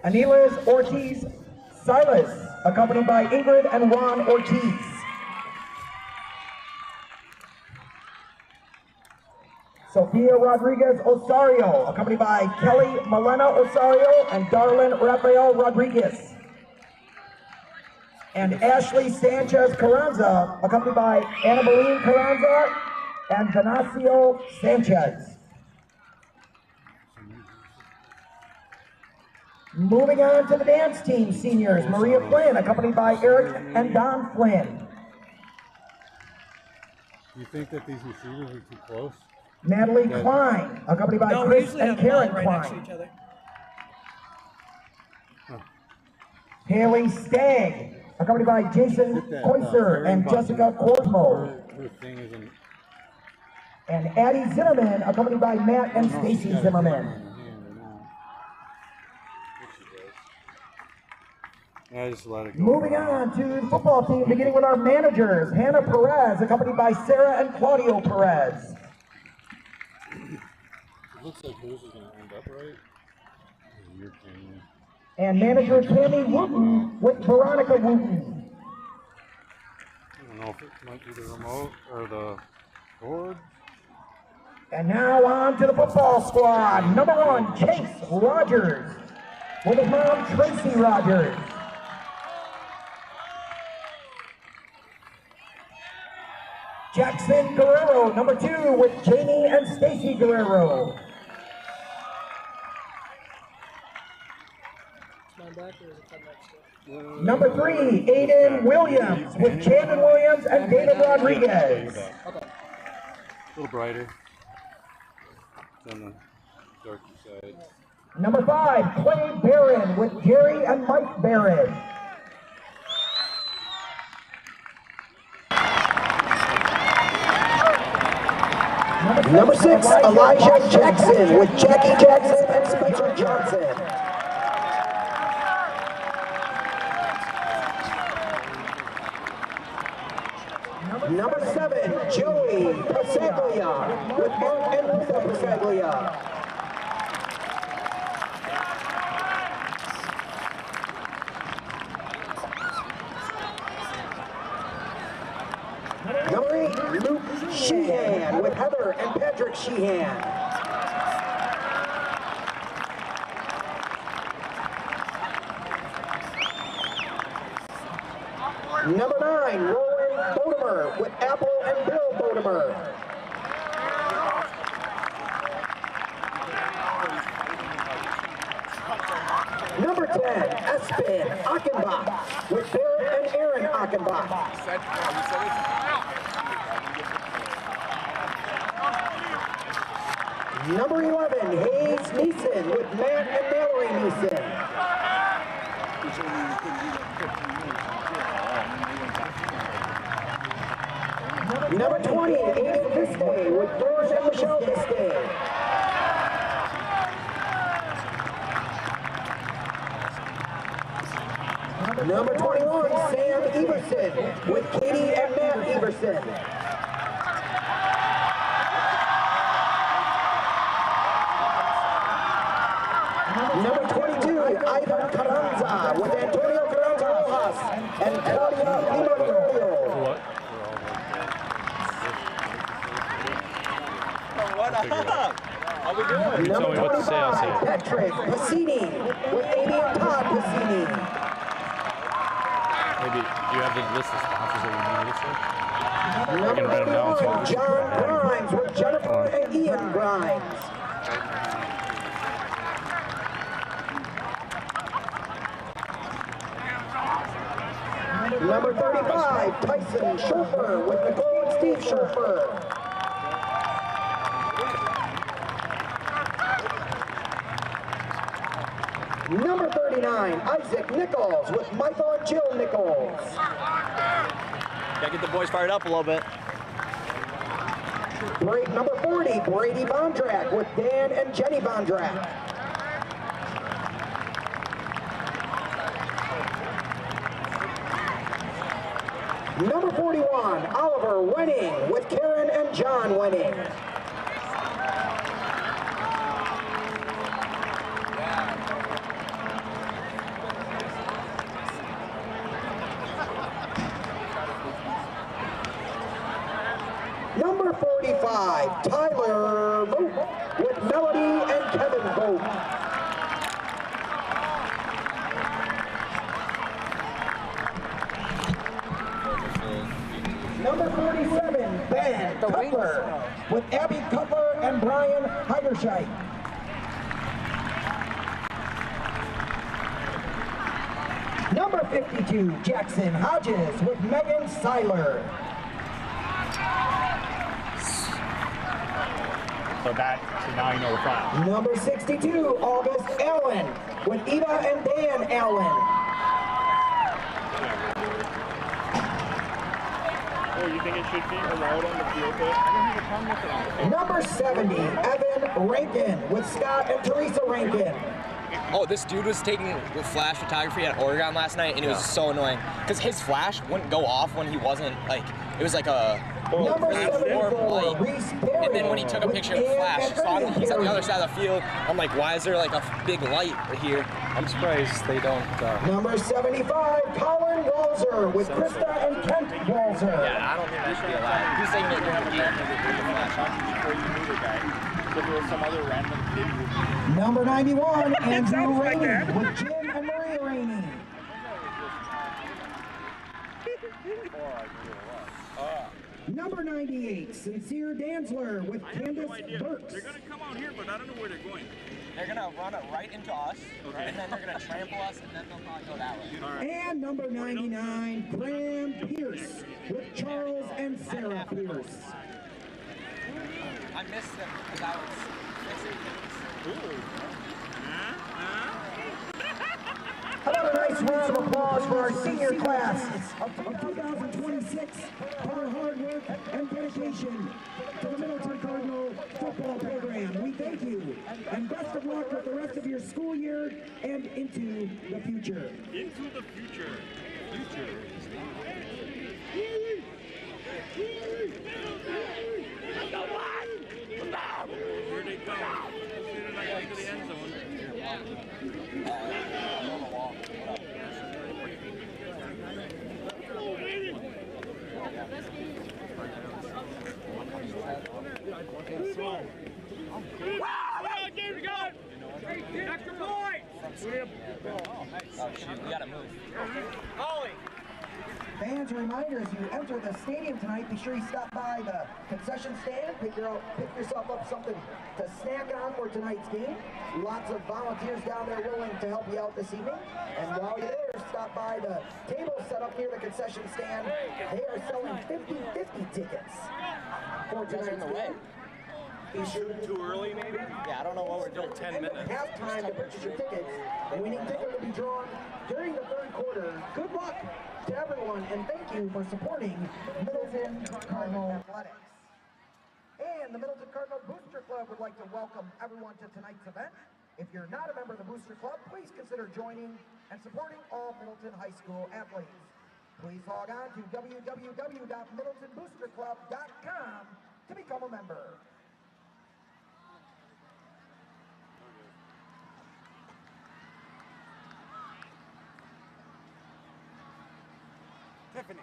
Aniles Ortiz Silas, accompanied by Ingrid and Juan Ortiz. Sofia Rodriguez Osario, accompanied by Kelly Milena Osario and Darlin Rafael Rodriguez. And Ashley Sanchez Carranza, accompanied by Ana Marie Carranza and Venancio Sanchez. Moving on to the dance team seniors, Maria Flynn, accompanied by Eric and Don Flynn. Do you think that these receivers are too close? Natalie Klein, accompanied by Chris and Karen Klein. Haley Stagg, accompanied by Jason Koiser and Jessica Korsmo. And Addie Zimmerman, accompanied by Matt and Stacy Zimmerman. Moving on to the football team, beginning with our managers, Hannah Perez, accompanied by Sarah and Claudio Perez. It looks like hers is going to end up right. And manager Tammy Wooten with Veronica Wooten. I don't know if it might be the remote or the board. And now on to the football squad. Number 1, Chase Rogers, with his mom Tracy Rogers. Jackson Guerrero, number 2, with Jamie and Stacy Guerrero. Number 3, Aiden Williams, with Shannon Williams and David Rodriguez. A little brighter. It's on the darker side. Number 5, Clay Barron, with Jerry and Mike Barron. Number 6, Elijah Jackson, with Jackie Jackson and Spencer Johnson. Number 7, Joey Pasaglia, with Mark and Lisa Pasaglia. Number 8, Luke Sheehan, with Heather and Patrick Sheehan. Number 9, Roland Bodemer, with Apple and Bill Bodemer. Number 10, Espen Achenbach, with Bill and Aaron Achenbach. Number 11, Hayes Neeson, with Matt and Mallory Neeson. Number 20, Aiden Biscay, with George and Michelle Biscay. Number 21, Sam Everson, with Katie and Matt Everson. Number 22, Ivan Carranza, with Antonio Carranza Rojas and Claudia Limario. What? What up? How we doing? Number Tell me what to say, I'll say it. Patrick Pacini, with Amy and Todd Pacini. Maybe, do you have the list of sponsors that we need to say? Number write them down so we 51, John Grimes, with Jennifer and Ian Grimes. Number 35, Tyson Scherfer, with Nicole and Steve Scherfer. Number 39, Isaac Nichols, with Michael and Jill Nichols. Gotta get the boys fired up a little bit. Number 40, Brady Bondrak, with Dan and Jenny Bondrak. Number 41, Oliver Wenning, with Karen and John Wenning. Tyler Vogt with Melody and Kevin Vogt. Number 47, Ben Cutler with Abby Cutler and Brian Heiderscheid. Number 52, Jackson Hodges with Megan Seiler. So now you know the file. Number 62, August Allen with Eva and Dan Allen. Oh, you think it should be allowed on the field though? I don't have a problem with it on the field. Number 70, Evan Rankin with Scott and Teresa Rankin. Oh, this dude was taking flash photography at Oregon last night, and it was so annoying because his flash wouldn't go off when he wasn't like. It was like a Number really warm 74, light. Reese Perry. And then when he took a picture, it flashed. So he's on the other side of the field. I'm like, why is there like a big light here? I'm surprised they don't. Number 75, Colin Walzer with Krista and Kent Walzer. Yeah, I don't think that should be allowed. Who's taking it during the game? Before you knew the guy, if there was some other random kid who Number 91, Andrew Rainey with Jim and Maria Rainey. Number 98, Sincere Danzler with Candace Burks. they're gonna come out here, but I don't know where they're going. They're gonna run it right into us, and then they're gonna trample us, and then they'll probably go that way. And number 99, Graham Pierce with Charles and Sarah Pierce. I missed them because I was fixing things. How about a nice round of applause for our senior class of 2026 for their hard work and dedication to the Middleton Cardinal football program. We thank you and best of luck with the rest of your school year and into the future. Into the future. Here they come. They're not getting to the end zone. Extra point! Oh shoot, we gotta move. Fans, a reminder, as you enter the stadium tonight, be sure you stop by the concession stand, pick yourself up something to snack on for tonight's game. Lots of volunteers down there willing to help you out this evening. And while you're there, stop by the table set up near the concession stand. They are selling 50-50 tickets for tonight's game. Be sure to Too early, maybe? Yeah, I don't know what we're doing. 10 minutes. have time to purchase your tickets. The winning ticket will be drawn during the third quarter. Good luck to everyone, and thank you for supporting Middleton Cardinal Athletics. And the Middleton Cardinal Booster Club would like to welcome everyone to tonight's event. If you're not a member of the Booster Club, please consider joining and supporting all Middleton High School athletes. Please log on to www.middletonboosterclub.com to become a member. Tiffany.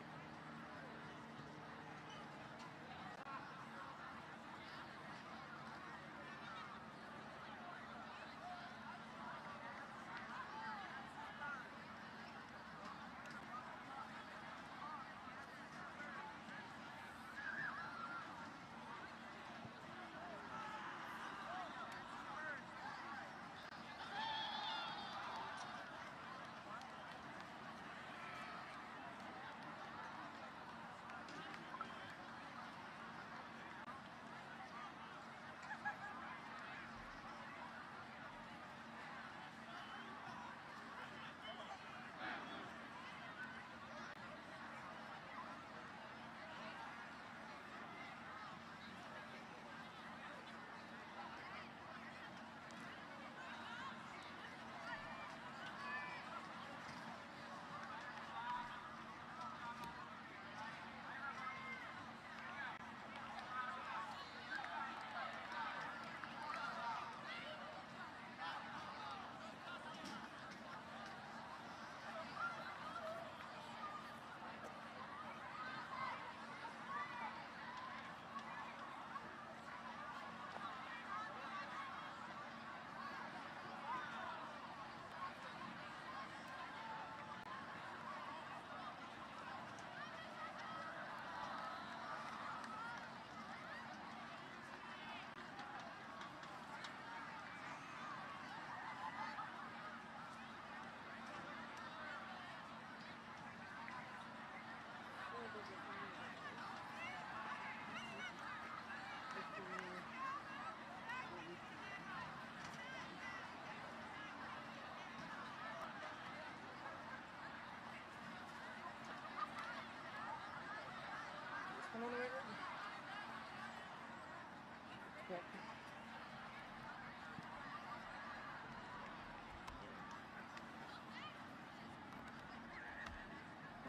No,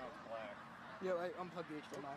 it's black. Yeah, I unplugged the HDMI.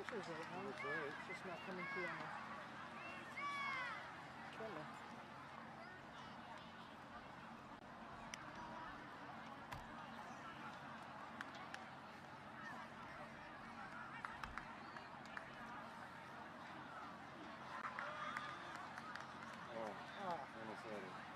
Pictures of it, man. It's just not coming through on the camera. Almost had it.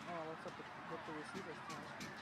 Oh, what's up with the receivers tonight?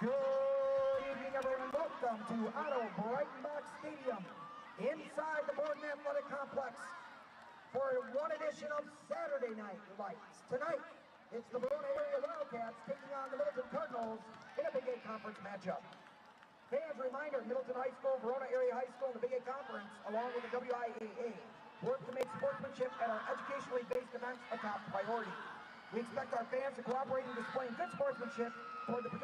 Good evening, everyone, and welcome to Otto Breitenbach Stadium inside the Borden Athletic Complex for one edition of Saturday Night Lights. Tonight, it's the Verona area Wildcats taking on the Middleton Cardinals in a Big 8 Conference matchup. Fans, reminder, Middleton High School, Verona Area High School, and the Big 8 Conference, along with the WIAA, work to make sportsmanship at our educationally based events a top priority. We expect our fans to cooperate in displaying good sportsmanship for the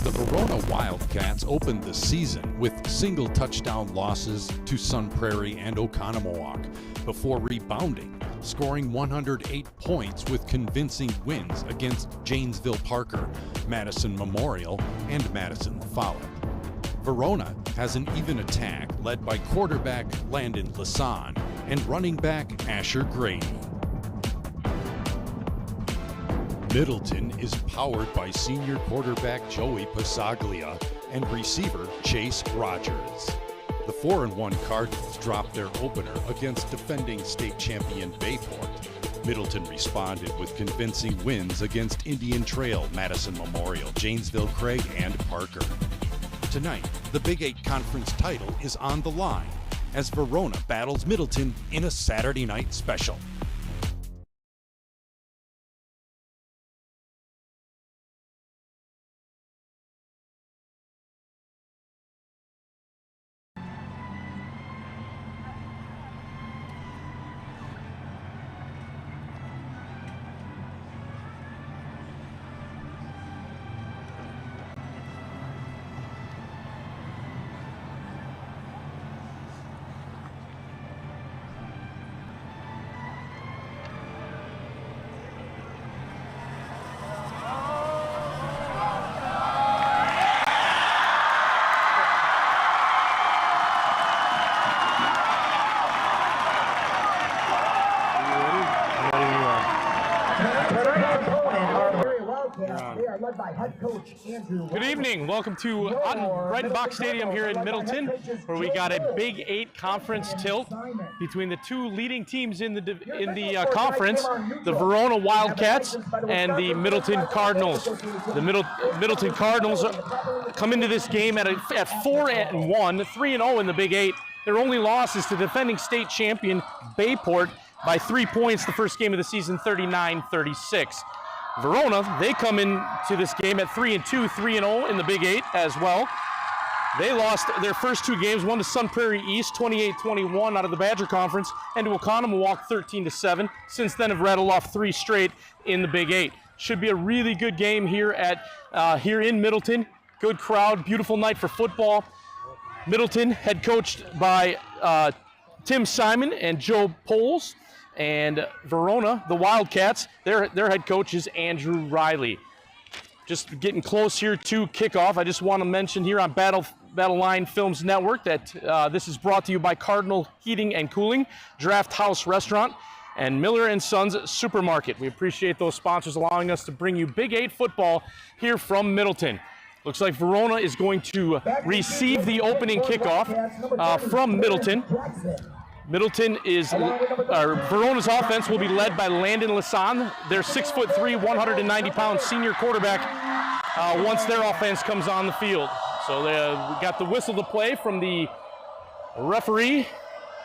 The Verona Wildcats opened the season with single touchdown losses to Sun Prairie and Oconomowoc before rebounding, scoring 108 points with convincing wins against Janesville Parker, Madison Memorial, and Madison Follett. Verona has an even attack led by quarterback Landon Lasan and running back Asher Grady. Middleton is powered by senior quarterback Joey Passaglia and receiver Chase Rogers. The 4-1 Cardinals dropped their opener against defending state champion Bayport. Middleton responded with convincing wins against Indian Trail, Madison Memorial, Janesville Craig, and Parker. Tonight, the Big 8 Conference title is on the line as Verona battles Middleton in a Saturday night special. Good evening. Welcome to Breitenbach Stadium here in Middleton, where we got a Big 8 conference tilt between the two leading teams in the conference, the Verona Wildcats and the Middleton Cardinals. The Middleton Cardinals come into this game at 4-1, 3-0 in the Big 8. Their only loss is to defending state champion Bayport by 3 points the first game of the season, 39-36. Verona, they come into this game at 3-2, 3-0 in the Big 8 as well. They lost their first two games, one to Sun Prairie East, 28-21 out of the Badger Conference, and to Oconomowoc, 13-7. Since then have rattled off 3 straight in the Big 8. Should be a really good game here here in Middleton. Good crowd, beautiful night for football. Middleton, head coached by Tim Simon and Joe Poles. And Verona, the Wildcats, their head coach is Andrew Riley. Just getting close here to kickoff. I just want to mention here on Battle Line Films Network that this is brought to you by Cardinal Heating and Cooling, Draft House Restaurant, and Miller & Sons Supermarket. We appreciate those sponsors allowing us to bring you Big 8 football here from Middleton. Looks like Verona is going to receive the opening kickoff from Middleton. Verona's offense will be led by Landon Lasan. Their 6'3", 190-pound senior quarterback once their offense comes on the field. So we got the whistle to play from the referee,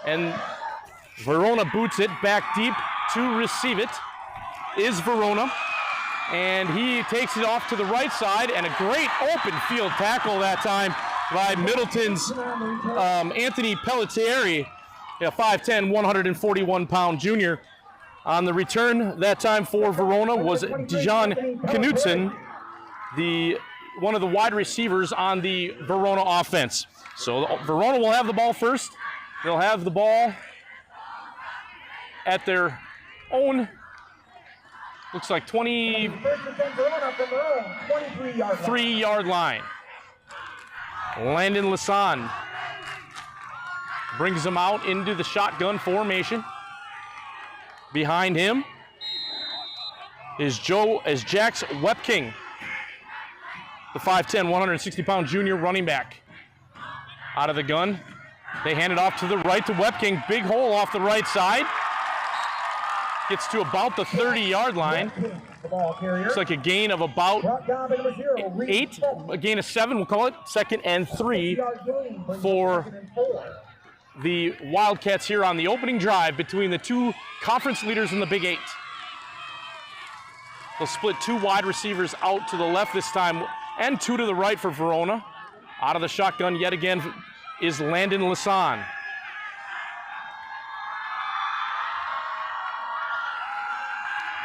and Verona boots it back deep. To receive it is Verona, and he takes it off to the right side, and a great open field tackle that time by Middleton's Anthony Pelletieri, a 5'10", 141-pound junior. On the return that time for Verona was Dijon Knudsen, one of the wide receivers on the Verona offense. So Verona will have the ball first. They'll have the ball at their own, looks like 23-yard line. Landon Lasan brings them out into the shotgun formation. Behind him is Jax Wepking, the 5'10", 160-pound junior running back. Out of the gun, they hand it off to the right to Wepking. Big hole off the right side. Gets to about the 30-yard line. Looks like a gain of about 8, a gain of 7, we'll call it. 2nd and 3 for the Wildcats here on the opening drive between the two conference leaders in the Big 8. They'll split 2 wide receivers out to the left this time and 2 to the right for Verona. Out of the shotgun yet again is Landon Lasan.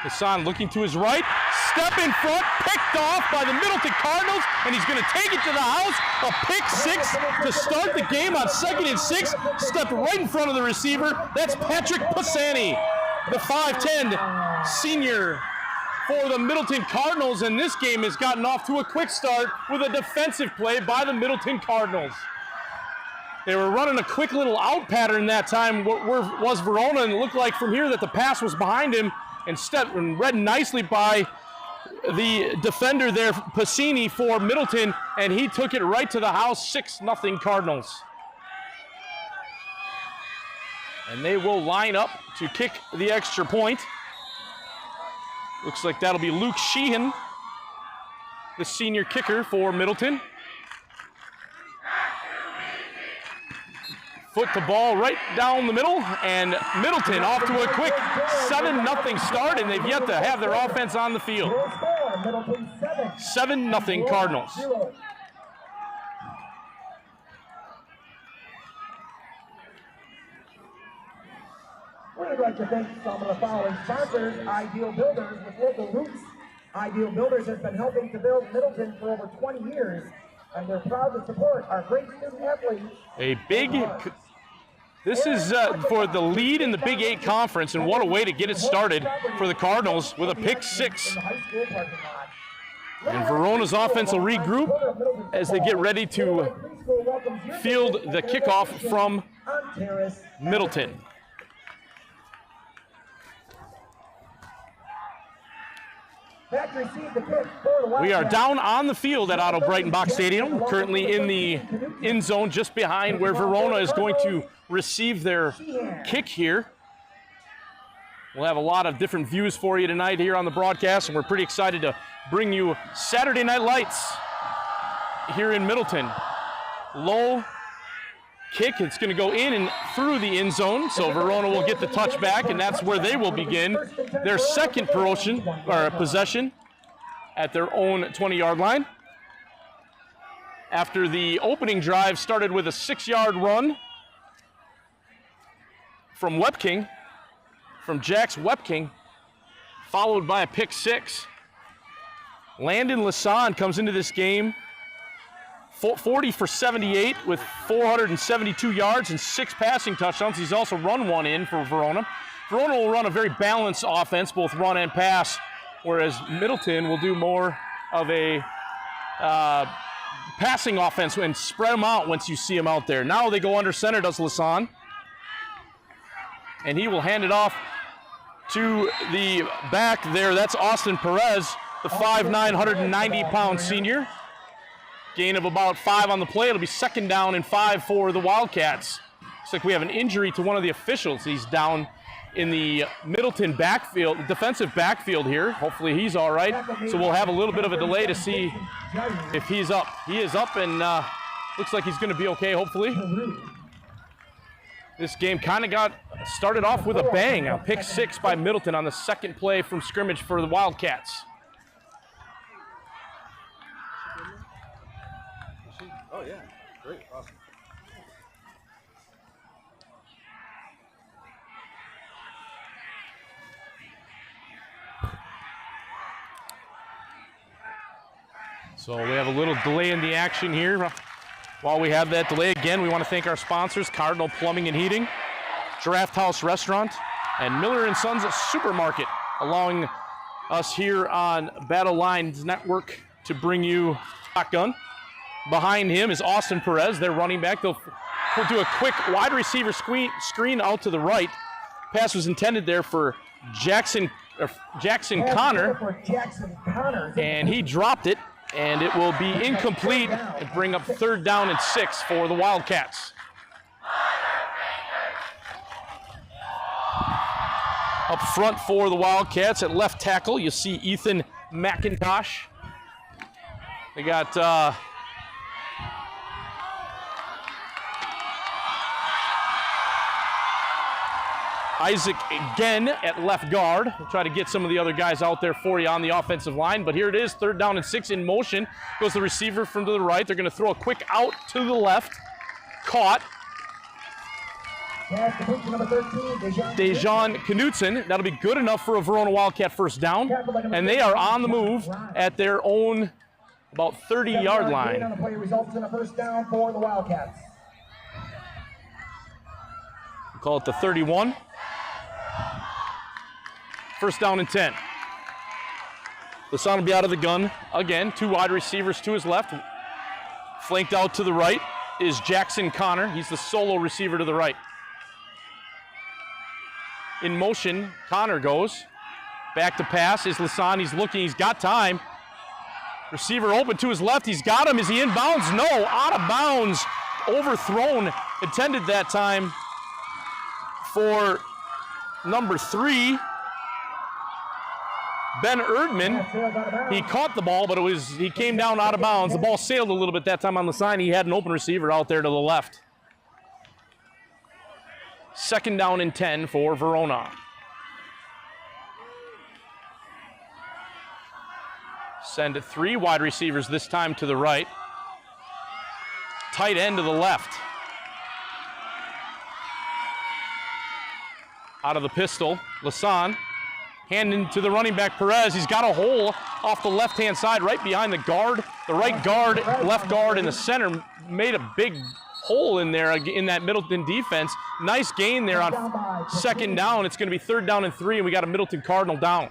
Lasan looking to his right, step in front, picked off by the Middleton Cardinals, and he's going to take it to the house. A pick 6 to start the game on 2nd and 6. Stepped right in front of the receiver. That's Patrick Pisani, the 5'10" senior for the Middleton Cardinals, and this game has gotten off to a quick start with a defensive play by the Middleton Cardinals. They were running a quick little out pattern that time, was Verona, and it looked like from here that the pass was behind him and read nicely by the defender there, Pisani, for Middleton, and he took it right to the house, 6-0 Cardinals. And they will line up to kick the extra point. Looks like that'll be Luke Sheehan, the senior kicker for Middleton. Foot to ball right down the middle, and Middleton off to a quick 7-0 start, and they've yet to have their offense on the field. 7-0 Cardinals. We'd like to thank some of the following sponsors. Ideal Builders with local roots. Ideal Builders has been helping to build Middleton for over 20 years, and they're proud to support our great student athletes. This is for the lead in the Big 8 conference, and what a way to get it started for the Cardinals with a pick 6. And Verona's offense will regroup as they get ready to field the kickoff from Middleton. We are down on the field at Otto Breitenbach Stadium, currently in the end zone just behind where Verona is going to receive their kick here. We'll have a lot of different views for you tonight here on the broadcast, and we're pretty excited to bring you Saturday Night Lights here in Middleton. Low kick, it's going to go in and through the end zone, so Verona will get the touchback, and that's where they will begin their second possession at their own 20-yard line. After the opening drive started with a 6-yard run from Jax Wepking, followed by a pick 6. Landon Lasan comes into this game 40 for 78 with 472 yards and 6 passing touchdowns. He's also run one in for Verona. Verona will run a very balanced offense, both run and pass, whereas Middleton will do more of a passing offense and spread them out once you see them out there. Now they go under center, does Lasan. And he will hand it off to the back there. That's Austin Perez, the 5'9", 190-pound senior. Gain of about 5 on the play. It'll be 2nd down and 5 for the Wildcats. Looks like we have an injury to one of the officials. He's down in the Middleton backfield, defensive backfield here. Hopefully he's all right. So we'll have a little bit of a delay to see if he's up. He is up and looks like he's going to be okay, hopefully. This game kind of got started off with a bang. A pick 6 by Middleton on the 2nd play from scrimmage for the Wildcats. Oh, yeah. Great. Awesome. So we have a little delay in the action here. While we have that delay, again, we want to thank our sponsors, Cardinal Plumbing and Heating, Draft House Restaurant, and Miller & Sons Supermarket, allowing us here on Battle Lines Network to bring you Shotgun. Behind him is Austin Perez, their running back. They'll do a quick wide receiver screen out to the right. Pass was intended there for Jackson Connor, and he dropped it, and it will be incomplete and bring up 3rd down and 6 for the Wildcats. Up front for the Wildcats at left tackle, you see Ethan McIntosh. They got Isaac again at left guard. We'll try to get some of the other guys out there for you on the offensive line, but here it is, 3rd down and 6 in motion. Goes the receiver from to the right. They're going to throw a quick out to the left. Caught. Dejan Knutson. That'll be good enough for a Verona Wildcat 1st down, and they are on the move at their own about 30-yard line. On the play results in a 1st down for the Wildcats. We'll call it the 31. 1st down and 10. Lasan will be out of the gun again. 2 wide receivers to his left. Flanked out to the right is Jackson Connor. He's the solo receiver to the right. In motion, Connor goes. Back to pass is Lasan. He's looking. He's got time. Receiver open to his left. He's got him. Is he in bounds? No. Out of bounds. Overthrown. Intended that time for number 3. Ben Erdman, he caught the ball, but he came down out of bounds. The ball sailed a little bit that time on the sign. He had an open receiver out there to the left. 2nd down and 10 for Verona. Send it 3 wide receivers this time to the right. Tight end to the left. Out of the pistol, Lasan. Handing to the running back, Perez. He's got a hole off the left-hand side right behind the guard. The right guard, left guard, and the center made a big hole in there in that Middleton defense. Nice gain there on 2nd down. It's going to be 3rd down and 3, and we got a Middleton Cardinal down.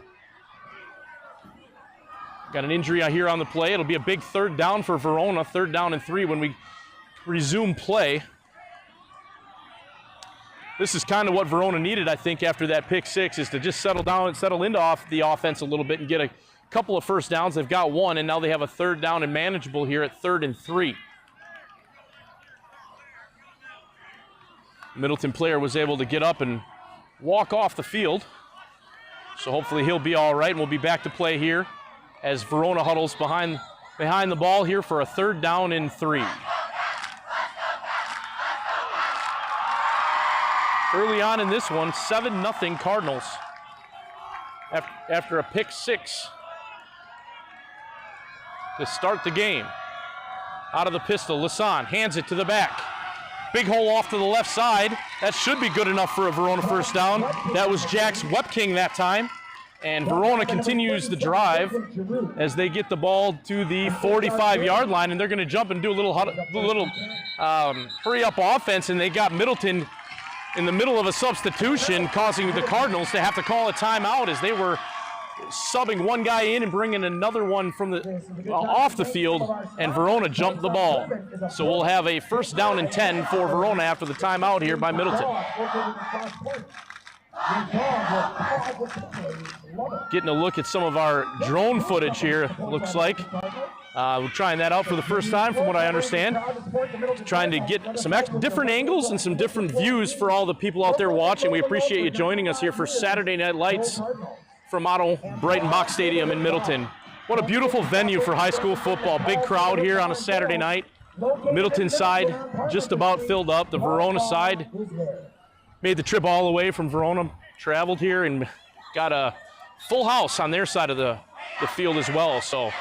Got an injury here on the play. It'll be a big 3rd down for Verona, 3rd down and 3 when we resume play. This is kind of what Verona needed, I think, after that pick 6, is to just settle down and settle into the offense a little bit and get a couple of 1st downs. They've got 1, and now they have a 3rd down and manageable here at 3rd and 3. Middleton player was able to get up and walk off the field. So hopefully he'll be all right, and we'll be back to play here as Verona huddles behind the ball here for a 3rd down and 3. Early on in this one, 7-0 Cardinals after a pick 6 to start the game. Out of the pistol, Lasan hands it to the back. Big hole off to the left side. That should be good enough for a Verona 1st down. That was Jax Wepking that time. And Verona continues the drive as they get the ball to the 45-yard line, and they're going to jump and do a little hurry-up offense, and they got Middleton in the middle of a substitution, causing the Cardinals to have to call a timeout as they were subbing one guy in and bringing another one from off the field, and Verona jumped the ball. So we'll have a 1st down and 10 for Verona after the timeout here by Middleton. Getting a look at some of our drone footage here, looks like. We're trying that out for the first time, from what I understand. Trying to get some different angles and some different views for all the people out there watching. We appreciate you joining us here for Saturday Night Lights from Otto Brighton Box Stadium in Middleton. What a beautiful venue for high school football. Big crowd here on a Saturday night. Middleton side just about filled up. The Verona side made the trip all the way from Verona, traveled here, and got a full house on their side of the field as well. So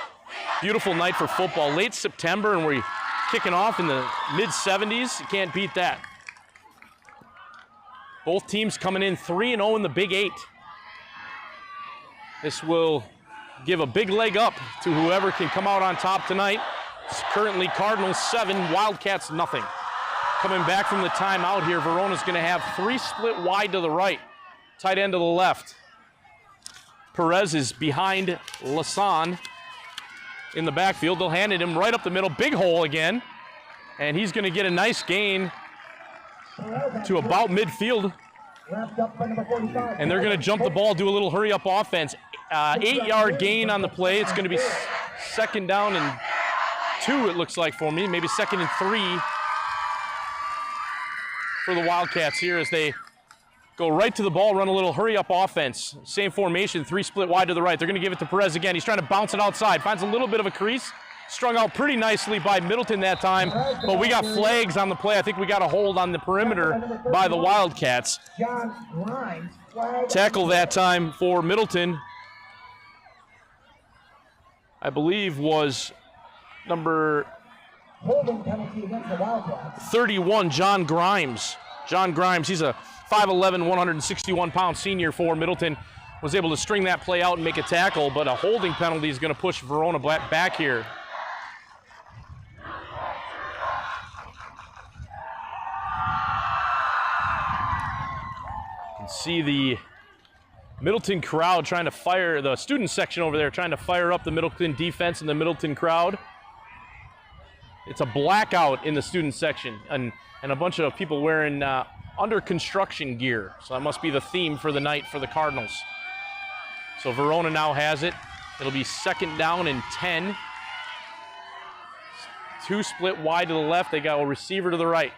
beautiful night for football. Late September, and we're kicking off in the mid-70s. You can't beat that. Both teams coming in 3-0 in the Big 8. This will give a big leg up to whoever can come out on top tonight. It's currently Cardinals 7, Wildcats nothing. Coming back from the timeout here, Verona's going to have 3 split wide to the right, tight end to the left. Perez is behind Lasan in the backfield. They'll hand it him right up the middle, big hole again, and he's going to get a nice gain to about midfield. And they're going to jump the ball, do a little hurry-up offense. 8-yard gain on the play. It's going to be second down and 2, it looks like for me. Maybe second and 3 for the Wildcats here as they go right to the ball, run a little hurry-up offense. Same formation, 3 split wide to the right. They're going to give it to Perez again. He's trying to bounce it outside. Finds a little bit of a crease. Strung out pretty nicely by Middleton that time, but we got flags on the play. I think we got a hold on the perimeter by the Wildcats. Tackle that time for Middleton, I believe, was number 31, John Grimes. John Grimes, he's a 5'11", 161-pound senior for Middleton. Was able to string that play out and make a tackle, but a holding penalty is going to push Verona back here. You can see the Middleton crowd trying to fire, the student section over there trying to fire up the Middleton defense and the Middleton crowd. It's a blackout in the student section, and a bunch of people wearing under construction gear. So that must be the theme for the night for the Cardinals. So Verona now has it. It'll be second down and 10. 2 split wide to the left. They got a receiver to the right.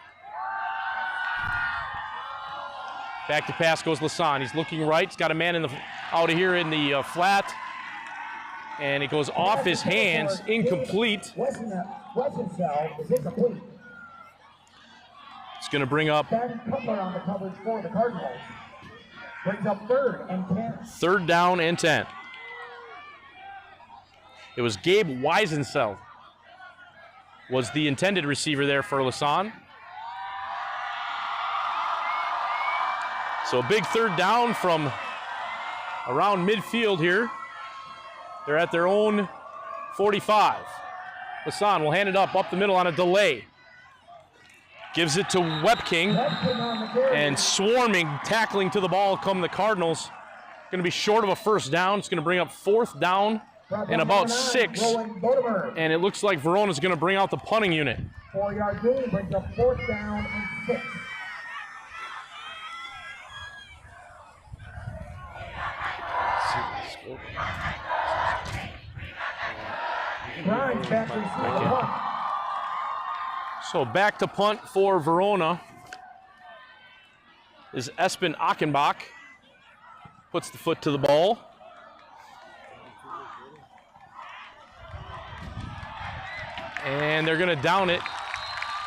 Back to pass goes Lasan. He's looking right. He's got a man out of here in the flat. And it goes off his hands, incomplete. It's going to bring up third down and 10. It was Gabe Weisenseld was the intended receiver there for Lasan. So a big third down from around midfield here. They're at their own 45. Lasan will hand it up the middle on a delay. Gives it to Webking, and swarming, tackling to the ball come the Cardinals. Going to be short of a first down. It's going to bring up 4th down and about 6. And it looks like Verona's going to bring out the punting unit. 4-yard gain brings up 4th down and 6. So back to punt for Verona is Espen Achenbach. Puts the foot to the ball. And they're going to down it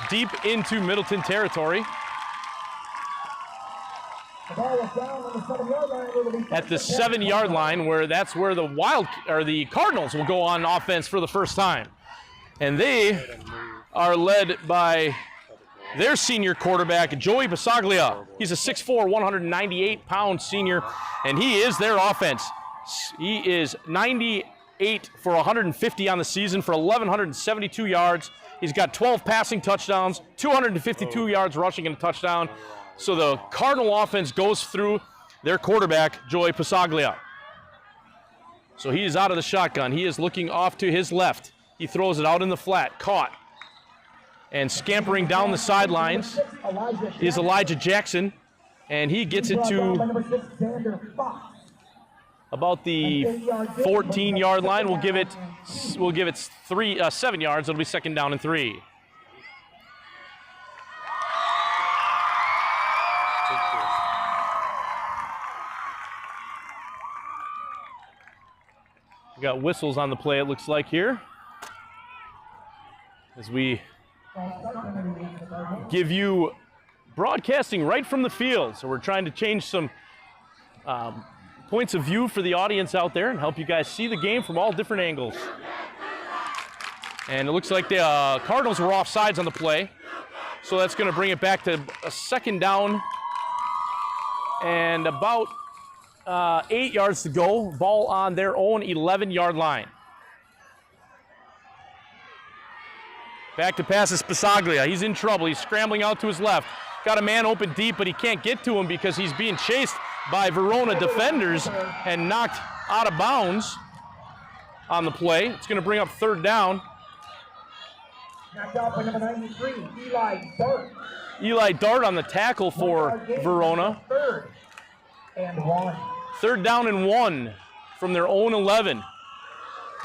deep into Middleton territory. At the 7-yard line, where that's where the Cardinals will go on offense for the first time. And they are led by their senior quarterback, Joey Basaglia. He's a 6'4", 198-pound senior, and he is their offense. He is 98 for 150 on the season for 1,172 yards. He's got 12 passing touchdowns, 252 yards rushing and a touchdown. So the Cardinal offense goes through their quarterback, Joey Basaglia. So he is out of the shotgun. He is looking off to his left. He throws it out in the flat, caught. And scampering down the sidelines is Elijah Jackson. And he gets it to about the 14-yard line. We'll give it 7 yards. It'll be 2nd down and 3. We got whistles on the play, it looks like here, as we give you broadcasting right from the field. So we're trying to change some points of view for the audience out there and help you guys see the game from all different angles. And it looks like the Cardinals were off sides on the play, so that's going to bring it back to a 2nd down and about 8 yards to go. Ball on their own 11-yard line. Back to pass is Pasaglia. He's in trouble. He's scrambling out to his left. Got a man open deep, but he can't get to him because he's being chased by Verona defenders and knocked out of bounds on the play. It's going to bring up 3rd down. Knocked out by number 93, Eli Dart. Eli Dart on the tackle for Verona. 3rd and 1. 3rd down and 1 from their own 11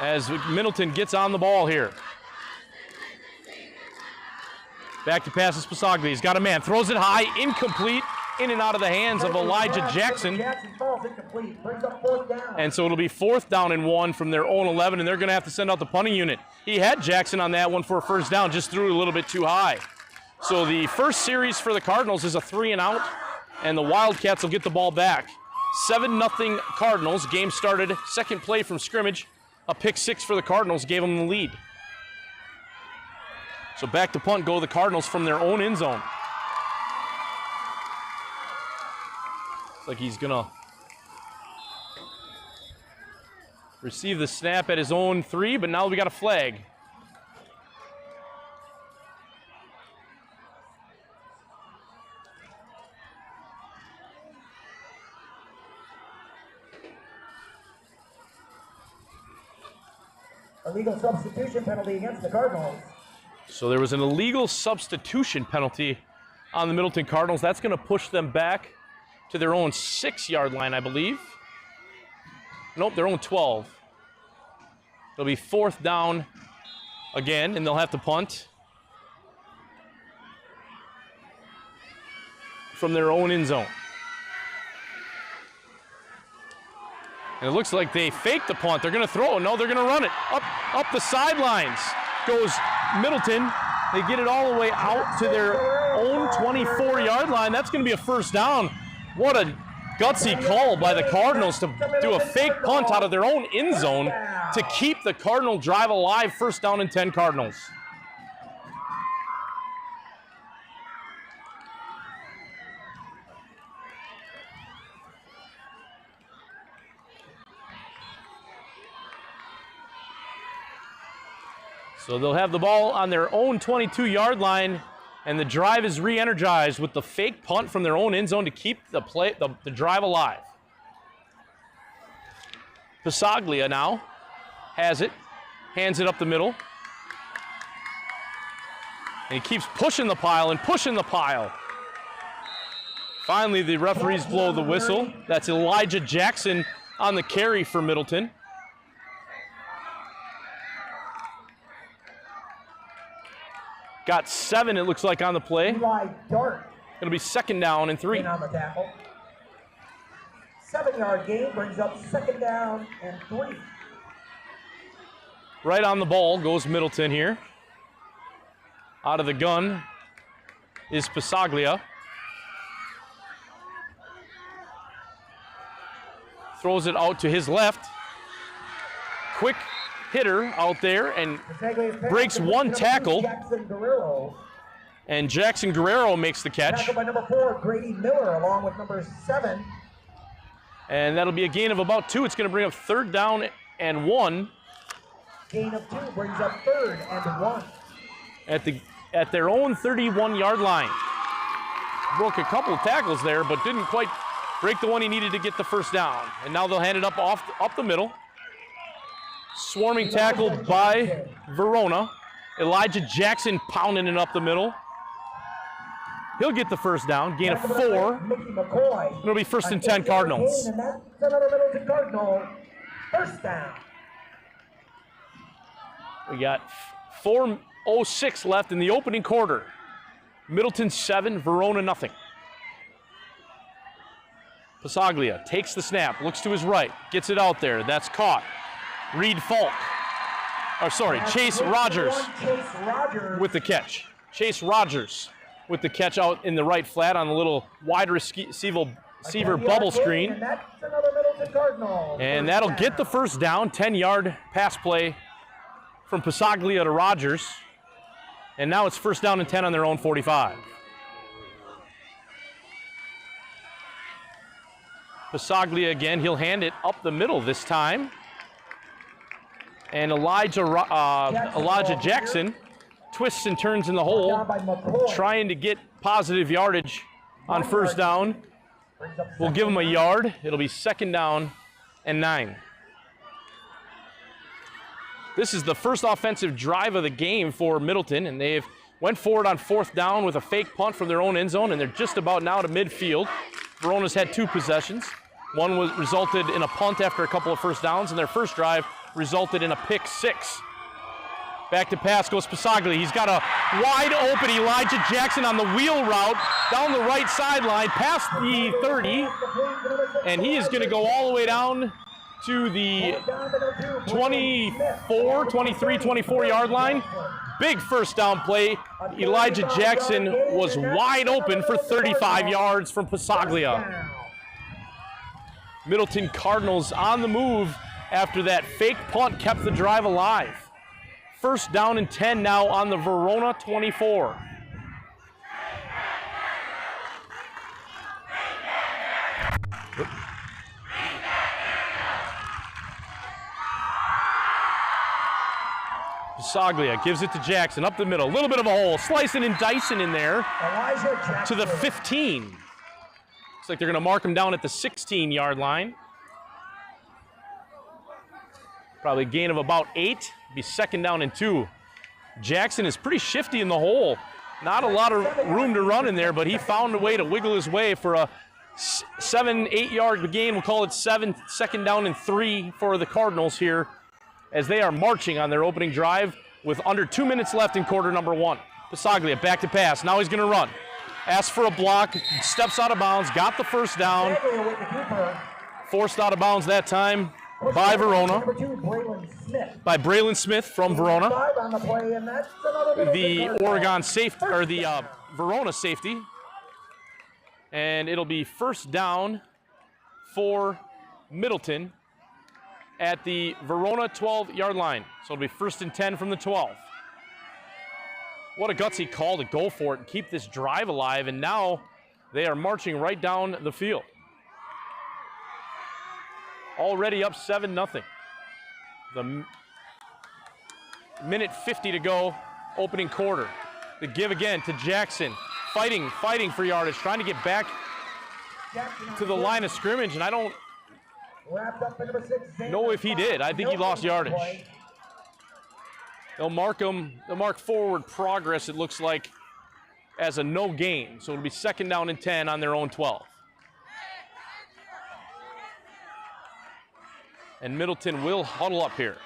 as Middleton gets on the ball here. Back to pass is Pasaglia. He's got a man. Throws it high, incomplete, in and out of the hands of Elijah Jackson. And so it'll be 4th down and 1 from their own 11, and they're going to have to send out the punting unit. He had Jackson on that one for a 1st down, just threw it a little bit too high. So the first series for the Cardinals is a 3 and out, and the Wildcats will get the ball back. 7-0 Cardinals. Game started, 2nd play from scrimmage. A pick 6 for the Cardinals gave them the lead. So back to punt go the Cardinals from their own end zone. Looks like he's gonna receive the snap at his own 3, but now we got a flag. Illegal substitution penalty against the Cardinals. So there was an illegal substitution penalty on the Middleton Cardinals. That's going to push them back to their own 6-yard line, I believe. Nope, their own 12. It'll be 4th down again, and they'll have to punt from their own end zone. And it looks like they faked the punt. They're going to throw it. No, they're going to run it. Up the sidelines goes Middleton. They get it all the way out to their own 24-yard line. That's going to be a 1st down. What a gutsy call by the Cardinals to do a fake punt out of their own end zone to keep the Cardinal drive alive. 1st down and 10 Cardinals. So they'll have the ball on their own 22-yard line, and the drive is re-energized with the fake punt from their own end zone to keep the drive alive. Pasaglia now has it, hands it up the middle, and he keeps pushing the pile and pushing the pile. Finally, the referees blow the whistle. That's Elijah Jackson on the carry for Middleton. Got 7, it looks like, on the play. Eli Dart. It'll be 2nd down and 3. On the tackle. 7-yard gain brings up 2nd down and 3. Right on the ball goes Middleton here. Out of the gun is Pasaglia. Throws it out to his left. Quick hitter out there and breaks one tackle. And Jackson Guerrero makes the catch. Tackled by number 4, Grady Miller, along with number 7. And that'll be a gain of about 2. It's going to bring up 3rd down and 1. Gain of 2 brings up 3rd and 1. At their own 31-yard line. Broke a couple of tackles there, but didn't quite break the one he needed to get the 1st down. And now they'll hand it up the middle. Swarming tackle by Verona. Elijah Jackson pounding it up the middle. He'll get the first down, gain of 4. It'll be 1st and 10 Cardinals. And that's another Middleton Cardinal. First down. We got 4:06 left in the opening quarter. Middleton 7, Verona nothing. Pasaglia takes the snap, looks to his right, gets it out there. That's caught. Reed Falk. Or sorry, Chase Rogers with the catch. Chase Rogers with the catch out in the right flat on the little wide receiver bubble screen. And that's another Middleton Cardinal. And that'll get the first down, 10-yard pass play from Pasaglia to Rogers. And now it's 1st down and 10 on their own 45. Pasaglia again, he'll hand it up the middle this time. And Elijah Jackson twists and turns in the hole, trying to get positive yardage on 1st down. We'll give him a yard. It'll be 2nd down and 9. This is the first offensive drive of the game for Middleton, and they've went forward on 4th down with a fake punt from their own end zone, and they're just about now to midfield. Verona's had 2 possessions. One resulted in a punt after a couple of 1st downs, and their first drive resulted in a pick 6. Back to pass goes Pasaglia. He's got a wide open Elijah Jackson on the wheel route down the right sideline past the 30, and he is going to go all the way down to the 24, 23, 24-yard line. Big 1st down play. Elijah Jackson was wide open for 35 yards from Pasaglia. Middleton Cardinals on the move after that fake punt kept the drive alive. 1st down and 10 now on the Verona 24. Pasaglia gives it to Jackson up the middle. A little bit of a hole. Slicing and dicing in there to the 15. Looks like they're going to mark him down at the 16-yard line. Probably a gain of about 8. Be 2nd down and 2. Jackson is pretty shifty in the hole. Not a lot of room to run in there, but he found a way to wiggle his way for a 7-8-yard gain. We'll call it 7. 2nd down and 3 for the Cardinals here as they are marching on their opening drive with under 2 minutes left in quarter number 1. Pasaglia back to pass. Now he's going to run. Asks for a block. Steps out of bounds. Got the 1st down. Forced out of bounds that time by Verona. By Braylon Smith from Verona. The Oregon safety, or the Verona safety. And it'll be 1st down for Middleton at the Verona 12-yard line. So it'll be 1st and 10 from the 12. What a gutsy call to go for it and keep this drive alive, and now they are marching right down the field. Already up 7-0. The minute 50 to go, opening quarter. The give again to Jackson. Fighting for yardage, trying to get back to the line of scrimmage, and I don't know if he did. I think he lost yardage. They'll mark forward progress, it looks like, as a no gain. So it'll be 2nd down and 10 on their own 12. And Middleton will huddle up here.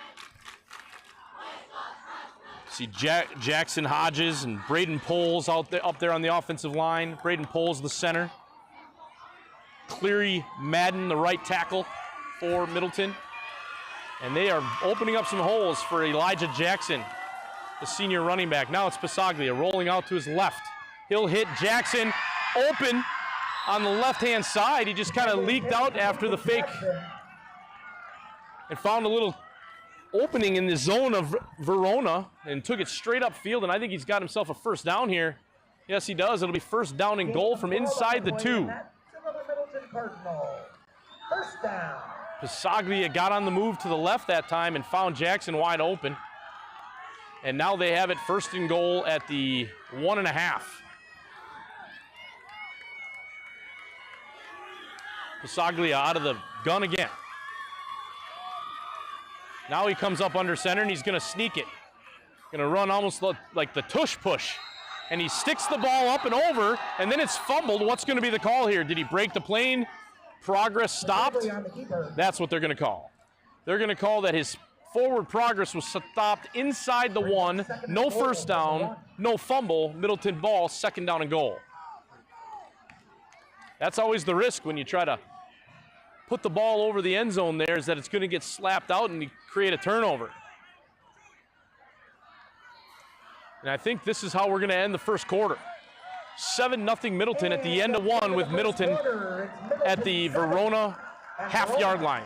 See Jackson Hodges and Braden Poles up there on the offensive line. Braden Poles, the center. Cleary Madden, the right tackle for Middleton. And they are opening up some holes for Elijah Jackson, the senior running back. Now it's Pasaglia rolling out to his left. He'll hit Jackson open on the left-hand side. He just kind of leaked out after the fake and found a little opening in the zone of Verona and took it straight upfield, and I think he's got himself a 1st down here. Yes, he does. It'll be 1st down and goal from inside the 2. 1st down. Pasaglia got on the move to the left that time and found Jackson wide open. And now they have it 1st and goal at the 1.5. Pasaglia out of the gun again. Now he comes up under center and he's going to sneak it. Going to run almost like the tush push and he sticks the ball up and over, and then it's fumbled. What's going to be the call here? Did he break the plane? Progress stopped? That's what they're going to call. They're going to call that his forward progress was stopped inside the 1, no first down, no fumble, Middleton ball, 2nd down and goal. That's always the risk when you try to put the ball over the end zone there, is that it's going to get slapped out and create a turnover. And I think this is how we're going to end the first quarter. 7-0 Middleton at the end of 1, with Middleton at the Verona half-yard line.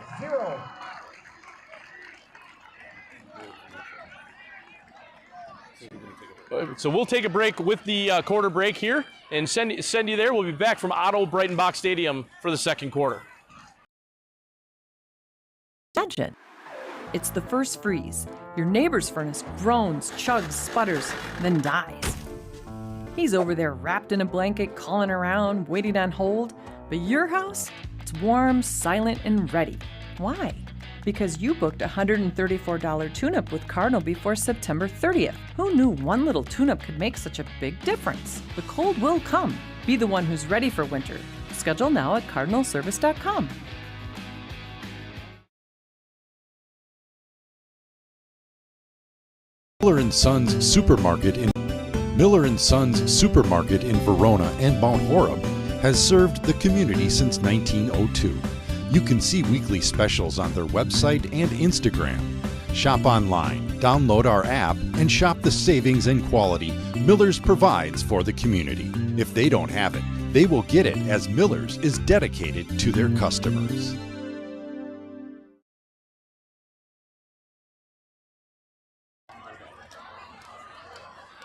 So we'll take a break with the quarter break here and send you there. We'll be back from Otto Breitenbach Stadium for the second quarter. Imagine. It's the first freeze. Your neighbor's furnace groans, chugs, sputters, then dies. He's over there wrapped in a blanket, calling around, waiting on hold. But your house, it's warm, silent, and ready. Why? Because you booked a $134 tune-up with Cardinal before September 30th. Who knew one little tune-up could make such a big difference? The cold will come. Be the one who's ready for winter. Schedule now at cardinalservice.com. Miller & Sons Supermarket in Verona and Mount Horeb has served the community since 1902. You can see weekly specials on their website and Instagram. Shop online, download our app, and shop the savings and quality Miller's provides for the community. If they don't have it, they will get it, as Miller's is dedicated to their customers.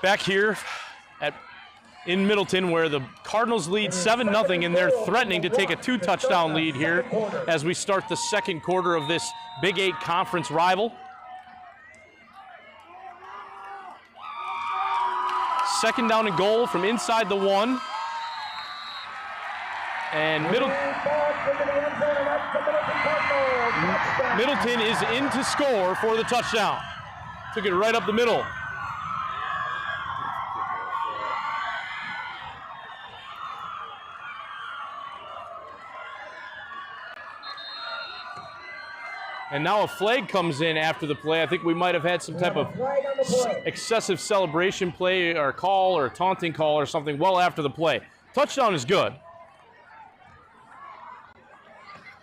Back here in Middleton, where the Cardinals lead 7-0, and they're threatening to take a 2-touchdown lead here as we start the second quarter of this Big 8 conference rival. 2nd down and goal from inside the 1. And Middleton is in to score for the touchdown. Took it right up the middle. And now a flag comes in after the play. I think we might have had some type of excessive celebration play or call or taunting call or something well after the play. Touchdown is good.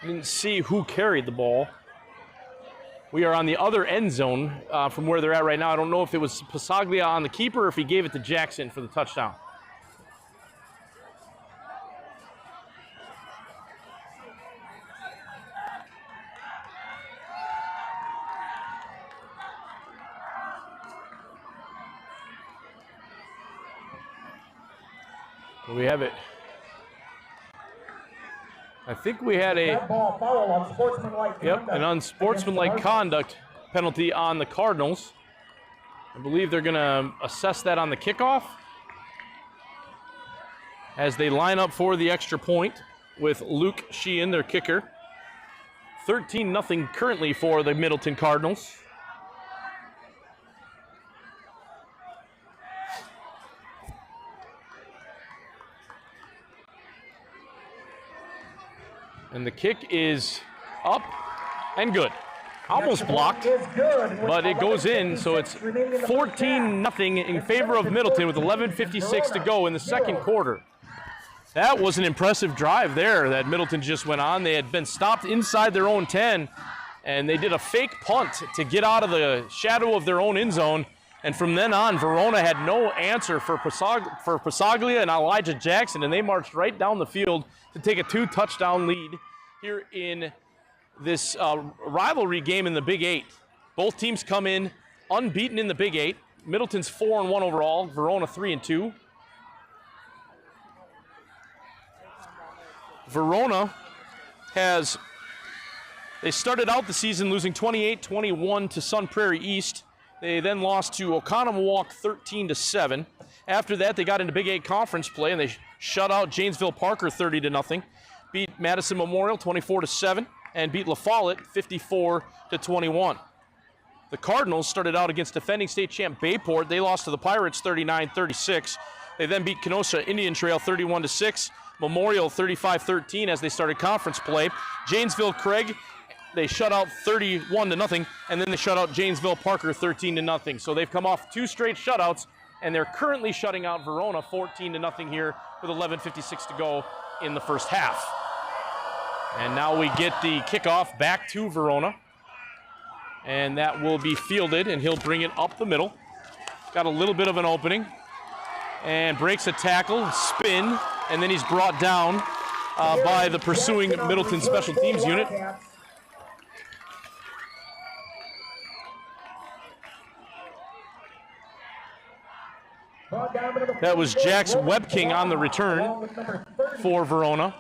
Didn't see who carried the ball. We are on the other end zone from where they're at right now. I don't know if it was Pasaglia on the keeper or if he gave it to Jackson for the touchdown. We have it. I think we had an unsportsmanlike conduct penalty on the Cardinals. I believe they're going to assess that on the kickoff as they line up for the extra point with Luke Sheehan, their kicker. 13-0 currently for the Middleton Cardinals. And the kick is up and good. Almost blocked, but it goes in, so it's 14-0 in favor of Middleton with 11:56 to go in the second quarter. That was an impressive drive there that Middleton just went on. They had been stopped inside their own 10, and they did a fake punt to get out of the shadow of their own end zone. And from then on, Verona had no answer for Pasaglia and Elijah Jackson, and they marched right down the field to take a 2-touchdown lead here in this rivalry game in the Big 8. Both teams come in unbeaten in the Big 8. Middleton's 4-1 overall, Verona 3-2. Verona they started out the season losing 28-21 to Sun Prairie East. They then lost to Oconomowoc 13-7. After that, they got into Big 8 conference play, and they shut out Janesville Parker 30-0. Beat Madison Memorial 24-7, and beat La Follette 54-21. The Cardinals started out against defending state champ Bayport. They lost to the Pirates 39-36. They then beat Kenosha Indian Trail 31-6. Memorial 35-13 as they started conference play. Janesville Craig, they shut out 31-0, and then they shut out Janesville Parker 13-0. So they've come off 2 straight shutouts, and they're currently shutting out Verona 14-0 here with 11:56 to go in the first half. And now we get the kickoff back to Verona. And that will be fielded, and he'll bring it up the middle. Got a little bit of an opening. And breaks a tackle, spin, and then he's brought down by the pursuing Middleton Special Teams unit. That was Jax Webking on the return for Verona.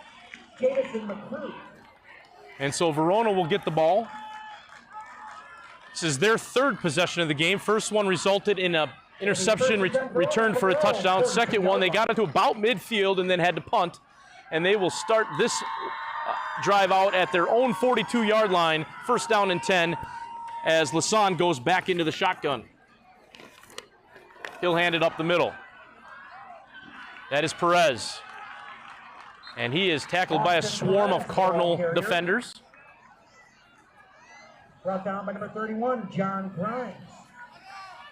And so Verona will get the ball. This is their 3rd possession of the game. First one resulted in a interception returned for a touchdown. Second one, they got it to about midfield and then had to punt. And they will start this drive out at their own 42-yard line, 1st down and 10, as Lasan goes back into the shotgun. He'll hand it up the middle. That is Perez. And he is tackled by a swarm of Cardinal defenders. Brought down by number 31, John Grimes.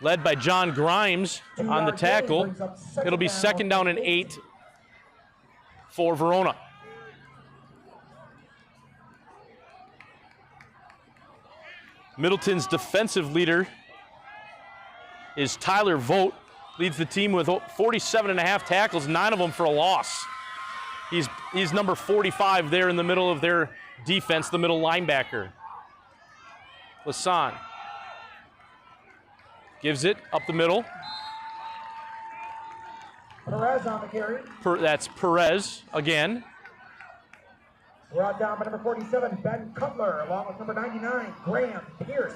Led by John Grimes on the tackle. It'll be 2nd down and 8 for Verona. Middleton's defensive leader is Tyler Vogt. Leads the team with 47.5 tackles, 9 of them for a loss. He's number 45 there in the middle of their defense, the middle linebacker. Lasan gives it up the middle. Perez on the carry. That's Perez again. Brought down by number 47, Ben Cutler, along with number 99, Graham Pierce.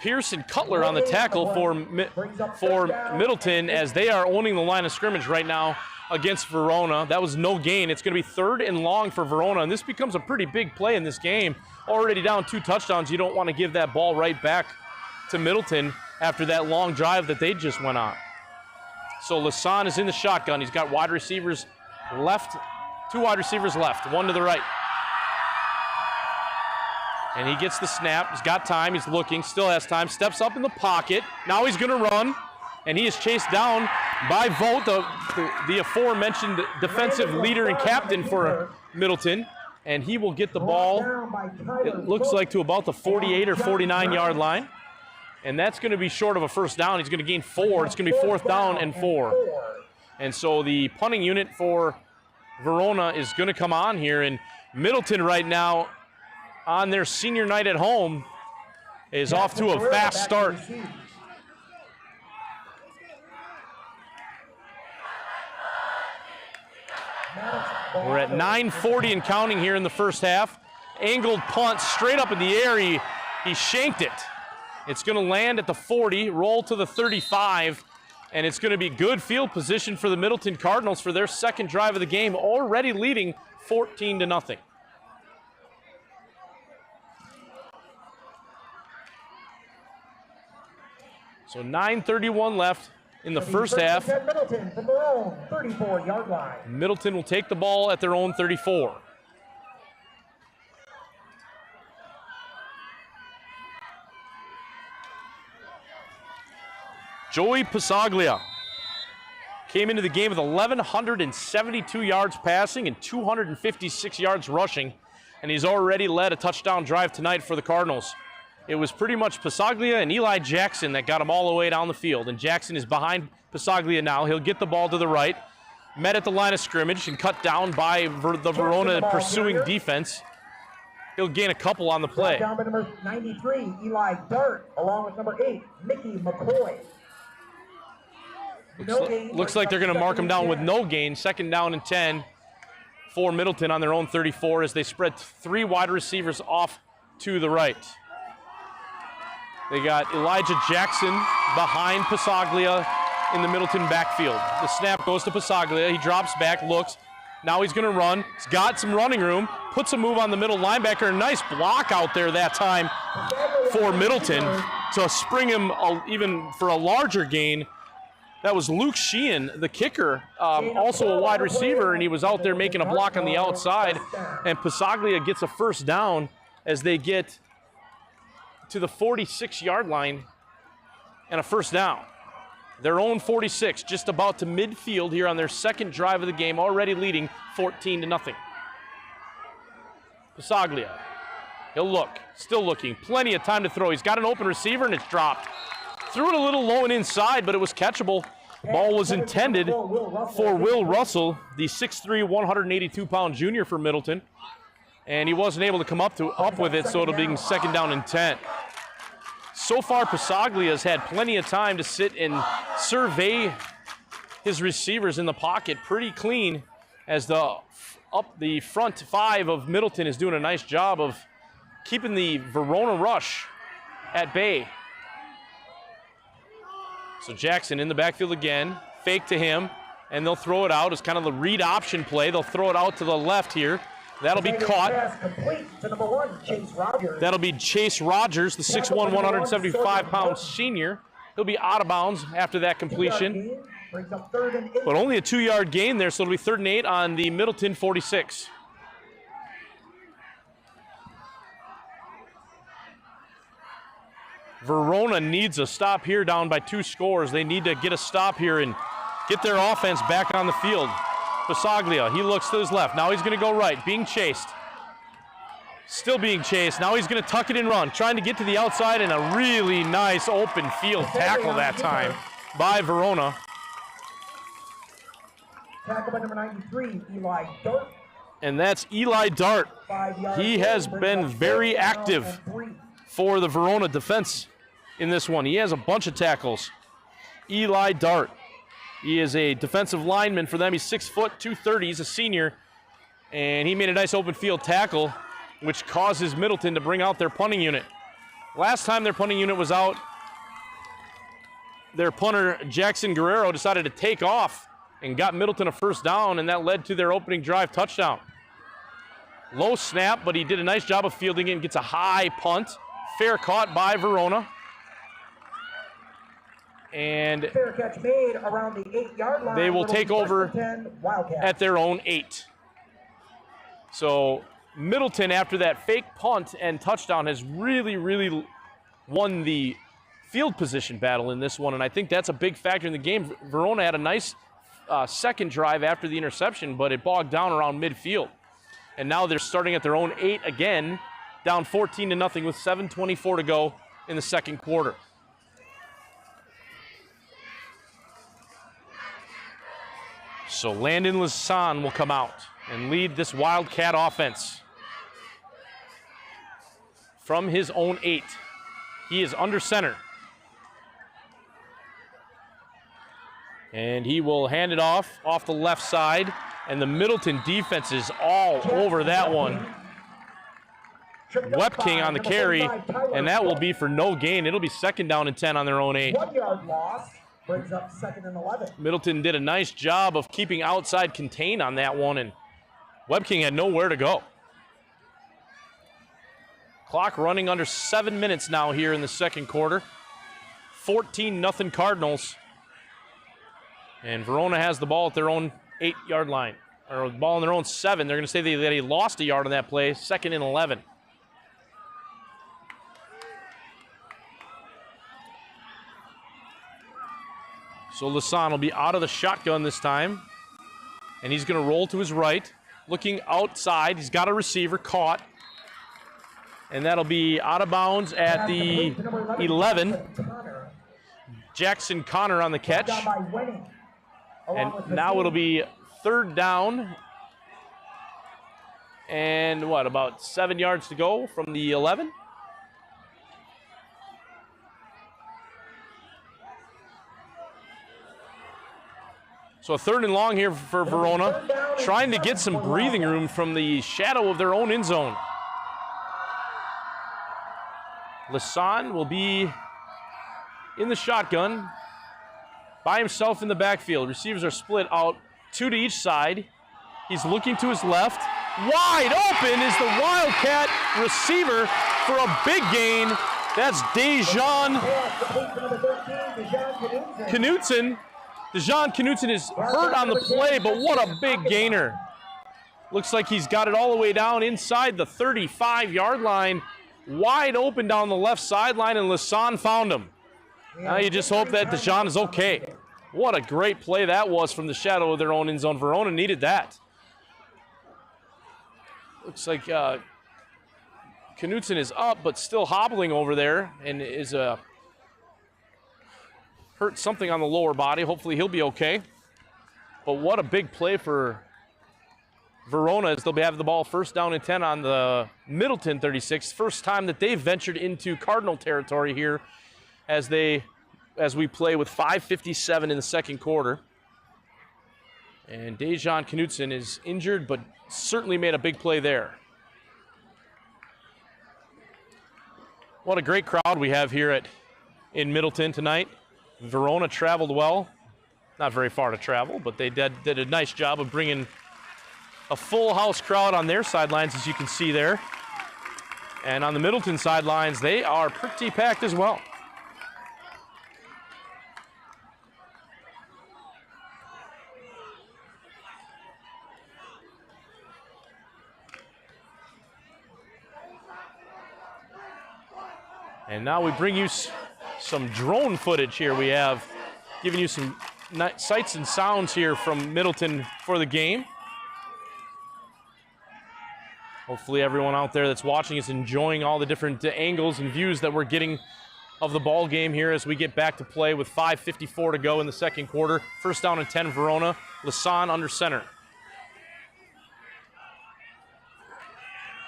Pierce and Cutler on the tackle for Middleton as they are owning the line of scrimmage right now against Verona. That was no gain. It's going to be 3rd and long for Verona, and this becomes a pretty big play in this game. Already down 2 touchdowns. You don't want to give that ball right back to Middleton after that long drive that they just went on. So Lasan is in the shotgun. He's got wide receivers left, 2 wide receivers left, 1 to the right. And he gets the snap. He's got time. He's looking. Still has time. Steps up in the pocket. Now he's going to run. And he is chased down by Vogt, the aforementioned defensive leader and captain for Middleton. And he will get the ball, it looks like, to about the 48 or 49-yard line. And that's going to be short of a 1st down. He's going to gain 4. It's going to be 4th down and 4. And so the punting unit for Verona is going to come on here. And Middleton right now, on their senior night at home, is off to a fast start. We're at 9:40 and counting here in the first half. Angled punt straight up in the air. He shanked it. It's going to land at the 40, roll to the 35, and it's going to be good field position for the Middleton Cardinals for their 2nd drive of the game, already leading 14-0. So 9:31 left in the first half. Middleton from their own 34-yard line. Middleton will take the ball at their own 34. Joey Pasaglia came into the game with 1,172 yards passing and 256 yards rushing, and he's already led a touchdown drive tonight for the Cardinals. It was pretty much Pasaglia and Eli Jackson that got him all the way down the field, and Jackson is behind Pasaglia now. He'll get the ball to the right, met at the line of scrimmage and cut down by the Verona pursuing defense. He'll gain a couple on the play. Down by number 93, Eli Dart, along with number 8, Mickey McCoy. Looks like they're going to mark him down with no gain. 2nd down and 10 for Middleton on their own 34 as they spread 3 wide receivers off to the right. They got Elijah Jackson behind Pasaglia in the Middleton backfield. The snap goes to Pasaglia. He drops back, looks. Now he's going to run. He's got some running room. Puts a move on the middle linebacker. Nice block out there that time for Middleton to spring him even for a larger gain. That was Luke Sheehan, the kicker, also a wide receiver, and he was out there making a block on the outside. And Passaglia gets a first down as they get to the 46-yard line and a first down. Their own 46, just about to midfield here on their second drive of the game, already leading 14-0. Passaglia, he'll look, still looking, plenty of time to throw. He's got an open receiver and it's dropped. Threw it a little low and inside, but it was catchable. Ball was intended for Will Russell, the 6'3", 182-pound junior for Middleton. And he wasn't able to come up with it, so it'll be second down and 10. So far, Passaglia has had plenty of time to sit and survey his receivers in the pocket pretty clean, as the front five of Middleton is doing a nice job of keeping the Verona rush at bay. So Jackson in the backfield again, fake to him, and they'll throw it out. It's kind of the read option play. They'll throw it out to the left here. That'll be caught. That'll be Chase Rogers, the 6'1", 175-pound senior. He'll be out of bounds after that completion. But only a 2-yard gain there, so it'll be 3rd and 8 on the Middleton 46. Verona needs a stop here, down by 2 scores. They need to get a stop here and get their offense back on the field. Passaglia, he looks to his left. Now he's going to go right, being chased. Still being chased. Now he's going to tuck it and run, trying to get to the outside, and a really nice open field tackle that time by Verona. Tackle by number 93, Eli Dart. And that's Eli Dart. He has been very active for the Verona defense in this one. He has a bunch of tackles. Eli Dart. He is a defensive lineman for them. He's 6 foot, 230. He's a senior. And he made a nice open field tackle, which causes Middleton to bring out their punting unit. Last time their punting unit was out, their punter, Jackson Guerrero, decided to take off and got Middleton a first down, and that led to their opening drive touchdown. Low snap, but he did a nice job of fielding it and gets a high punt. Fair caught by Verona. And fair catch made around the 8-yard line. They will take over at their own 8. So Middleton, after that fake punt and touchdown, has really won the field position battle in this one, and I think that's a big factor in the game. Verona had a nice second drive after the interception, but it bogged down around midfield. And now they're starting at their own 8 again, down 14-0 with 7:24 to go in the second quarter. So Landon Lasan will come out and lead this Wildcat offense from his own 8. He is under center. And he will hand it off the left side, and the Middleton defense is all over that one. Webking on the carry, and that will be for no gain. It'll be second down and 10 on their own 8. 1-yard loss brings up 2nd and 11. Middleton did a nice job of keeping outside contain on that one, and Webking had nowhere to go. Clock running under 7 minutes now here in the second quarter. 14-0 Cardinals. And Verona has the ball at their own 8-yard line, or the ball on their own 7. They're going to say that he lost a yard on that play, 2nd and 11. So Lasan will be out of the shotgun this time, and he's going to roll to his right, looking outside. He's got a receiver caught, and that'll be out of bounds at the 11. Jackson Connor on the catch. And now it'll be 3rd down. And about 7 yards to go from the 11? So a 3rd and long here for Verona, trying to get some breathing room from the shadow of their own end zone. Lasan will be in the shotgun by himself in the backfield. Receivers are split out, 2 to each side. He's looking to his left. Wide open is the Wildcat receiver for a big gain. That's Dejan Knutson. Dejan Knutson is hurt on the play, but what a big gainer. Looks like he's got it all the way down inside the 35-yard line, wide open down the left sideline, and Lasan found him. Now you just hope that Dejan is okay. What a great play that was from the shadow of their own end zone. Verona needed that. Looks like Knutson is up, but still hobbling over there and is hurt something on the lower body. Hopefully he'll be okay. But what a big play for Verona as they'll be having the ball first down and 10 on the Middleton 36. First time that they've ventured into Cardinal territory here as we play with 5:57 in the second quarter. And Dejan Knutson is injured, but certainly made a big play there. What a great crowd we have here in Middleton tonight. Verona traveled well. Not very far to travel, but they did a nice job of bringing a full house crowd on their sidelines, as you can see there. And on the Middleton sidelines, they are pretty packed as well. And now we bring you some drone footage here. We have given you some sights and sounds here from Middleton for the game. Hopefully everyone out there that's watching is enjoying all the different angles and views that we're getting of the ball game here as we get back to play with 5:54 to go in the second quarter. First down and 10 Verona. Lasan under center.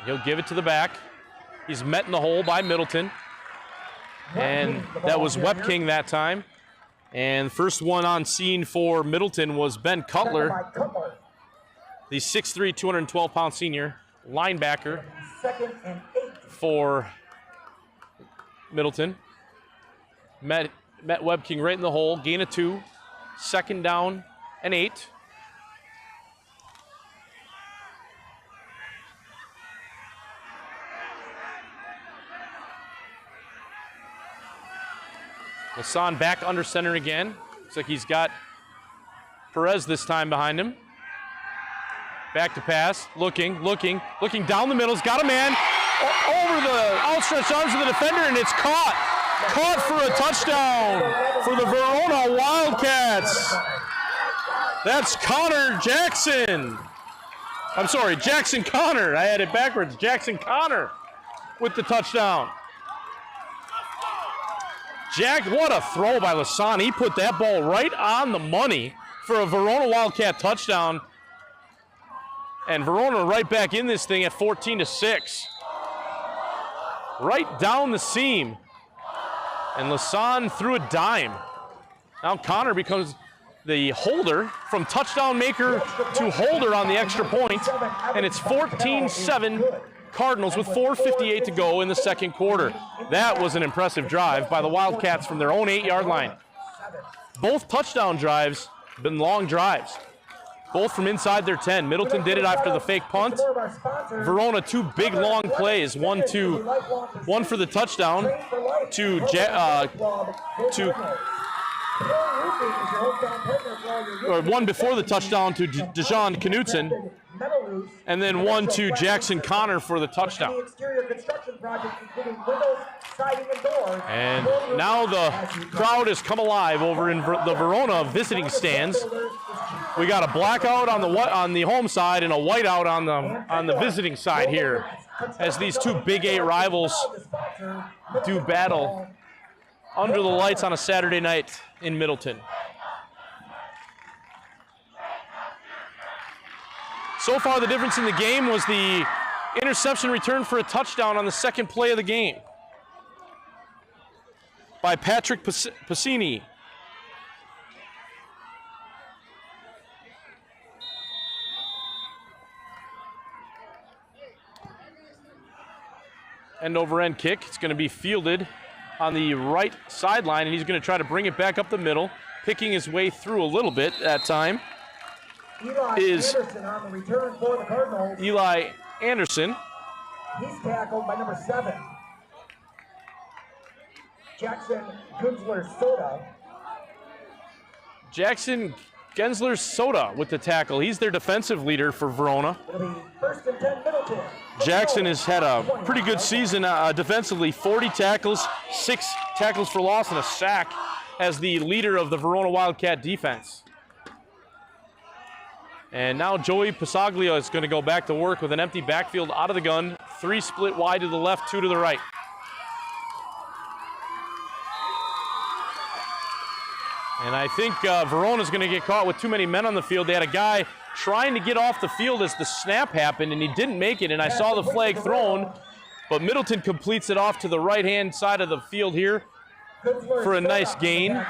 He'll give it to the back. He's met in the hole by Middleton. And that was Webking that time. And first one on scene for Middleton was Ben Cutler, the 6'3", 212-pound senior linebacker for Middleton. Met Webking right in the hole, gain of 2, second down and 8. Lasan back under center again. Looks like he's got Perez this time behind him. Back to pass, looking down the middle. He's got a man over the outstretched arms of the defender, and it's caught. Caught for a touchdown for the Verona Wildcats. That's Connor Jackson. I'm sorry, Jackson Connor. I had it backwards. Jackson Connor with the touchdown. What a throw by Lasan. He put that ball right on the money for a Verona Wildcat touchdown. And Verona right back in this thing at 14-6. Right down the seam. And Lasan threw a dime. Now Connor becomes the holder from touchdown maker to holder on the extra point. And it's 14-7 Cardinals with 4:58 to go in the second quarter. That was an impressive drive by the Wildcats from their own 8-yard line. Both touchdown drives have been long drives. Both from inside their 10. Middleton did it after the fake punt. Verona, 2 big long plays. One for the touchdown one before the touchdown to Dejan Knutson, and then one to Jackson Connor for the touchdown. And now the crowd has come alive over in the Verona visiting stands. We got a blackout on the home side and a whiteout on the visiting side here, as these 2 Big 8 rivals do battle under the lights on a Saturday night in Middleton. So far, the difference in the game was the interception return for a touchdown on the second play of the game by Patrick Passini. End over end kick. It's going to be fielded on the right sideline, and he's going to try to bring it back up the middle, picking his way through a little bit that time. Is Anderson on the return for the Cardinals. Eli Anderson. He's tackled by number 7. Jackson Gensler-Soda. Jackson Gensler-Soda with the tackle. He's their defensive leader for Verona. It'll be 1st and 10 Middleton. Jackson has had a pretty good season defensively. 40 tackles, 6 tackles for loss, and a sack as the leader of the Verona Wildcat defense. And now Joey Pasaglia is going to go back to work with an empty backfield out of the gun. 3 split wide to the left, 2 to the right. And I think Verona's going to get caught with too many men on the field. They had a guy trying to get off the field as the snap happened, and he didn't make it, and I saw the flag thrown. But Middleton completes it off to the right-hand side of the field here for a nice gain.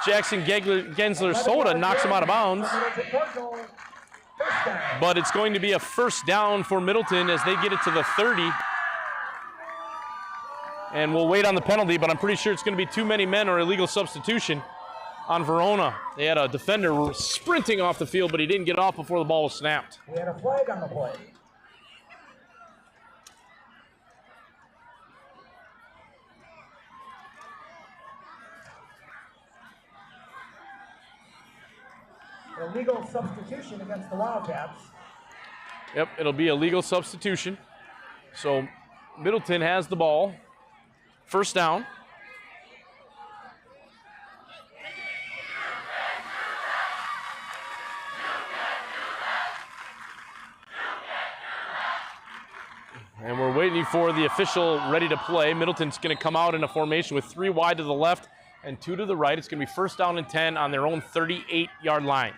Jackson Gensler-Soda knocks him out of bounds. But it's going to be a first down for Middleton as they get it to the 30. And we'll wait on the penalty, but I'm pretty sure it's going to be too many men or illegal substitution on Verona. They had a defender sprinting off the field, but he didn't get off before the ball was snapped. We had a flag on the play. Illegal substitution against the Wildcats. Yep, it'll be a legal substitution. So Middleton has the ball. First down. And we're waiting for the official ready to play. Middleton's going to come out in a formation with 3 wide to the left and 2 to the right. It's going to be first down and 10 on their own 38-yard line.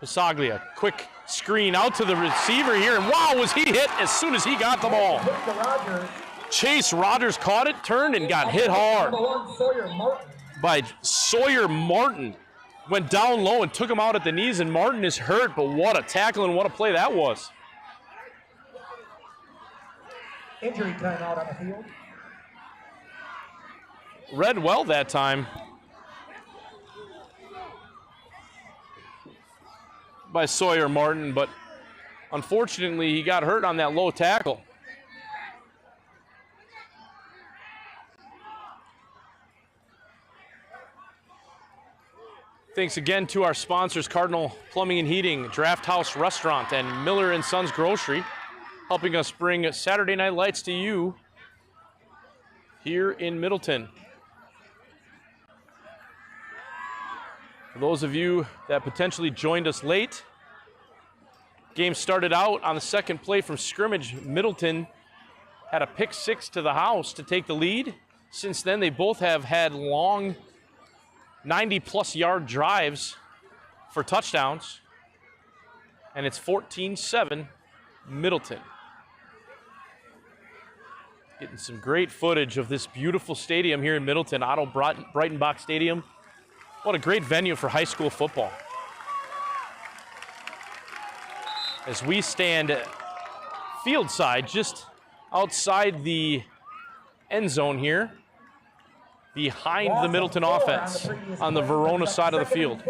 Pasaglia, quick screen out to the receiver here, and wow, was he hit as soon as he got the ball. Chase Rogers caught it, turned, and got hit hard by Sawyer Martin. Went down low and took him out at the knees, and Martin is hurt, but what a tackle and what a play that was. Injury timeout on the field. Read well that time by Sawyer Martin, but unfortunately he got hurt on that low tackle. Thanks again to our sponsors, Cardinal Plumbing and Heating, Draft House Restaurant, and Miller & Sons Grocery, helping us bring Saturday Night Lights to you here in Middleton. For those of you that potentially joined us late, game started out on the second play from scrimmage. Middleton had a pick 6 to the house to take the lead. Since then, they both have had long 90-plus yard drives for touchdowns. And it's 14-7 Middleton. Getting some great footage of this beautiful stadium here in Middleton, Otto Breitenbach Stadium. What a great venue for high school football. As we stand field side, just outside the end zone here, behind the Middleton offense on the Verona side of the field.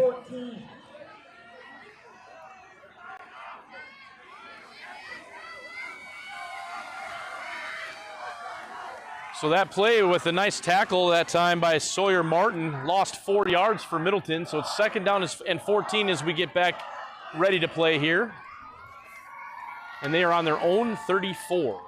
So that play with a nice tackle that time by Sawyer Martin lost 4 yards for Middleton. So it's second down and 14 as we get back ready to play here. And they are on their own 34.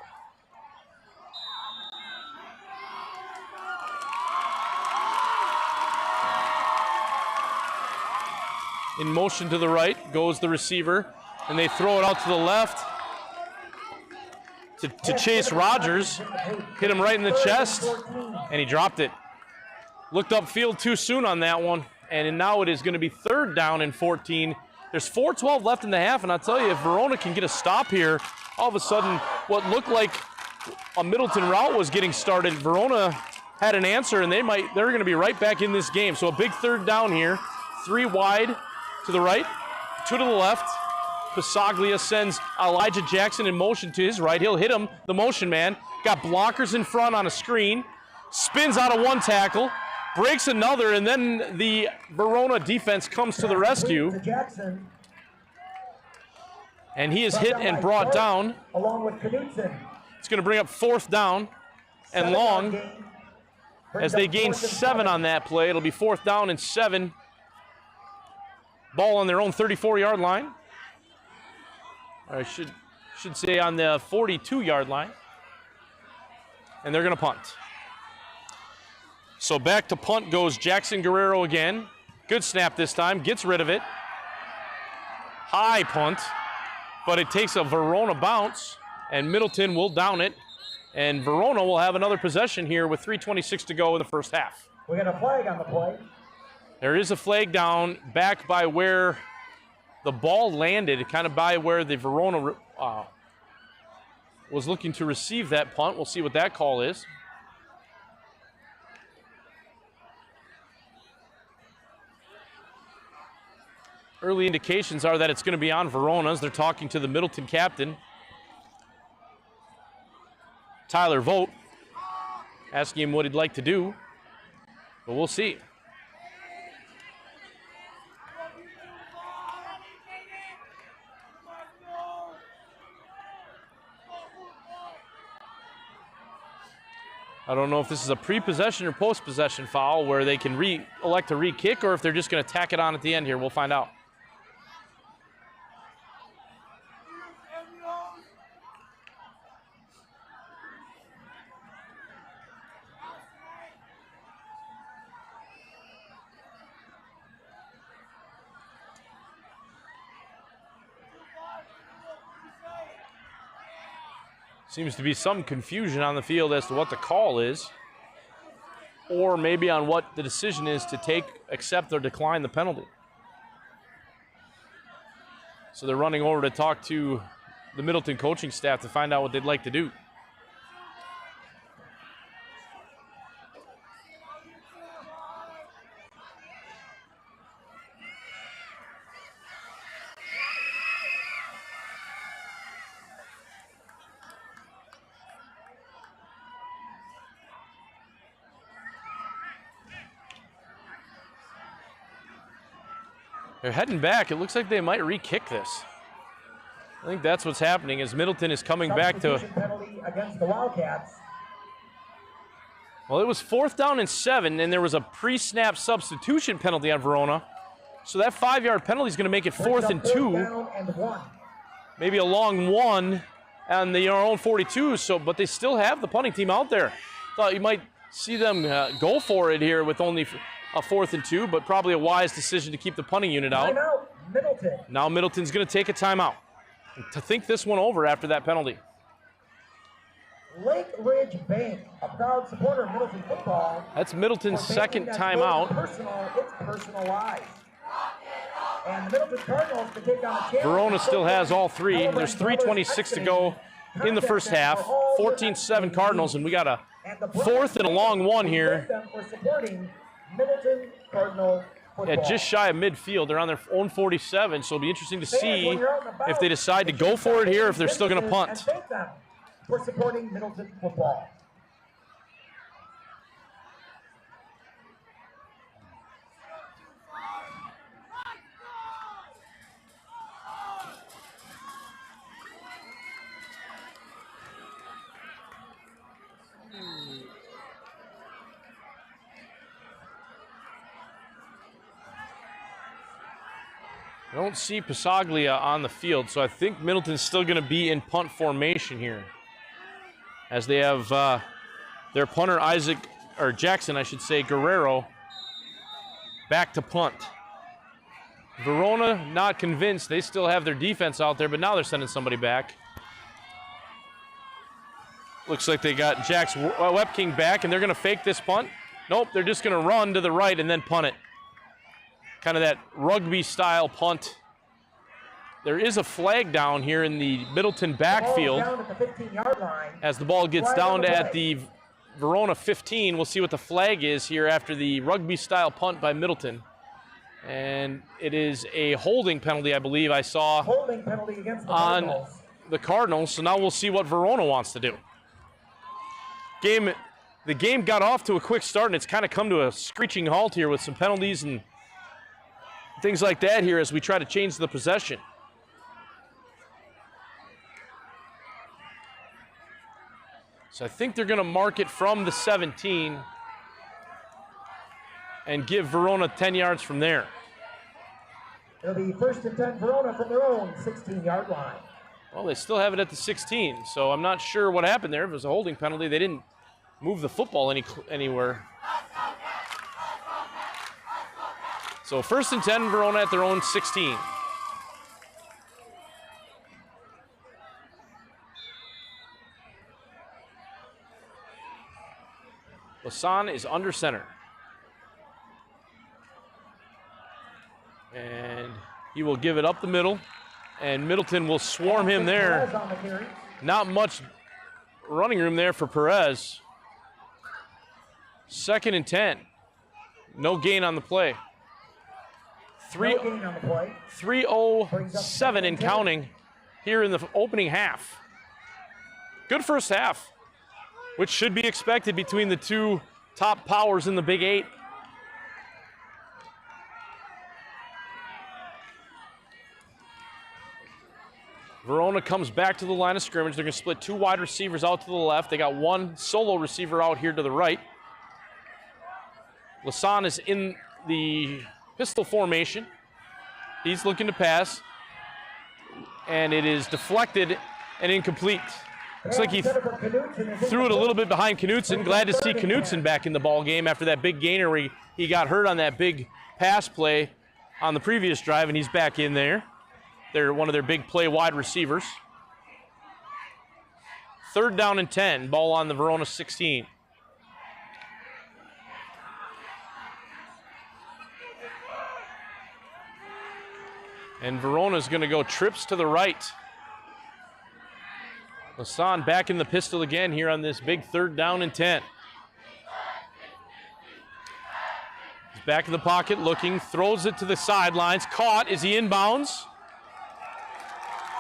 In motion to the right goes the receiver, and they throw it out to the left to Chase Rogers. Hit him right in the chest, and he dropped it. Looked upfield too soon on that one, and now it is going to be third down and 14. There's 4:12 left in the half, and I'll tell you, if Verona can get a stop here, all of a sudden what looked like a Middleton route was getting started. Verona had an answer, and they're going to be right back in this game. So a big third down here, 3 wide to the right, 2 to the left. Pasaglia sends Elijah Jackson in motion to his right. He'll hit him, the motion man. Got blockers in front on a screen. Spins out of one tackle, breaks another, and then the Verona defense comes to the rescue. And he is hit and brought down. Along with Knudsen. It's going to bring up 4th down and long. As they gain 7 on that play, it'll be 4th down and 7. Ball on their own 34-yard line. Or I should say on the 42-yard line. And they're going to punt. So back to punt goes Jackson Guerrero again. Good snap this time, gets rid of it. High punt, but it takes a Verona bounce, and Middleton will down it. And Verona will have another possession here with 3:26 to go in the first half. We got a flag on the play. There is a flag down back by where the ball landed, kind of by where the Verona was looking to receive that punt. We'll see what that call is. Early indications are that it's going to be on Verona as they're talking to the Middleton captain, Tyler Vogt, asking him what he'd like to do, but we'll see. I don't know if this is a pre-possession or post-possession foul where they can elect to re-kick, or if they're just going to tack it on at the end here. We'll find out. Seems to be some confusion on the field as to what the call is, or maybe on what the decision is to accept or decline the penalty. So they're running over to talk to the Middleton coaching staff to find out what they'd like to do. They're heading back. It looks like they might re-kick this. I think that's what's happening as Middleton is coming back to. Penalty against the Wildcats. Well, it was 4th down and 7, and there was a pre-snap substitution penalty on Verona. So that 5-yard penalty is going to make it 4th and 2. Maybe a long 1 on their own 42. But they still have the punting team out there. Thought you might see them go for it here with only a 4th and 2, but probably a wise decision to keep the punting unit out. Timeout, Middleton. Now Middleton's going to take a timeout to think this one over after that penalty. Lake Ridge Bank, a proud supporter of Middleton football. That's Middleton's second timeout. It's personalized. And the Middleton Cardinals can take on a chance. Verona still has all 3. There's 3:26 to go in the first half. 14-7 Cardinals, and we got a 4th and a long 1 here. Middleton Cardinal football. At just shy of midfield. They're on their own 47, so it'll be interesting to see if they decide to go for it here, or if they're still going to punt. Thank them for supporting Middleton football. I don't see Pasaglia on the field, so I think Middleton's still going to be in punt formation here, as they have their punter Jackson, I should say, Guerrero, back to punt. Verona not convinced. They still have their defense out there, but now they're sending somebody back. Looks like they got Jax Wepking back, and they're going to fake this punt. Nope, they're just going to run to the right and then punt it. Kind of that rugby-style punt. There is a flag down here in the Middleton backfield. Down at the 15-yard line. As the ball gets down at the Verona 15, we'll see what the flag is here after the rugby-style punt by Middleton. And it is a holding penalty, I believe I saw, holding penalty against the on Cardinals. the Cardinals. So now we'll see what Verona wants to do. The game got off to a quick start, and it's kind of come to a screeching halt here with some penalties and things like that here as we try to change the possession. So I think they're going to mark it from the 17 and give Verona 10 yards from there. It'll be 1st and 10 Verona from their own 16-yard line. Well, they still have it at the 16, so I'm not sure what happened there. If it was a holding penalty, they didn't move the football anywhere. So 1st and 10 Verona at their own 16. Lasan is under center. And he will give it up the middle, and Middleton will swarm him there. Not much running room there for Perez. 2nd and 10. No gain on the play. 3:07 and counting here in the opening half. Good first half, which should be expected between the two top powers in the Big 8. Verona comes back to the line of scrimmage. They're going to split 2 wide receivers out to the left. They got 1 solo receiver out here to the right. Lasan is in the pistol formation. He's looking to pass. And it is deflected and incomplete. Looks like he threw it a little bit behind Knutson. Glad to see Knutson back in the ball game after that big gainer where he got hurt on that big pass play on the previous drive, and he's back in there. They're one of their big play wide receivers. 3rd down and 10. Ball on the Verona 16. And Verona's going to go trips to the right. Lasan back in the pistol again here on this big 3rd down and 10. He's back in the pocket looking, throws it to the sidelines. Caught. Is he inbounds?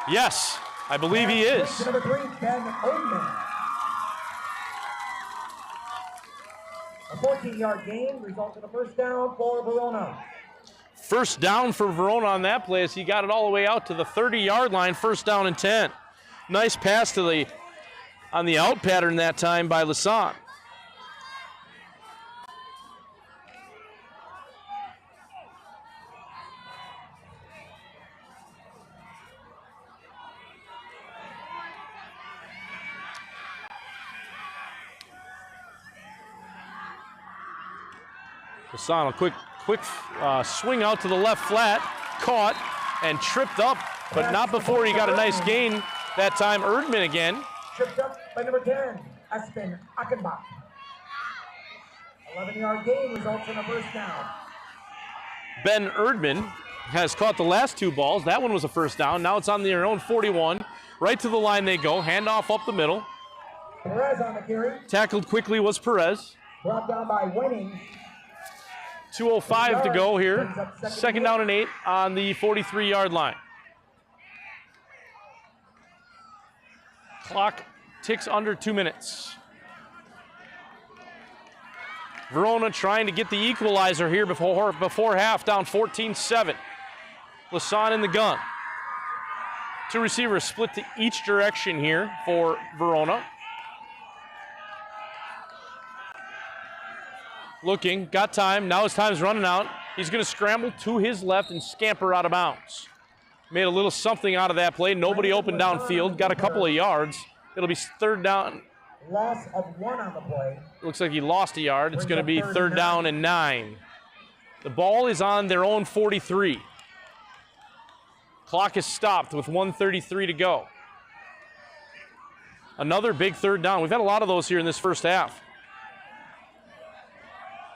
Yes, I believe he is. Number 3, Ben Odman. A 14-yard gain results in a 1st down for Verona. 1st down for Verona on that play as he got it all the way out to the 30-yard line, 1st down and 10. Nice pass to on the out pattern that time by Lasan. Lasan, a quick swing out to the left flat, caught and tripped up, but not before he got a nice gain. That time, Erdman again. Tripped up by number 10, Aspen Achenbach. 11-yard gain results in a 1st down. Ben Erdman has caught the last 2 balls. That one was a 1st down. Now it's on their own 41. Right to the line they go. Handoff up the middle. Perez on the carry. Tackled quickly was Perez. Brought down by Winning. 2:05 to go here. 2nd down and 8 on the 43-yard line. Clock ticks under 2 minutes. Verona trying to get the equalizer here before half, down 14-7. Lasan in the gun. 2 receivers split to each direction here for Verona. Looking, got time, now his time's running out. He's going to scramble to his left and scamper out of bounds. Made a little something out of that play. Nobody open downfield, got a couple of yards. It'll be 3rd down. Loss of 1 on the play. Looks like he lost a yard. It's going to be 3rd down and 9. The ball is on their own 43. Clock is stopped with 1:33 to go. Another big 3rd down. We've had a lot of those here in this first half.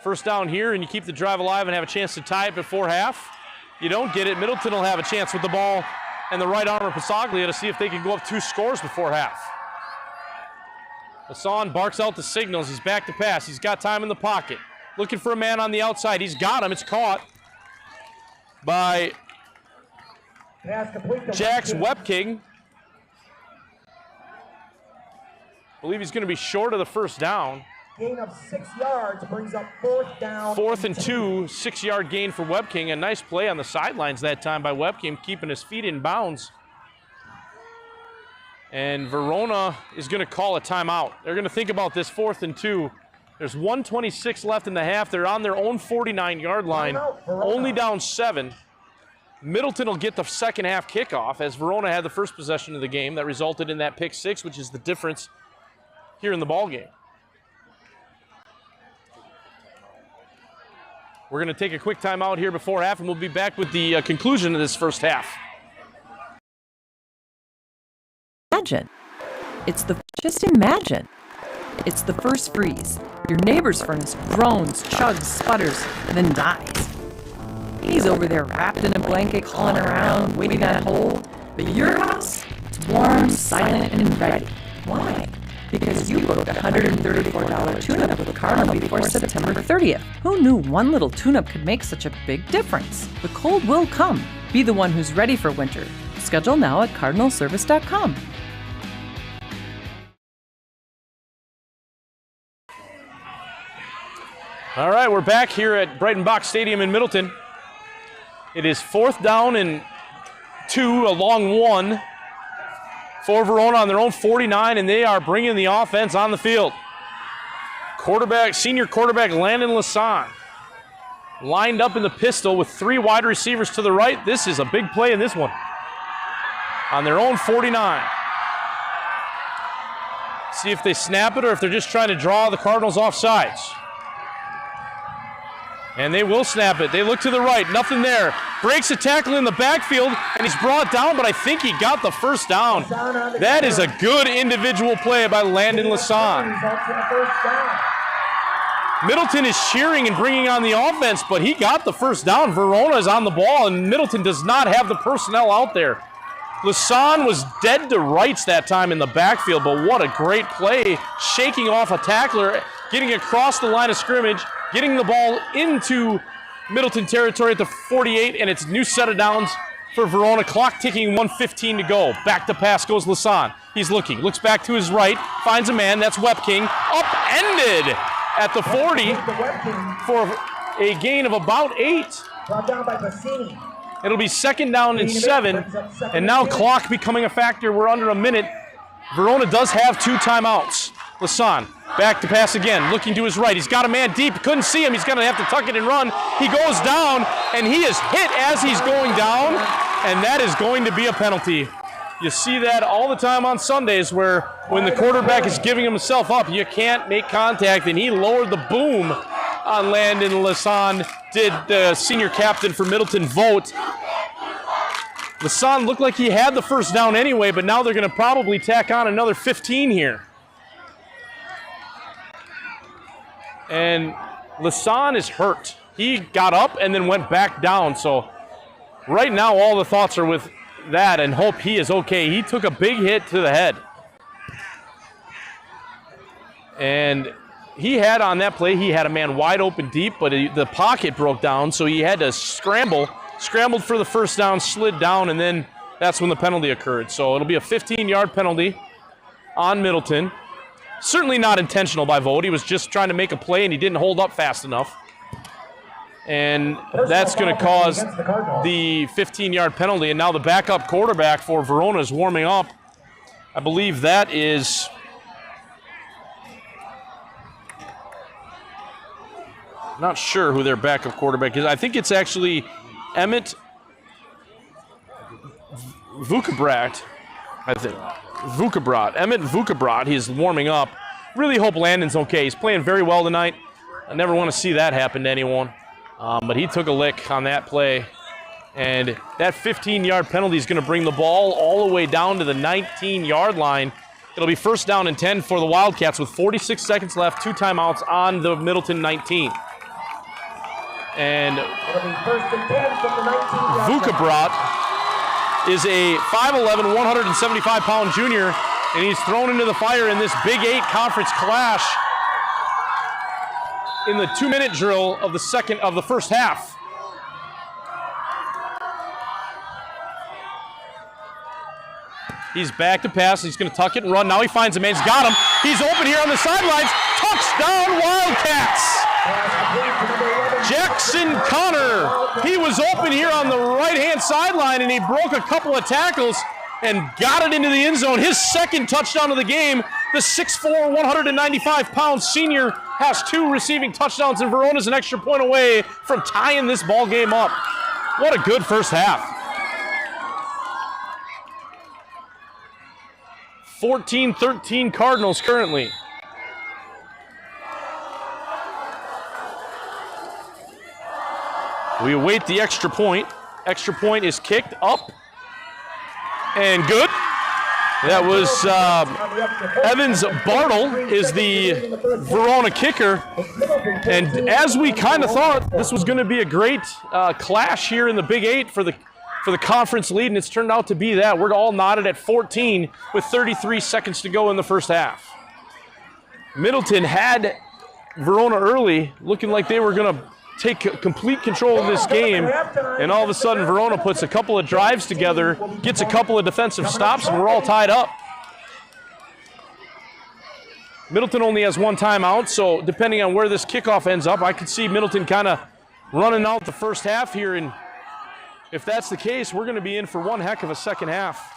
1st down here, and you keep the drive alive and have a chance to tie it before half. You don't get it. Middleton will have a chance with the ball and the right arm of Passaglia to see if they can go up 2 scores before half. Lasan barks out the signals. He's back to pass. He's got time in the pocket. Looking for a man on the outside. He's got him. It's caught by Jax Webking. I believe he's going to be short of the 1st down. Gain of 6 yards brings up 4th down. 4th and 2, 6-yard gain for Webking. A nice play on the sidelines that time by Webking, keeping his feet in bounds. And Verona is going to call a timeout. They're going to think about this 4th and 2. There's 1:26 left in the half. They're on their own 49-yard line, only down 7. Middleton will get the second half kickoff as Verona had the first possession of the game that resulted in that pick 6, which is the difference here in the ball game. We're going to take a quick timeout here before half, and we'll be back with the conclusion of this first half. Imagine. Just imagine. It's the first freeze. Your neighbor's furnace groans, chugs, sputters, then dies. He's over there wrapped in a blanket, calling around, waiting on hold. But your house, it's warm, silent, and ready. Why? Because you booked a $134 tune-up with Cardinal before September 30th. Who knew one little tune-up could make such a big difference? The cold will come. Be the one who's ready for winter. Schedule now at cardinalservice.com. All right, we're back here at Brighton Box Stadium in Middleton. It is 4th down and 2, a long 1 for Verona on their own 49, and they are bringing the offense on the field. Senior quarterback Landon Lasan lined up in the pistol with 3 wide receivers to the right. This is a big play in this one. On their own 49. See if they snap it or if they're just trying to draw the Cardinals off sides. And they will snap it. They look to the right, nothing there. Breaks a tackle in the backfield, and he's brought down, but I think he got the first down. That is a good individual play by Landon Lasan. Middleton is cheering and bringing on the offense, but he got the first down. Verona is on the ball, and Middleton does not have the personnel out there. Lasan was dead to rights that time in the backfield, but what a great play, shaking off a tackler, getting across the line of scrimmage, getting the ball into Middleton territory at the 48, and it's new set of downs for Verona. Clock ticking, 1:15 to go. Back to pass goes Lasan. He's looking, looks back to his right, finds a man, that's Webking, upended at the 40 for a gain of about 8. Brought down by Bassini. It'll be 2nd down and 7, and now clock becoming a factor. We're under a minute. Verona does have 2 timeouts. Lasan back to pass again, looking to his right. He's got a man deep, couldn't see him. He's going to have to tuck it and run. He goes down, and he is hit as he's going down, and that is going to be a penalty. You see that all the time on Sundays where when the quarterback is giving himself up, you can't make contact, and he lowered the boom on Landon Lasan, did the senior captain for Middleton Vogt. Lasan looked like he had the first down anyway, but now they're going to probably tack on another 15 here. And Lasan is hurt. He got up and then went back down. So right now all the thoughts are with that and hope he is okay. He took a big hit to the head. And he had on that play, he had a man wide open deep, but the pocket broke down, so he had to scrambled for the first down, slid down, and then that's when the penalty occurred. So it'll be a 15-yard penalty on Middleton. Certainly not intentional by Vogt. He was just trying to make a play, and he didn't hold up fast enough. And that's going to cause the 15-yard penalty. And now the backup quarterback for Verona is warming up. I believe that is... not sure who their backup quarterback is. I think it's actually Emmett Vukabrat, I think. Emmett Vukabrat. He's warming up. Really hope Landon's okay. He's playing very well tonight. I never want to see that happen to anyone. But he took a lick on that play. And that 15-yard penalty is going to bring the ball all the way down to the 19-yard line. It'll be 1st down and 10 for the Wildcats with 46 seconds left, 2 timeouts on the Middleton 19. And Vukabrat is a 5'11", 175-pound junior, and he's thrown into the fire in this Big 8 conference clash in the 2-minute drill of the first half. He's back to pass. He's going to tuck it and run. Now he finds a man. He's got him. He's open here on the sidelines. Touchdown, Wildcats! Jackson Connor. He was open here on the right-hand sideline, and he broke a couple of tackles. and got it into the end zone. His second touchdown of the game. The 6'4", 195-pound senior has 2 receiving touchdowns, and Verona's an extra point away from tying this ball game up. What a good first half. 14-13 Cardinals currently. We await the extra point. Extra point is kicked up and good. That was Evans Bartle is the Verona kicker. And as we kind of thought, this was going to be a great clash here in the Big 8 for the conference lead, and it's turned out to be that. We're all knotted at 14 with 33 seconds to go in the first half. Middleton had Verona early, looking like they were going to take complete control of this game, and all of a sudden Verona puts a couple of drives together, gets a couple of defensive stops, and we're all tied up. Middleton only has 1 timeout, so depending on where this kickoff ends up, I could see Middleton kind of running out the first half here, and if that's the case, we're going to be in for one heck of a second half.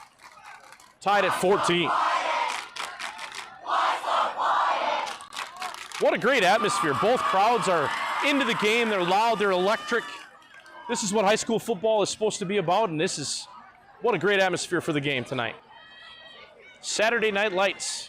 Tied at 14. What a great atmosphere. Both crowds are into the game. They're loud, they're electric. This is what high school football is supposed to be about, and this is what a great atmosphere for the game tonight. Saturday Night Lights.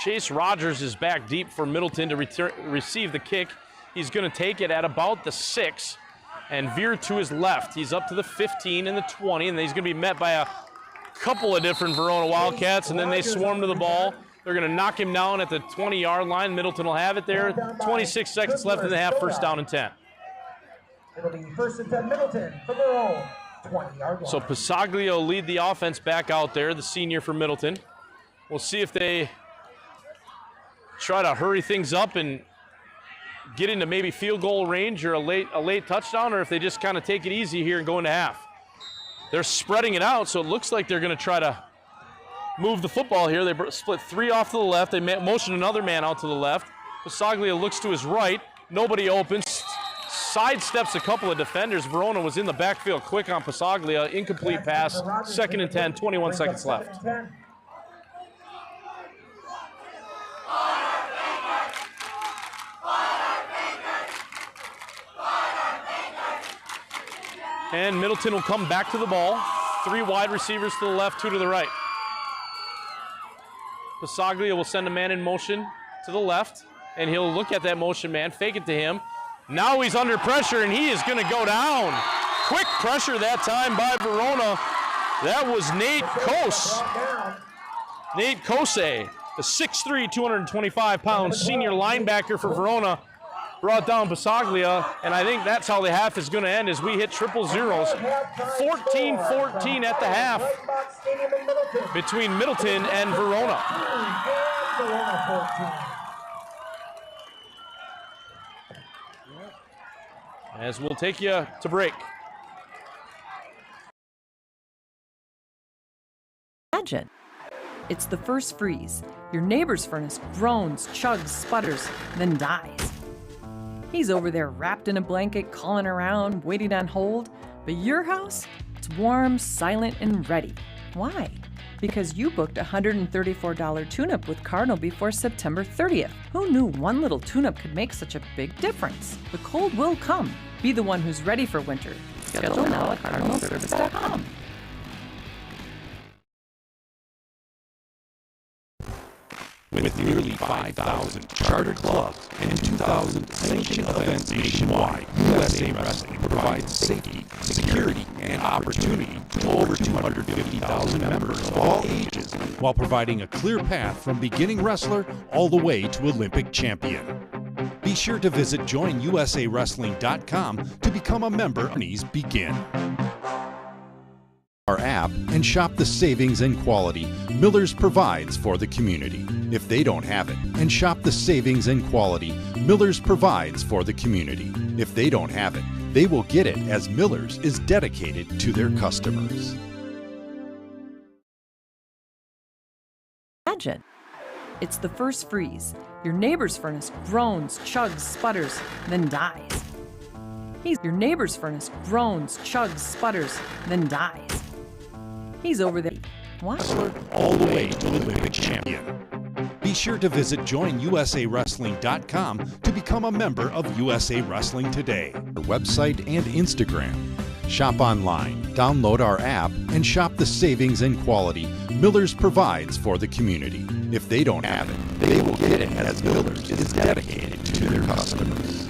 Chase Rogers is back deep for Middleton to receive the kick. He's going to take it at about the 6 and veer to his left. He's up to the 15 and the 20, and he's going to be met by a couple of different Verona Wildcats, and then they swarm to the ball. They're going to knock him down at the 20-yard line. Middleton will have it there. 26 seconds left in the half, first down and 10. It'll be first and 10 Middleton from their own 20-yard line. So Pasaglia will lead the offense back out there, the senior for Middleton. We'll see if they try to hurry things up and get into maybe field goal range or a late touchdown, or if they just kind of take it easy here and go into half. They're spreading it out, so it looks like they're going to try to move the football here. They split 3 off to the left. They motion another man out to the left. Pasaglia looks to his right. Nobody opens. Sidesteps a couple of defenders. Verona was in the backfield quick on Pasaglia. Incomplete pass. Second and 10, 21 seconds left. And Middleton will come back to the ball. 3 wide receivers to the left, 2 to the right. Pasaglia will send a man in motion to the left, and he'll look at that motion man, fake it to him. Now he's under pressure, and he is going to go down. Quick pressure that time by Verona. That was Nate Kose. Nate Kose, the 6'3", 225-pound senior linebacker for Verona, brought down Pasaglia, and I think that's how the half is going to end as we hit triple zeros. 14-14 at the half between Middleton and Verona. As we'll take you to break. Imagine. It's the first freeze. Your neighbor's furnace groans, chugs, sputters, then dies. He's over there wrapped in a blanket, calling around, waiting on hold. But your house, it's warm, silent, and ready. Why? Because you booked a $134 tune-up with Cardinal before September 30th. Who knew one little tune-up could make such a big difference? The cold will come. Be the one who's ready for winter. Schedule now at cardinalservice.com. With nearly 5,000 charter clubs and 2,000 sanctioned events nationwide, USA Wrestling provides safety, security, and opportunity to over 250,000 members of all ages, while providing a clear path from beginning wrestler all the way to Olympic champion. Be sure to visit joinusawrestling.com to become a member. Journeys begin. Our app and shop the savings and quality Miller's provides for the community. If they don't have it, and shop the savings and quality Miller's provides for the community. If they don't have it, They will get it as Miller's is dedicated to their customers. Imagine. It's the first freeze. Your neighbor's furnace groans, chugs, sputters, then dies. Your neighbor's furnace groans, chugs, sputters, then dies. He's over there. What? All the way to Olympic champion. Be sure to visit joinusawrestling.com to become a member of USA Wrestling Today. Our website and Instagram. Shop online, download our app, and shop the savings and quality Miller's provides for the community. If they don't have it, they will get it as Miller's is dedicated to their customers.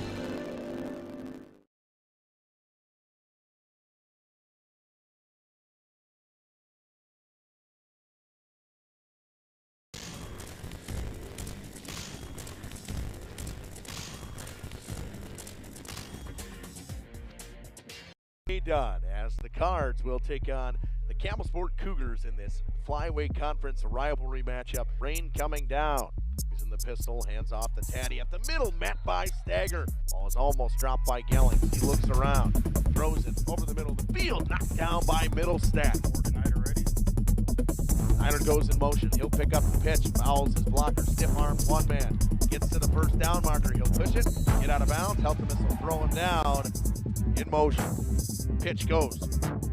Done as the Cards will take on the Camel Sport Cougars in this flyweight conference rivalry matchup. Rain coming down. He's in the pistol, hands off the Taddy at the middle, met by Stagger. Ball is almost dropped by Gelling. He looks around, throws it over the middle of the field, knocked down by Middlestat. Snyder goes in motion. He'll pick up the pitch, fouls his blocker, stiff arms one man. Gets to the first down marker. He'll push it, get out of bounds. Heltemus will throw him down in motion. Pitch goes.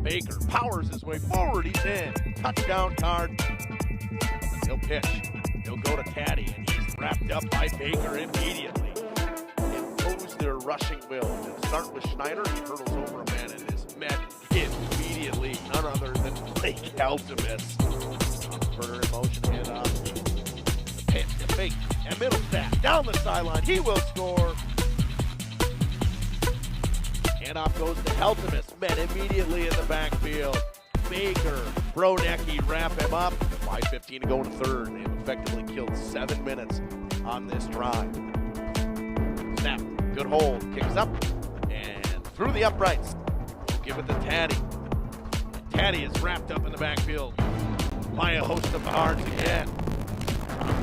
Baker powers his way forward. He's in. Touchdown Card. He'll pitch. He'll go to Taddy, and he's wrapped up by Baker immediately. Impose their rushing will. They'll start with Schneider. He hurdles over a man and is met immediately. None other than Blake Heltemus. Further in motion, hand off. Pitch to fake. And Middlestat down the sideline. He will score. Handoff goes to Heltemus, met immediately in the backfield. Baker, Bronecki wrap him up. 5:15 to go in the third. They've effectively killed 7 minutes on this drive. Snap, good hold, kicks up, and through the uprights. We'll give it to Taddy. Taddy is wrapped up in the backfield by a host of Cards again.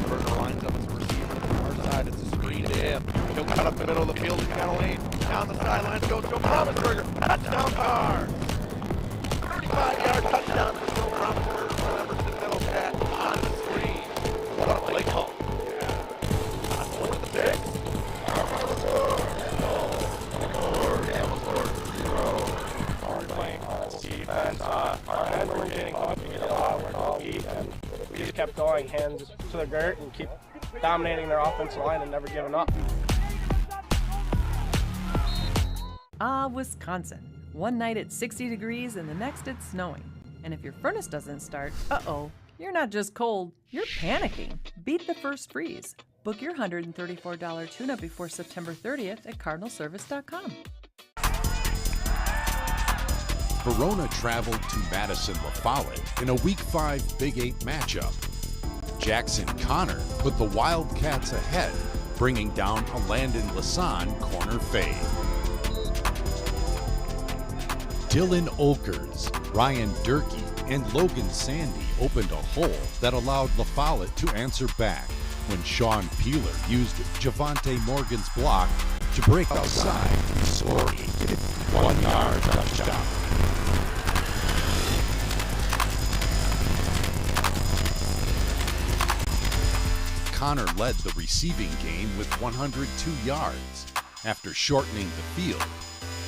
Burger lines up as a receiver. Far side, it's a screen to him. He'll cut up the middle of the field, he's got a lane. Down the sideline, goes to Roethlisberger. Touchdown Card. 35-yard touchdown to Will Roethlisberger. Emerson Middlestat on the screen. What a play call. On one of the six. Defense, our hands were getting up, we get a lot of work beat, and we just kept going, hands to the dirt, and keep dominating their offensive line and never giving up. Wisconsin. One night it's 60 degrees and the next it's snowing. And if your furnace doesn't start, you're not just cold, you're panicking. Beat the first freeze. Book your $134 tune-up before September 30th at cardinalservice.com. Verona traveled to Madison La Follette in a Week 5 Big 8 matchup. Jackson Connor put the Wildcats ahead, bringing down a Landon Lasan corner fade. Dylan Olkers, Ryan Durkee, and Logan Sandy opened a hole that allowed La Follette to answer back when Sean Peeler used Javante Morgan's block to break outside and score a 51-yard touchdown. Connor led the receiving game with 102 yards. After shortening the field,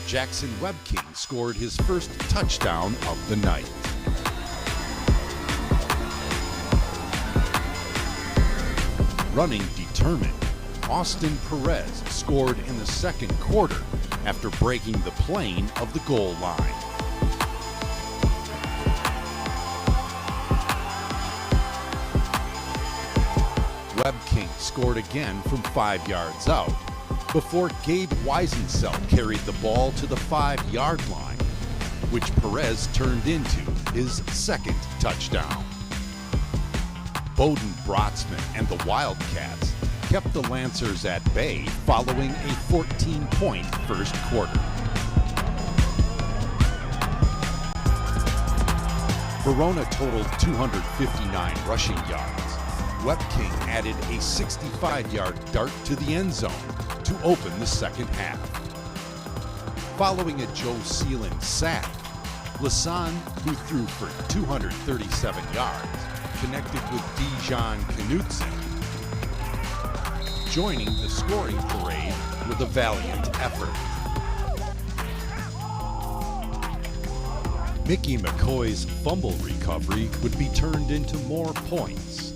Jackson Webking scored his first touchdown of the night. Running determined, Austin Perez scored in the second quarter after breaking the plane of the goal line. Webking scored again from 5 yards out before Gabe Weisenseld carried the ball to the 5-yard line, which Perez turned into his second touchdown. Bowden Brotzman and the Wildcats kept the Lancers at bay following a 14-point first quarter. Verona totaled 259 rushing yards. Webking added a 65-yard dart to the end zone to open the second half. following a Joe Seeland sack. Lasan, who threw for 237 yards, connected with Dijon Knutson, joining the scoring parade with a valiant effort. Mickey McCoy's fumble recovery would be turned into more points.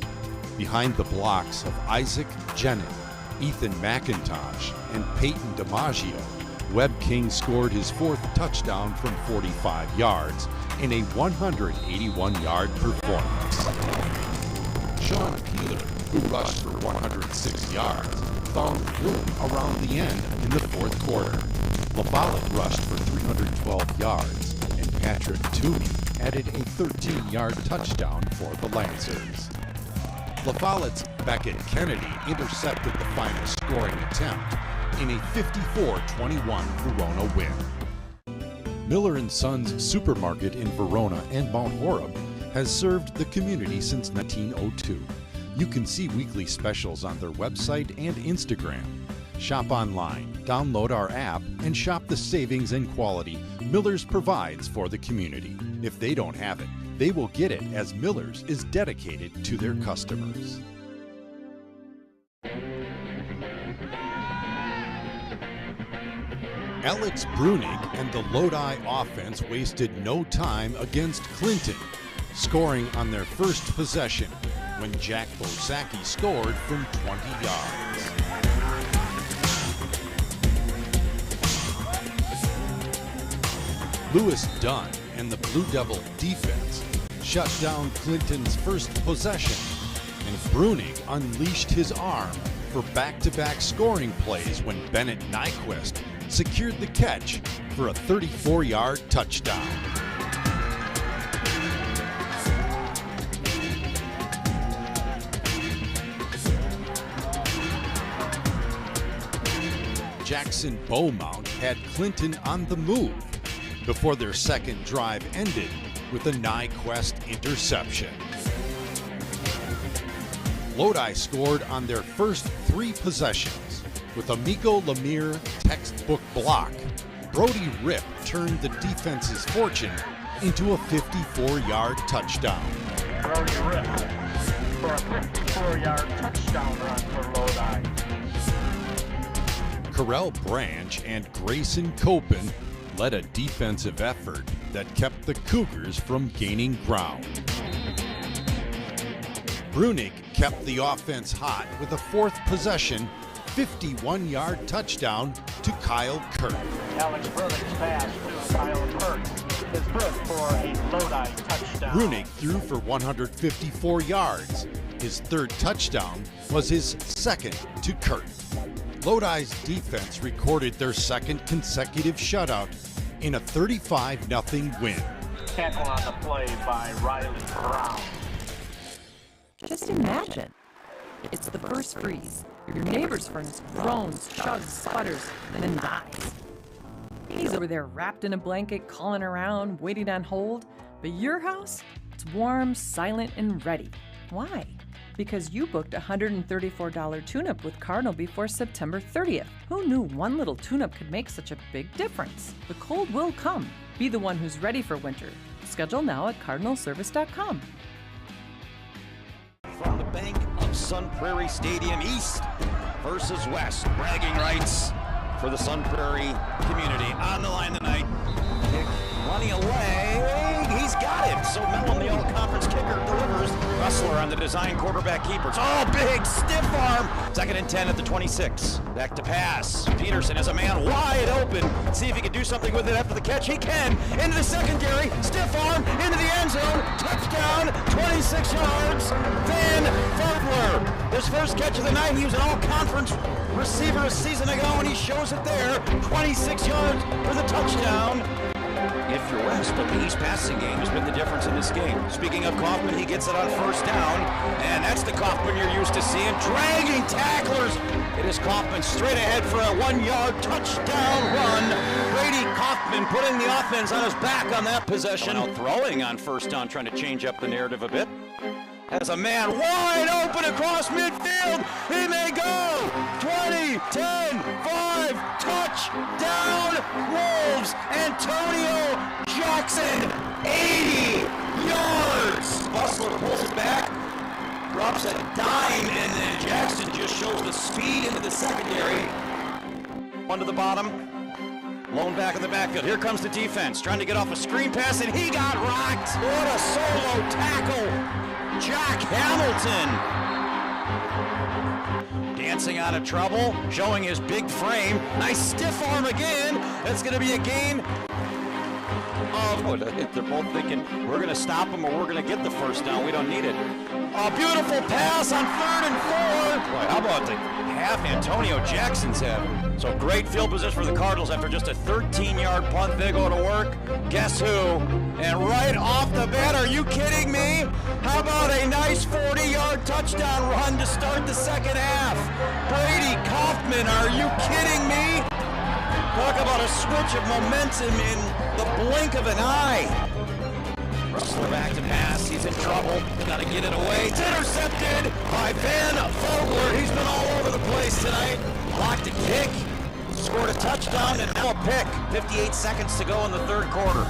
Behind the blocks of Isaac Jenin, Ethan McIntosh, and Peyton DiMaggio, Webb King scored his 4th touchdown from 45 yards in a 181-yard performance. Sean Peeler, who rushed for 106 yards, found room around the end in the 4th quarter. LaValle rushed for 312 yards, and Patrick Toomey added a 13-yard touchdown for the Lancers. LaVallette's Beckett Kennedy intercepted the final scoring attempt in a 54-21 Verona win. Miller & Sons Supermarket in Verona and Mount Horeb has served the community since 1902. You can see weekly specials on their website and Instagram. Shop online, download our app, and shop the savings and quality Miller's provides for the community. If they don't have it, they will get it, as Miller's is dedicated to their customers. Alex Brunig and the Lodi offense wasted no time against Clinton, scoring on their first possession when Jack Bosacki scored from 20 yards. Lewis Dunn and the Blue Devil defense shut down Clinton's first possession, and Brunig unleashed his arm for back-to-back scoring plays when Bennett Nyquist secured the catch for a 34-yard touchdown. Jackson Beaumont had Clinton on the move before their second drive ended with a Nyquist interception. Lodi scored on their first 3 possessions with a Miko Lemire textbook block. Brody Ripp turned the defense's fortune into a 54-yard touchdown. Brody Ripp for a 54-yard touchdown run for Lodi. Carell Branch and Grayson Copen led a defensive effort that kept the Cougars from gaining ground. Brunig kept the offense hot with a 4th possession, 51-yard touchdown to Kyle Kirk. Alex Brunig's pass to Kyle Kirk is good for a Lodi touchdown. Brunig threw for 154 yards. His 3rd touchdown was his 2nd to Kirk. Lodi's defense recorded their 2nd consecutive shutout in a 35-0 win. Tackle on the play by Riley Brown. Just imagine. It's the first freeze. Your neighbor's furnace groans, chugs, sputters, and then dies. He's over there wrapped in a blanket, calling around, waiting on hold. But your house, it's warm, silent, and ready. Why? Because you booked a $134 tune-up with Cardinal before September 30th. Who knew one little tune-up could make such a big difference? The cold will come. Be the one who's ready for winter. Schedule now at cardinalservice.com. From the bank of Sun Prairie Stadium, East versus West. Bragging rights for the Sun Prairie community. On the line tonight. Kick running away. He's got it. So Mellon, the all-conference kicker, delivers. Rustler on the design quarterback keepers. Oh, big stiff arm. 2nd and 10 at the 26. Back to pass. Peterson has a man wide open. See if he can do something with it after the catch. He can. Into the secondary. Stiff arm. Into the end zone. Touchdown. 26 yards. Van Furtler. His first catch of the night. He was an all-conference receiver a season ago, and he shows it there. 26 yards for the touchdown. If you're West, but the East passing game has been the difference in this game. Speaking of Kaufman, he gets it on 1st down, and that's the Kaufman you're used to seeing. Dragging tacklers. It is Kaufman straight ahead for a 1-yard touchdown run. Brady Kaufman putting the offense on his back on that possession. Out throwing on 1st down, trying to change up the narrative a bit. Has a man wide open across midfield. He may go. 20, 10, 5, touchdown, Jackson, 80 yards. Bustler pulls it back, drops a dime, and then Jackson just shows the speed into the secondary. One to the bottom, lone back in the backfield. Here comes the defense, trying to get off a screen pass, and he got rocked. What a solo tackle. Jack Hamilton. Dancing out of trouble, showing his big frame. Nice stiff arm again. That's going to be a gain of, they're both thinking, we're going to stop him or we're going to get the first down. We don't need it. A beautiful pass on 3rd and 4. Boy, how about the half Antonio Jackson's had? So great field position for the Cardinals after just a 13-yard punt. They go to work. Guess who? And right off the bat, are you kidding me? How about a nice 40-yard touchdown run to start the second half? Brady Kaufman, are you kidding me? Talk about a switch of momentum in the blink of an eye. Rustler back to pass. He's in trouble. Got to get it away. It's intercepted by Van Vogler. He's been all over the place tonight. Blocked a kick. Scored a touchdown and now a pick. 58 seconds to go in the third quarter.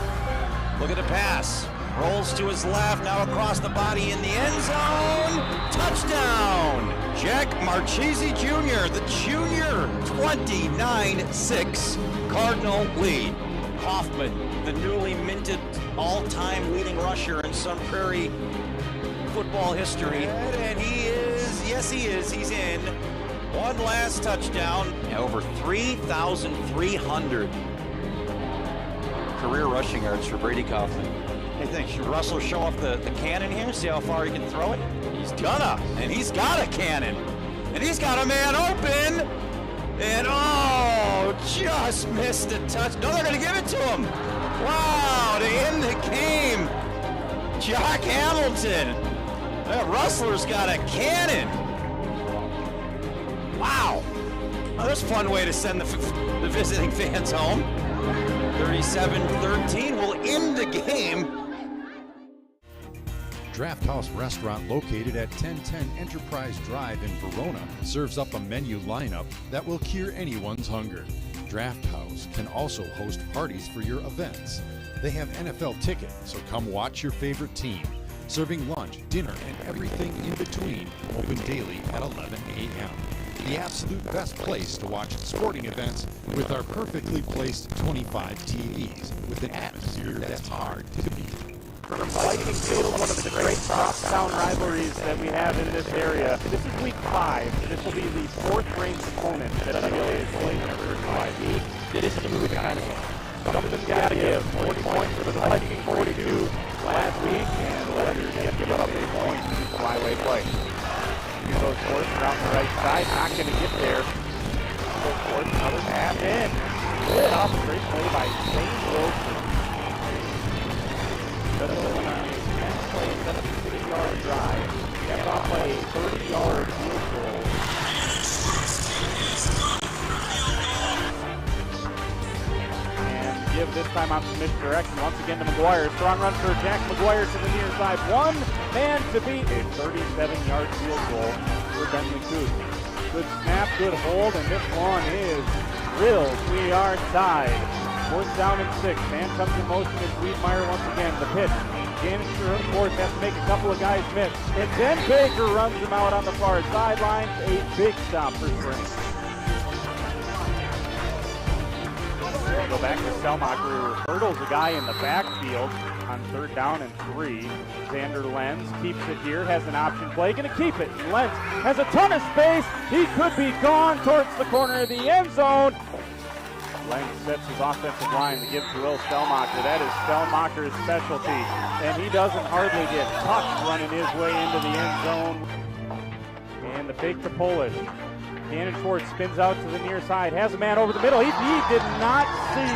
Look at the pass. Rolls to his left. Now across the body in the end zone. Touchdown. Jack Marchese Jr. The junior. 29-6. Cardinal lead. Hoffman, the newly minted all-time leading rusher in Sun Prairie football history. And he is, yes he is, he's in. One last touchdown. Over 3,300 career rushing yards for Brady Kaufman. Hey, think should Russell show off the cannon here? See how far he can throw it? He's gonna, and he's got a cannon. And he's got a man open. And just missed a touch. No, they're gonna give it to him. Wow, to end the game. Jack Hamilton. That Rustler's got a cannon. Wow. Oh, that's a fun way to send the visiting fans home. 37-13 will end the game. Draft House Restaurant, located at 1010 Enterprise Drive in Verona, serves up a menu lineup that will cure anyone's hunger. Draft House can also host parties for your events. They have NFL tickets, so come watch your favorite team. Serving lunch, dinner, and everything in between. Open daily at 11 a.m. The absolute best place to watch sporting events with our perfectly placed 25 TVs with an atmosphere that's hard to beat. From Viking Field, one of the great crosstown rivalries that we have in this area. This is week 5. This will be the 4th-ranked opponent that UVA is playing in the first 5 weeks. This is the kind of something's got to give. 40 points for the Viking, 42 last week, and the Lakers can't give up any points in the flyway play. Here goes Forrest around the right side, not going to get there. Goes Forrest, another pass in. Good off a great play by Shane Wilson. Set up a 60-yard drive. Kept off by a 30-yard field goal. And give this time out some misdirection once again to McGuire. Strong run for Jack McGuire to the near side. One man to beat. A 37-yard field goal for Bentley Coop. Good snap, good hold, and this one is drilled. We are tied. 4th down and 6. Man comes in motion as Wiedmeyer once again. The pitch. Janister, of course, has to make a couple of guys miss. And then Baker runs him out on the far sideline. A big stop for Spring. Go back to Stelmacher, who hurdles a guy in the backfield on 3rd down and 3. Xander Lenz keeps it here, has an option play, going to keep it. Lenz has a ton of space. He could be gone towards the corner of the end zone. Lenz sets his offensive line to give to Will Stelmacher. That is Stelmacher's specialty, and he doesn't hardly get touched running his way into the end zone. And the fake to Polish. Cannon Schwartz spins out to the near side, has a man over the middle. He did not see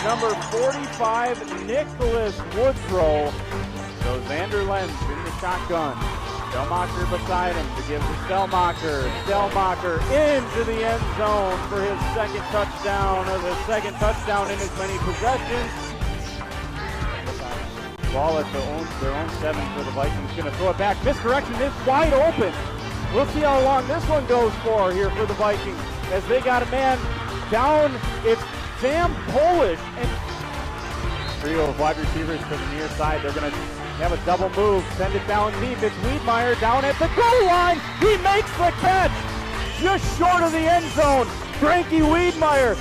number 45, Nicholas Woodrow. So Xander Lenz in the shotgun. Stelmacher beside him to give to Stelmacher. Stelmacher into the end zone for his second touchdown, or the second touchdown in as many possessions. Ball at their own 7 for the Vikings. Going to throw it back. Misdirection is wide open. We'll see how long this one goes for here for the Vikings as they got a man down. It's Sam Polish. And Trio of wide receivers to the near side. They're going to have a double move, send it down deep. It's Wiedmeyer down at the goal line. He makes the catch just short of the end zone. Frankie Wiedmeyer.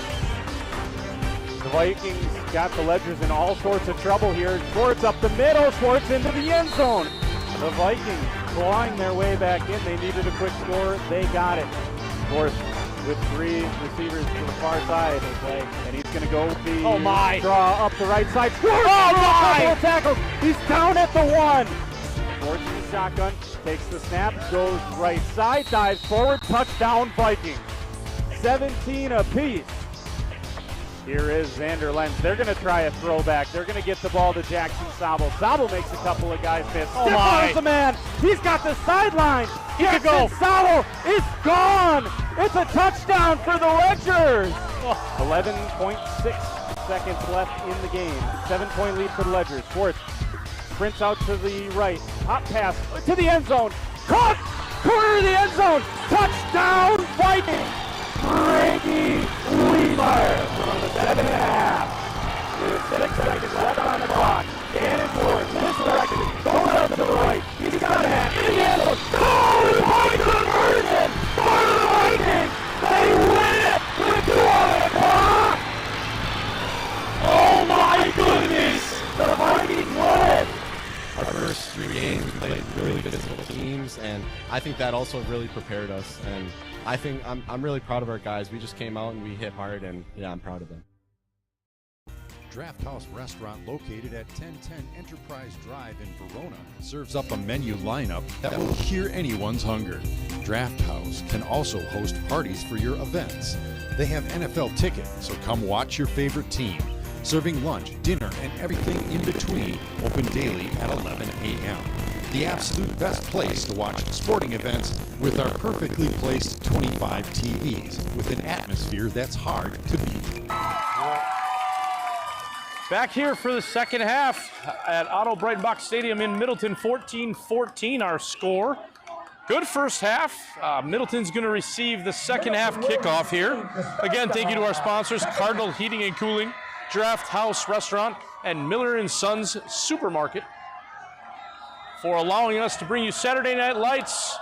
The Vikings got the Ledgers in all sorts of trouble here. Schwartz up the middle, Schwartz into the end zone. The Vikings clawing their way back in. They needed a quick score. They got it. Schwartz with 3 receivers to the far side. And he's going to go with the draw up the right side. Schwartz! Oh my! Tackles. He's down at the 1. Schwartz in the shotgun, takes the snap, goes right side, dives forward, touchdown Vikings. 17 apiece. Here is Xander Lenz. They're going to try a throwback. They're going to get the ball to Jackson Sobel. Sobel makes a couple of guys miss. Oh my! The man. He's got the sideline. He could go. Sobel is gone. It's a touchdown for the Ledgers. 11.6 seconds left in the game. 7-point lead for the Ledgers. Schwartz sprints out to the right. Hot pass to the end zone. Caught. Corner of the end zone. Touchdown Vikings. Frankie Wiedmeyer from the 7.5. With 6 seconds left on the clock. Gannon Schwartz misdirected. Going up to the right. He's got it in the end zone. Oh, point conversion for the Vikings. They win it with 2 on the clock. Oh my goodness. The Vikings won it. Our first 3 games, we played really physical teams, and I think that also really prepared us. And I think I'm really proud of our guys. We just came out and we hit hard, and yeah, I'm proud of them. Draft House Restaurant, located at 1010 Enterprise Drive in Verona, serves up a menu lineup that will cure anyone's hunger. Draft House can also host parties for your events. They have NFL tickets, so come watch your favorite team. Serving lunch, dinner, and everything in between. Open daily at 11 a.m. The absolute best place to watch sporting events with our perfectly placed 25 TVs with an atmosphere that's hard to beat. Back here for the second half at Otto Breitenbach Stadium in Middleton, 14-14 our score. Good first half. Middleton's going to receive the second half kickoff here. Again, thank you to our sponsors, Cardinal Heating and Cooling, Draft House Restaurant, and Miller & Sons Supermarket, for allowing us to bring you Saturday Night Lights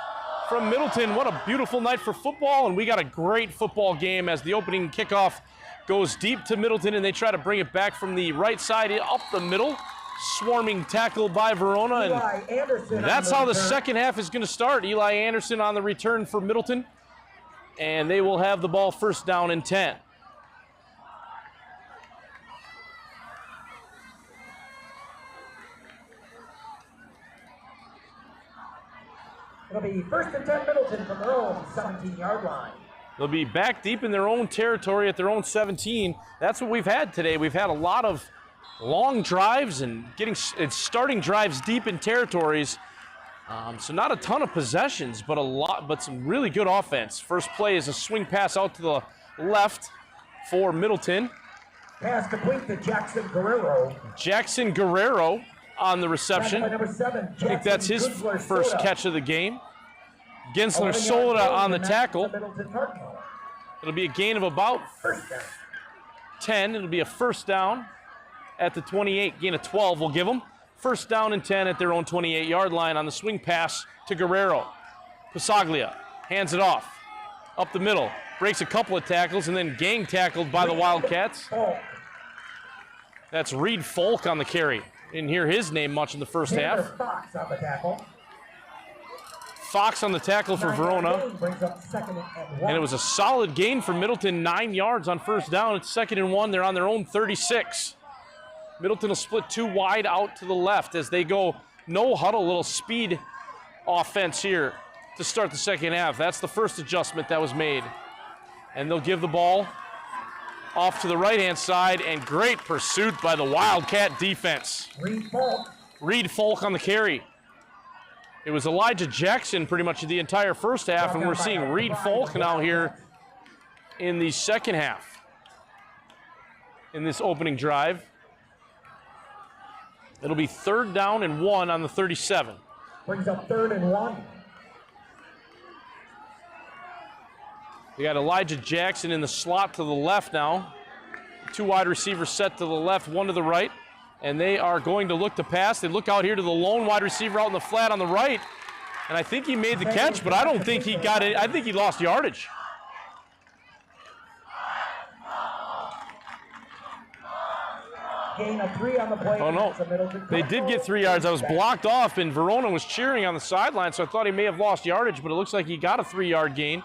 from Middleton. What a beautiful night for football, and we got a great football game as the opening kickoff goes deep to Middleton, and they try to bring it back from the right side up the middle. Swarming tackle by Verona, and that's how the second half is going to start. Eli Anderson on the return for Middleton, and they will have the ball first down and 10. It'll be first and 10 Middleton from their own 17-yard line. They'll be back deep in their own territory at their own 17. That's what we've had today. We've had a lot of long drives and starting drives deep in territories. So not a ton of possessions, but some really good offense. First play is a swing pass out to the left for Middleton. Pass complete to Jackson Guerrero. Jackson Guerrero on the reception. Number 7, I think that's his first catch of the game. Gensler Soda on the tackle. It'll be a gain of about 10. It'll be a first down at the 28. Gain of 12 will give them. First down and 10 at their own 28-yard line on the swing pass to Guerrero. Pasaglia hands it off. Up the middle. Breaks a couple of tackles and then gang tackled by the Wildcats. That's Reed Folk on the carry. Didn't hear his name much in the first half. Fox on the tackle. Fox on the tackle for Verona. And it was a solid gain for Middleton, 9 yards on first down. It's 2nd and 1. They're on their own 36. Middleton will split 2 wide out to the left as they go no huddle, little speed offense here to start the second half. That's the first adjustment that was made. And they'll give the ball off to the right-hand side, and great pursuit by the Wildcat defense. Reed Folk on the carry. It was Elijah Jackson pretty much the entire first half, and we're seeing Reed Folk now here in the second half in this opening drive. It'll be 3rd down and 1 on the 37. Brings up 3rd and 1. We got Elijah Jackson in the slot to the left now. 2 wide receivers set to the left, 1 to the right. and they are going to look to pass. They look out here to the lone wide receiver out in the flat on the right, and I think he made the catch, but I don't think he got it. I think he lost yardage. Gain of 3 on the play. Oh, no. They did get 3 yards. I was blocked off, and Verona was cheering on the sideline, so I thought he may have lost yardage, but it looks like he got a 3-yard gain.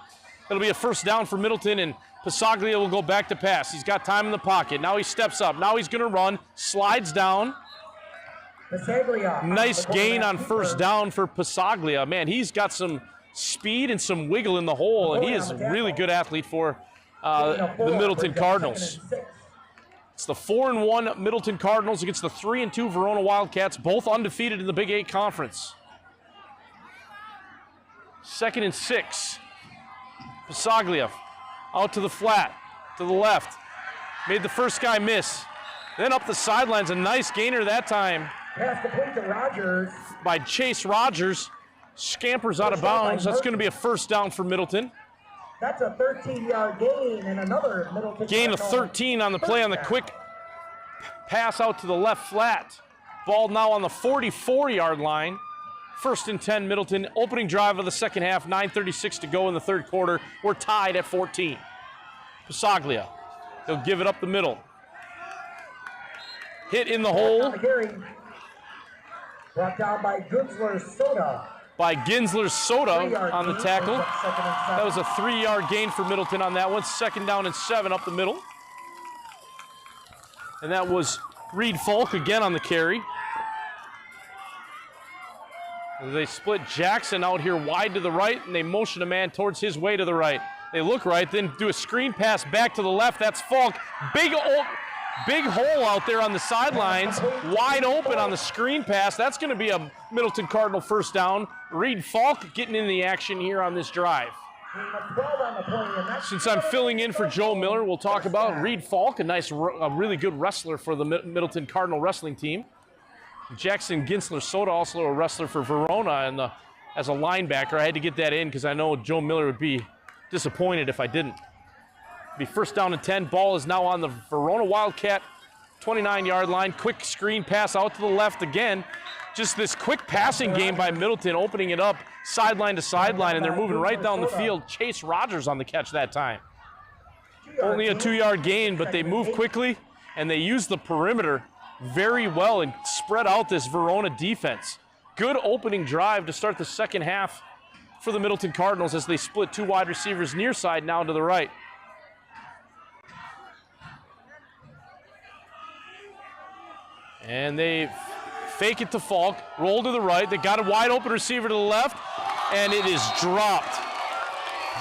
It'll be a first down for Middleton, and Passaglia will go back to pass. He's got time in the pocket. Now he steps up. Now he's going to run, slides down. Nice gain on first down for Passaglia. Man, he's got some speed and some wiggle in the hole, and he is a really good athlete for the Middleton Cardinals. It's the 4-1 Middleton Cardinals against the 3-2 Verona Wildcats, both undefeated in the Big 8 Conference. 2nd and 6. Passaglia out to the flat, to the left. Made the first guy miss. Then up the sidelines, a nice gainer that time. Pass complete to Rogers. By Chase Rogers. Scampers out of bounds. That's going to be a first down for Middleton. That's a 13-yard gain and another Middleton. Gain of 13 on the play on the quick pass out to the left flat. Ball now on the 44-yard line. 1st and 10 Middleton. Opening drive of the second half. 9:36 to go in the third quarter. We're tied at 14. Passaglia. He'll give it up the middle. Hit in the hole. Brought down by Ginsler Soda. By Ginsler Soda on the tackle. That was a 3-yard gain for Middleton on that one. 2nd down and 7 up the middle. And that was Reed Falk again on the carry. They split Jackson out here wide to the right, and they motion a man towards his way to the right. They look right, then do a screen pass back to the left. That's Falk. Big hole out there on the sidelines, wide open on the screen pass. That's going to be a Middleton Cardinal first down. Reed Falk getting in the action here on this drive. Since I'm filling in for Joe Miller, we'll talk about Reed Falk, a really good wrestler for the Middleton Cardinal wrestling team. Jackson Ginsler Soda, also a wrestler for Verona as a linebacker. I had to get that in because I know Joe Miller would be disappointed if I didn't. Be first down and 10. Ball is now on the Verona Wildcat 29-yard line. Quick screen pass out to the left again. Just this quick passing game by Middleton, opening it up sideline to sideline, and they're moving right down the field. Chase Rogers on the catch that time. Only a 2-yard gain, but they move quickly, and they use the perimeter very well and spread out this Verona defense. Good opening drive to start the second half for the Middleton Cardinals as they split 2 wide receivers near side now to the right. And they fake it to Falk, roll to the right. They got a wide open receiver to the left, and it is dropped.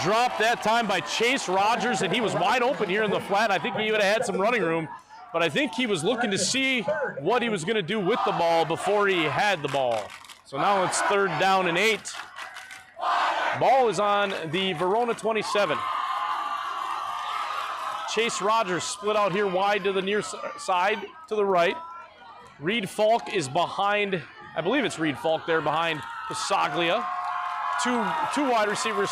Dropped that time by Chase Rogers, and he was wide open here in the flat. I think he would have had some running room, but I think he was looking to see what he was going to do with the ball before he had the ball. So now it's 3rd down and 8. Ball is on the Verona 27. Chase Rogers split out here wide to the near side to the right. Reed Falk is behind, I believe it's Reed Falk there behind Passaglia. 3 wide receivers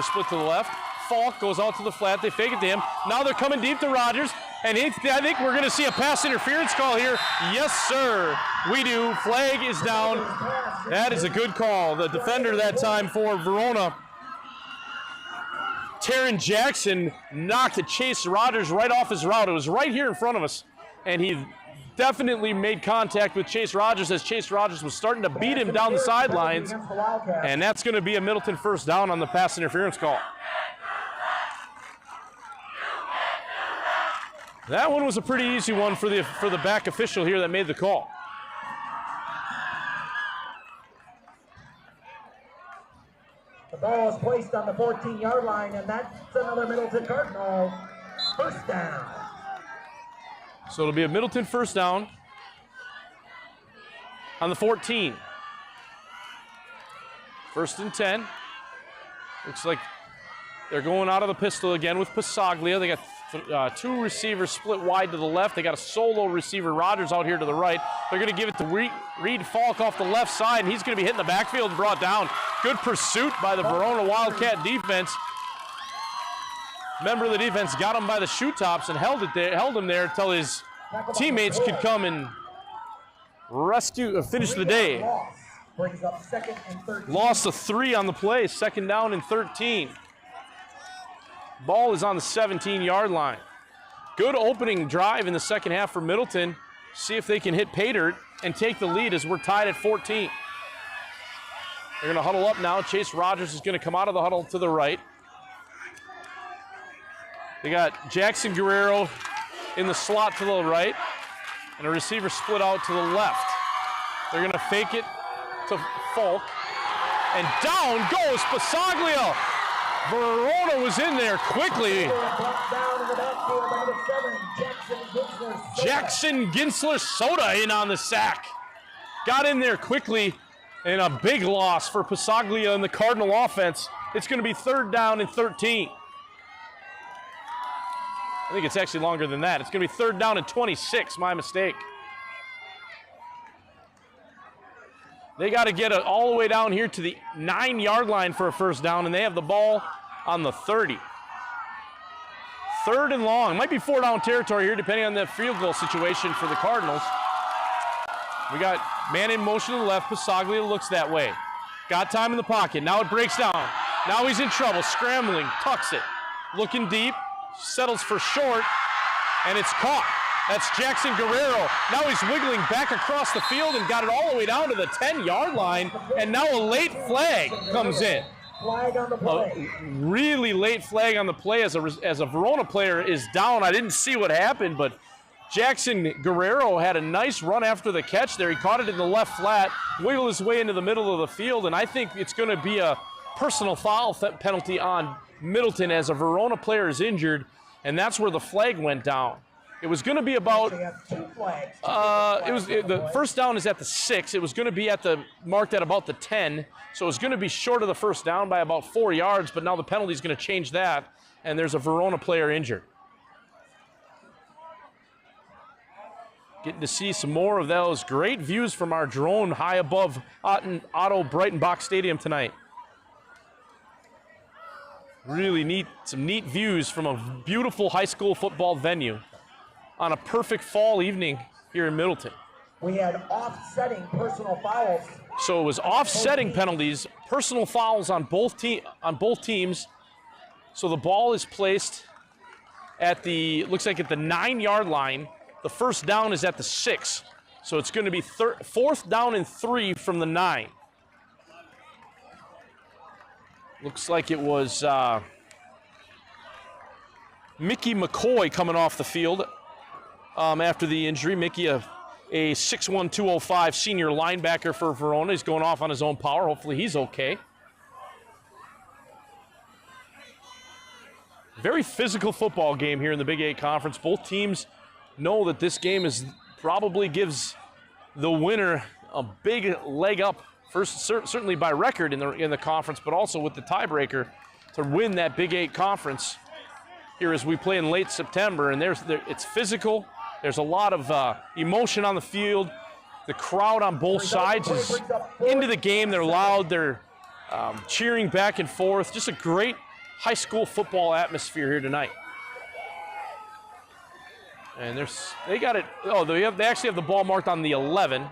split to the left. Falk goes out to the flat, they fake it to him. Now they're coming deep to Rogers, and I think we're gonna see a pass interference call here. Yes, sir, we do. Flag is down. That is a good call. The defender that time for Verona, Taryn Jackson, knocked Chase Rogers right off his route. It was right here in front of us, and he definitely made contact with Chase Rogers as Chase Rogers was starting to beat him down the sidelines, and that's going to be a Middleton first down on the pass interference call. That one was a pretty easy one for the back official here that made the call. The ball is placed on the 14-yard line, and that's another Middleton Cardinal first down. So it'll be a Middleton first down on the 14. 1st and 10. Looks like they're going out of the pistol again with Passaglia. They got 2 receivers split wide to the left. They got a solo receiver, Rogers, out here to the right. They're going to give it to Reed Falk off the left side, and he's going to be hitting the backfield and brought down. Good pursuit by the Verona Wildcat defense. Member of the defense got him by the shoe tops and held him there until his teammates could come and finish the day. Brings up 2nd and 13. Loss of 3 on the play, 2nd down and 13. Ball is on the 17-yard line. Good opening drive in the second half for Middleton. See if they can hit pay dirt and take the lead as we're tied at 14. They're going to huddle up now. Chase Rogers is going to come out of the huddle to the right. They got Jackson Guerrero in the slot to the right, and a receiver split out to the left. They're going to fake it to Falk, and down goes Pasaglia. Verona was in there quickly. Jackson Ginsler Soda in on the sack. Got in there quickly, and a big loss for Pasaglia and the Cardinal offense. It's going to be 3rd down and 13. I think it's actually longer than that. It's going to be 3rd down and 26, my mistake. They got to get it all the way down here to the 9-yard line for a first down, and they have the ball on the 30. 3rd and long. Might be 4-down territory here, depending on the field goal situation for the Cardinals. We got man in motion to the left. Pasaglia looks that way. Got time in the pocket. Now it breaks down. Now he's in trouble. Scrambling. Tucks it. Looking deep. Settles for short. And it's caught. That's Jackson Guerrero. Now he's wiggling back across the field and got it all the way down to the 10-yard line. And now a late flag comes in. Flag on the play. A really late flag on the play as a Verona player is down. I didn't see what happened, but Jackson Guerrero had a nice run after the catch there. He caught it in the left flat, wiggled his way into the middle of the field, and I think it's going to be a personal foul penalty on Middleton as a Verona player is injured, and that's where the flag went down. It was going to be about, the first down is at the 6. It was going to be marked at about the 10. So it was going to be short of the first down by about 4 yards, but now the penalty is going to change that, and there's a Verona player injured. Getting to see some more of those great views from our drone high above Otto Breitenbach Stadium tonight. Really neat, some neat views from a beautiful high school football venue on a perfect fall evening here in Middleton. We had offsetting personal fouls. So it was offsetting penalties, personal fouls on both teams. So the ball is placed at looks like at the 9-yard line. The first down is at the 6. So it's going to be 4th down and 3 from the 9. Looks like it was Mickey McCoy coming off the field after the injury. Mickey, a 6'1", 205 senior linebacker for Verona. He's going off on his own power. Hopefully he's okay. Very physical football game here in the Big 8 Conference. Both teams know that this game probably gives the winner a big leg up, first certainly by record in the conference, but also with the tiebreaker to win that Big 8 Conference here as we play in late September. And it's physical. There's a lot of emotion on the field. The crowd on both sides is into the game. They're loud. They're cheering back and forth. Just a great high school football atmosphere here tonight. And they got it. Oh, they actually have the ball marked on the 11,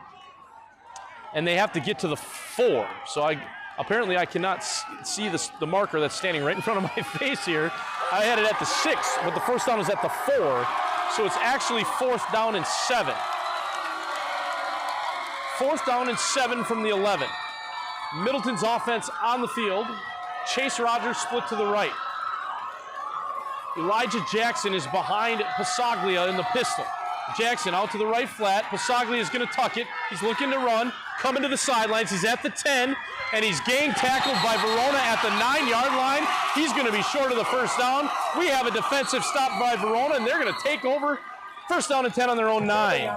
and they have to get to the 4. So apparently I cannot see the marker that's standing right in front of my face here. I had it at the 6, but the first down is at the 4. So it's actually 4th down and 7. 4th down and 7 from the 11. Middleton's offense on the field. Chase Rogers split to the right. Elijah Jackson is behind Pasaglia in the pistol. Jackson out to the right flat. Pasaglia is going to tuck it. He's looking to run. Coming to the sidelines. He's at the 10, and he's gang tackled by Verona at the 9-yard line. He's going to be short of the first down. We have a defensive stop by Verona, and they're going to take over. First down and 10 on their own 9.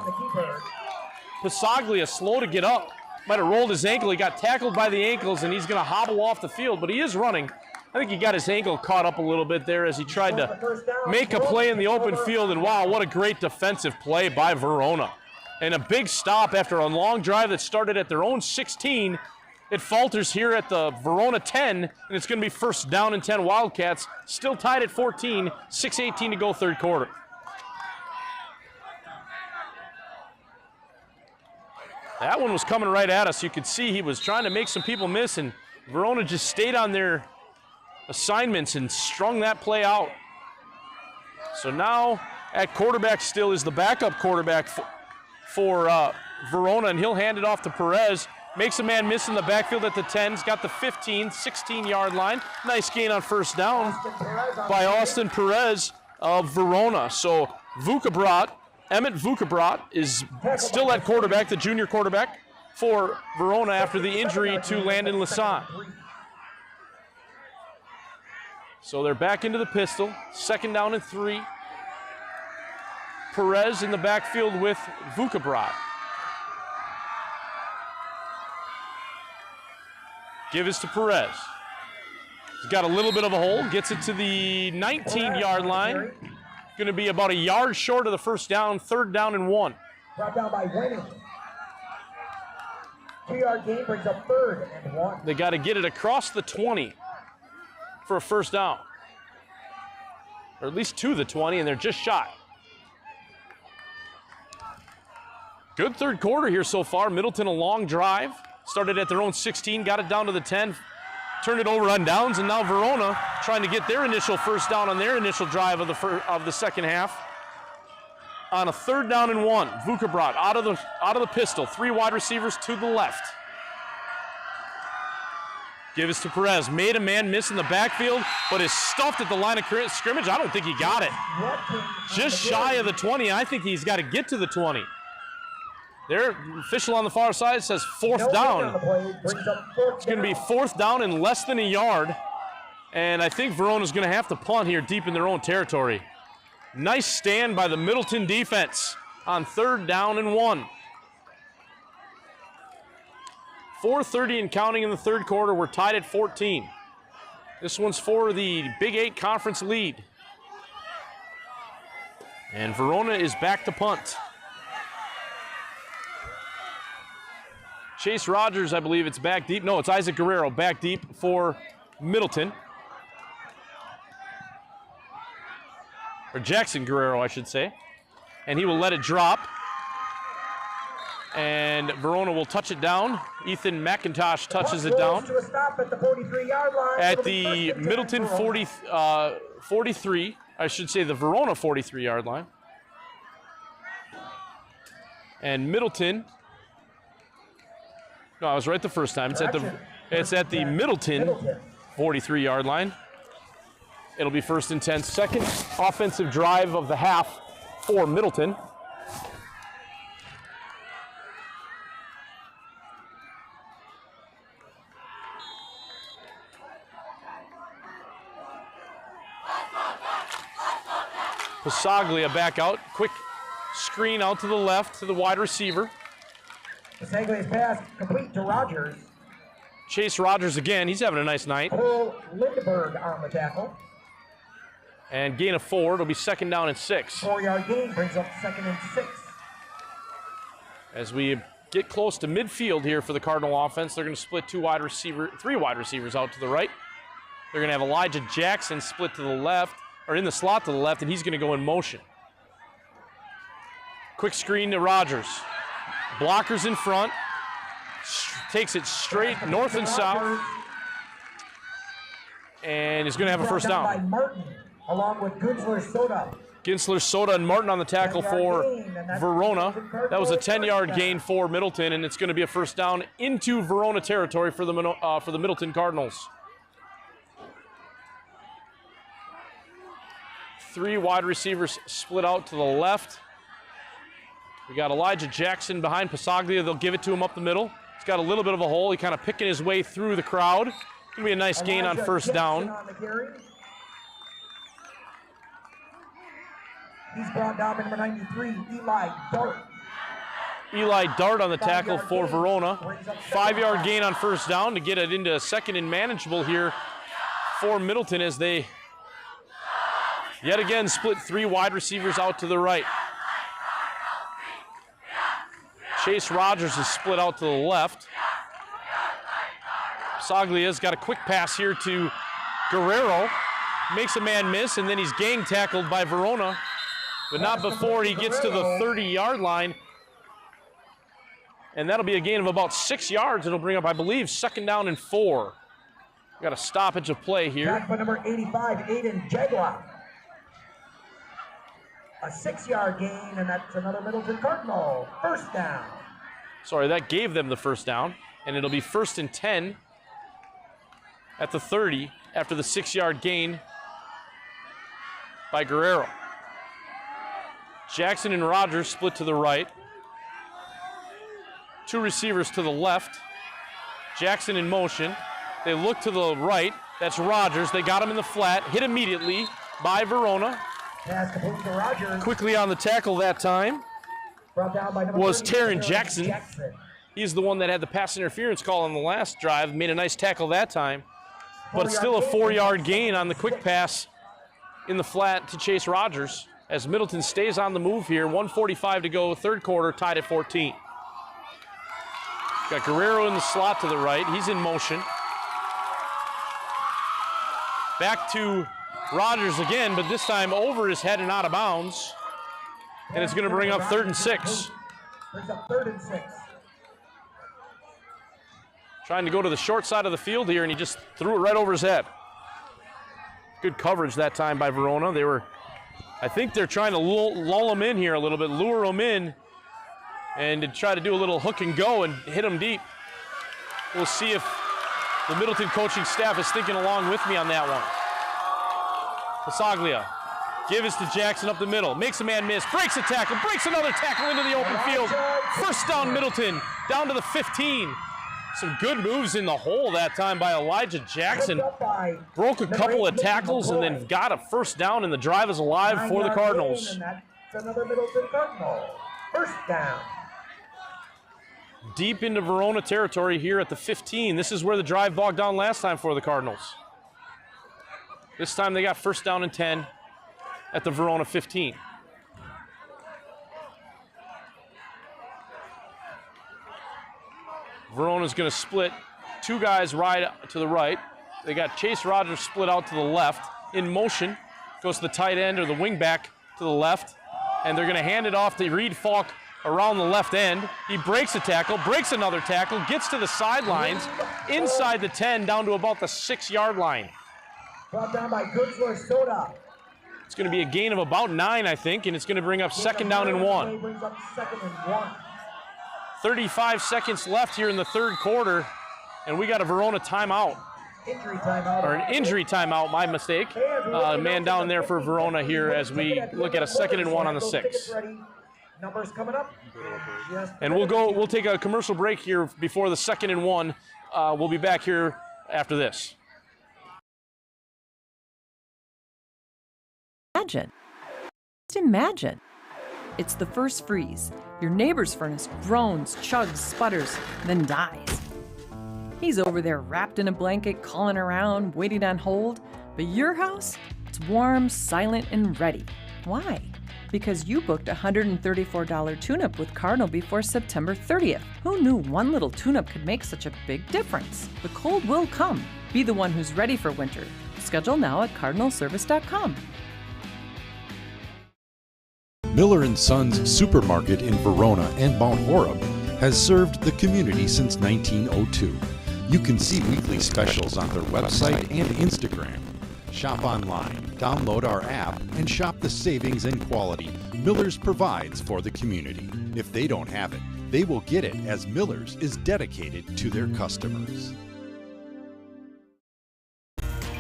Pasaglia slow to get up. Might have rolled his ankle. He got tackled by the ankles, and he's going to hobble off the field, but he is running. I think he got his ankle caught up a little bit there as he tried to make a play in the open field, and wow, what a great defensive play by Verona. And a big stop after a long drive that started at their own 16. It falters here at the Verona 10, and it's going to be first down and 10 Wildcats. Still tied at 14, 6:18 to go third quarter. That one was coming right at us. You could see he was trying to make some people miss, and Verona just stayed on their assignments and strung that play out. So now at quarterback still is the backup quarterback for Verona, and he'll hand it off to Perez. Makes a man miss in the backfield at the 10. He's got the 15, 16-yard line. Nice gain on first down by Austin Perez of Verona. So Emmett Vukabrot is still at quarterback, the junior quarterback for Verona after the injury to Landon Lassant. So they're back into the pistol. 2nd down and 3. Perez in the backfield with Vukabrot. Give is to Perez. He's got a little bit of a hole, gets it to the 19-yard line. Going to be about a yard short of the first down, 3rd down and 1. Brought down by Winning. 2-yard gain brings up 3rd and 1. They got to get it across the 20 for a first down. Or at least to the 20, and they're just shy. Good third quarter here so far. Middleton a long drive. Started at their own 16, got it down to the 10, turned it over on downs, and now Verona trying to get their initial first down on their initial drive of the second half. On a 3rd down and 1, Vukabrot out of the pistol, 3 wide receivers to the left. Give us to Perez. Made a man miss in the backfield, but is stuffed at the line of scrimmage. I don't think he got it. Just shy of the 20. I think he's got to get to the 20. Their official on the far side says 4th down. It's going to be 4th down and less than a yard. And I think Verona's going to have to punt here deep in their own territory. Nice stand by the Middleton defense on 3rd down and 1. 4:30 and counting in the 3rd quarter. We're tied at 14. This one's for the Big 8 conference lead. And Verona is back to punt. Chase Rogers, I believe it's back deep. No, it's Isaac Guerrero back deep for Middleton. Or Jackson Guerrero, I should say. And he will let it drop. And Verona will touch it down. Ethan McIntosh touches it down. To a stop at the 43-yard line. At the Middleton 43, I should say the Verona 43-yard line. And Middleton... No, I was right the first time. It's at the Middleton 43-yard line. It'll be 1st and 10. Second offensive drive of the half for Middleton. Pasaglia back out. Quick screen out to the left to the wide receiver. Pasaglia's pass complete to Rogers. Chase Rogers again. He's having a nice night. Cole Lindbergh on the tackle. And gain of 4. It'll be 2nd down and 6. 4-yard gain brings up 2nd and 6. As we get close to midfield here for the Cardinal offense, they're going to split 3 wide receivers out to the right. They're going to have Elijah Jackson split to the left, or in the slot to the left, and he's going to go in motion. Quick screen to Rogers. Blockers in front. Takes it straight north and south. And he's going to have a first down. By Martin, along with Ginsler Soda. Ginsler, Soda, and Martin on the tackle for Verona. That was a 10-yard gain for Middleton, and it's going to be a first down into Verona territory for the Middleton Cardinals. 3 wide receivers split out to the left. We got Elijah Jackson behind Pasaglia. They'll give it to him up the middle. He's got a little bit of a hole. He kind of picking his way through the crowd. It's going to be a nice gain on first down. He's brought down number 93, Eli Dart. Eli Dart on the tackle for Verona. 5-yard gain on first down to get it into 2nd and manageable here for Middleton as they yet again split 3 wide receivers out to the right. Chase Rogers is split out to the left. Saglia's got a quick pass here to Guerrero. Makes a man miss, and then he's gang tackled by Verona, but not before he gets to the 30-yard line. And that'll be a gain of about 6 yards. It'll bring up, I believe, 2nd down and 4. Got a stoppage of play here. Back by number 85, Aiden Jagua. A 6-yard gain, and that's another Middleton Cardinal. 1st down. Sorry, that gave them the 1st down. And it'll be 1st and 10 at the 30 after the 6-yard gain by Guerrero. Jackson and Rogers split to the right. 2 receivers to the left. Jackson in motion. They look to the right. That's Rogers. They got him in the flat. Hit immediately by Verona. Pass complete to Rogers. Quickly on the tackle that time Brought down by number was 30, Taryn Jackson. He's the one that had the pass interference call on the last drive. Made a nice tackle that time. But it's still a 4-yard gain on the quick pass in the flat to Chase Rogers as Middleton stays on the move here. 1:45 to go, 3rd quarter, tied at 14. Got Guerrero in the slot to the right. He's in motion. Back to Rogers again, but this time over his head and out of bounds. And it's going to bring up 3rd and 6. Brings up 3rd and 6. Trying to go to the short side of the field here, and he just threw it right over his head. Good coverage that time by Verona. I think they're trying to lull him in here a little bit, lure him in, and to try to do a little hook and go and hit him deep. We'll see if the Middleton coaching staff is thinking along with me on that one. Pasaglia gives to Jackson up the middle, makes a man miss, breaks a tackle, breaks another tackle into the open field. 1st down Middleton, down to the 15. Some good moves in the hole that time by Elijah Jackson. Broke a couple of tackles and then got a 1st down, and the drive is alive for the Cardinals. And that's another Middleton Cardinal. 1st down. Deep into Verona territory here at the 15. This is where the drive bogged down last time for the Cardinals. This time they got 1st down and 10 at the Verona 15. Verona's going to split 2 guys right to the right. They got Chase Rogers split out to the left. In motion, goes to the tight end or the wing back to the left. And they're going to hand it off to Reed Falk around the left end. He breaks a tackle, breaks another tackle, gets to the sidelines, inside the 10, down to about the 6-yard line. Brought down by Goodsler Soda. It's going to be a gain of about 9, I think, and it's going to bring up 2nd down and 1. Brings up 2nd and 1. 35 seconds left here in the 3rd quarter, and we got a Verona timeout. Injury timeout. Or an injury timeout, my mistake. Man down there for Verona here as we look at a 2nd and 1 on the 6. Numbers coming up. And we'll take a commercial break here before the 2nd and 1. We'll be back here after this. Imagine. Just imagine. It's the first freeze. Your neighbor's furnace groans, chugs, sputters, then dies. He's over there wrapped in a blanket, calling around, waiting on hold. But your house, it's warm, silent, and ready. Why? Because you booked a $134 tune-up with Cardinal before September 30th. Who knew one little tune-up could make such a big difference? The cold will come. Be the one who's ready for winter. Schedule now at cardinalservice.com. Miller & Sons Supermarket in Verona and Mount Horeb has served the community since 1902. You can see weekly specials on their website and Instagram. Shop online, download our app, and shop the savings and quality Miller's provides for the community. If they don't have it, they will get it, as Miller's is dedicated to their customers.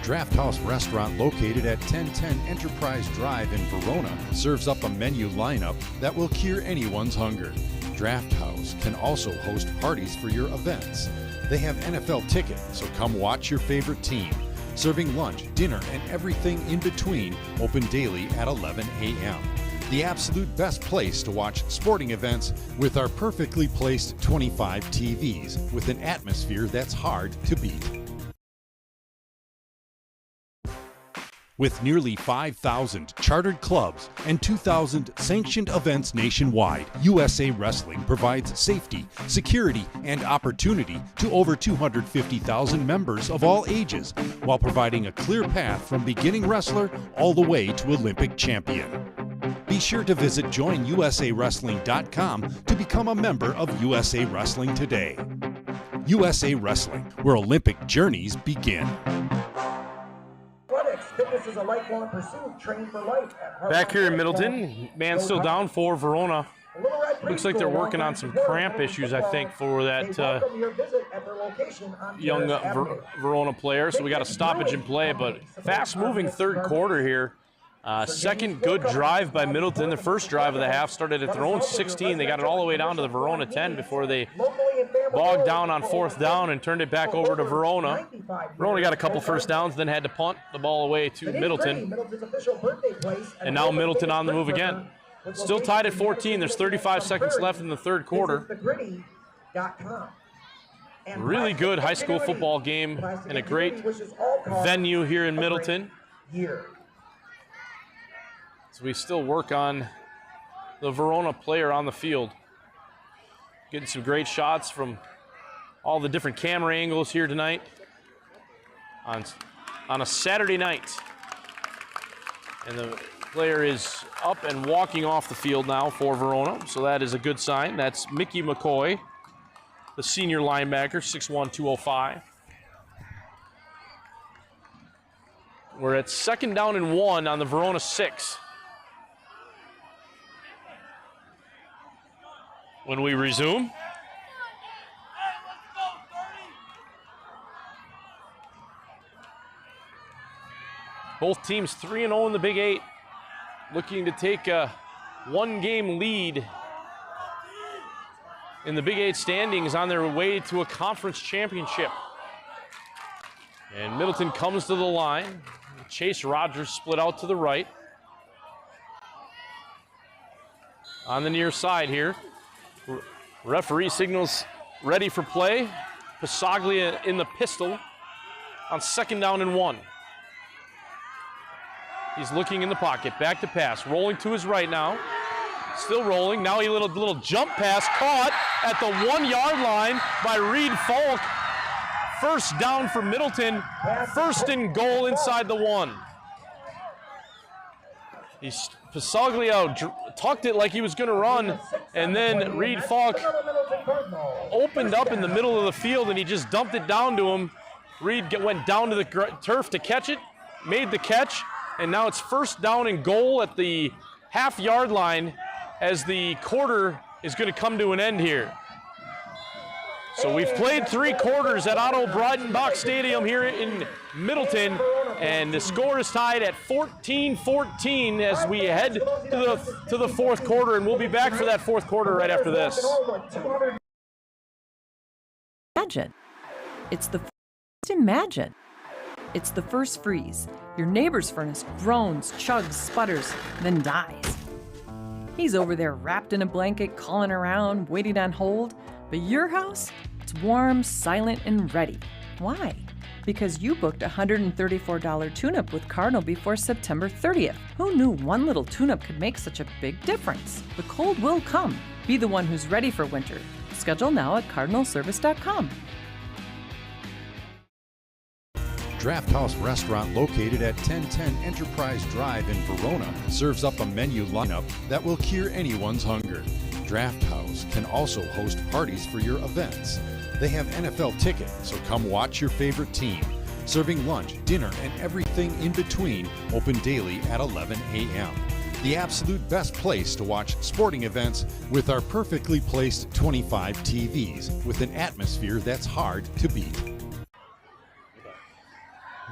Draft House Restaurant, located at 1010 Enterprise Drive in Verona, serves up a menu lineup that will cure anyone's hunger. Draft House can also host parties for your events. They have NFL tickets, so come watch your favorite team. Serving lunch, dinner, and everything in between, open daily at 11 a.m. The absolute best place to watch sporting events, with our perfectly placed 25 TVs with an atmosphere that's hard to beat. With nearly 5,000 chartered clubs and 2,000 sanctioned events nationwide, USA Wrestling provides safety, security, and opportunity to over 250,000 members of all ages, while providing a clear path from beginning wrestler all the way to Olympic champion. Be sure to visit joinusawrestling.com to become a member of USA Wrestling today. USA Wrestling, where Olympic journeys begin. Fitness is a lifelong pursuit. Train for life. Back here in Middleton, man still down for Verona. Looks like they're working on some cramp issues, I think, for that young Verona player. So we got a stoppage in play, but fast-moving third quarter here. Second good drive by Middleton. The first drive of the half started at their own 16. They got it all the way down to the Verona 10 before they bogged down on fourth down and turned it back over to Verona. Verona got a couple first downs, then had to punt the ball away to Middleton. And now Middleton on the move again. Still tied at 14. There's 35 seconds left in the third quarter. Really good high school football game and a great venue here in Middleton. So we still work on the Verona player on the field. Getting some great shots from all the different camera angles here tonight on a Saturday night. And the player is up and walking off the field now for Verona, so that is a good sign. That's Mickey McCoy, the senior linebacker, 6'1", 205. We're at 2nd down and 1 on the Verona 6. When we resume, both teams 3-0 in the Big 8, looking to take a one-game lead in the Big 8 standings on their way to a conference championship. And Middleton comes to the line. Chase Rogers split out to the right. On the near side here, referee signals ready for play. Passaglia in the pistol on 2nd down and 1. He's looking in the pocket, back to pass, rolling to his right now. Still rolling, now a little jump pass caught at the 1-yard line by Reed Falk. First down for Middleton, 1st and goal inside the 1. Passaglia tucked it like he was going to run, and then Reed Falk opened up in the middle of the field, and he just dumped it down to him. Reed went down to the turf to catch it, made the catch, and now it's 1st down and goal at the half-yard line as the quarter is going to come to an end here. So we've played 3 quarters at Otto Breidenbach Stadium here in Middleton, and the score is tied at 14-14 as we head to the 4th quarter, and we'll be back for that 4th quarter right after this. Imagine. Imagine. It's the first freeze. Your neighbor's furnace groans, chugs, sputters, then dies. He's over there wrapped in a blanket, calling around, waiting on hold. But your house, it's warm, silent, and ready. Why? Because you booked a $134 tune-up with Cardinal before September 30th. Who knew one little tune-up could make such a big difference? The cold will come. Be the one who's ready for winter. Schedule now at cardinalservice.com. Draft House Restaurant, located at 1010 Enterprise Drive in Verona, serves up a menu lineup that will cure anyone's hunger. Draft House can also host parties for your events. They have NFL tickets, so come watch your favorite team. Serving lunch, dinner, and everything in between, open daily at 11 a.m. The absolute best place to watch sporting events with our perfectly placed 25 TVs with an atmosphere that's hard to beat.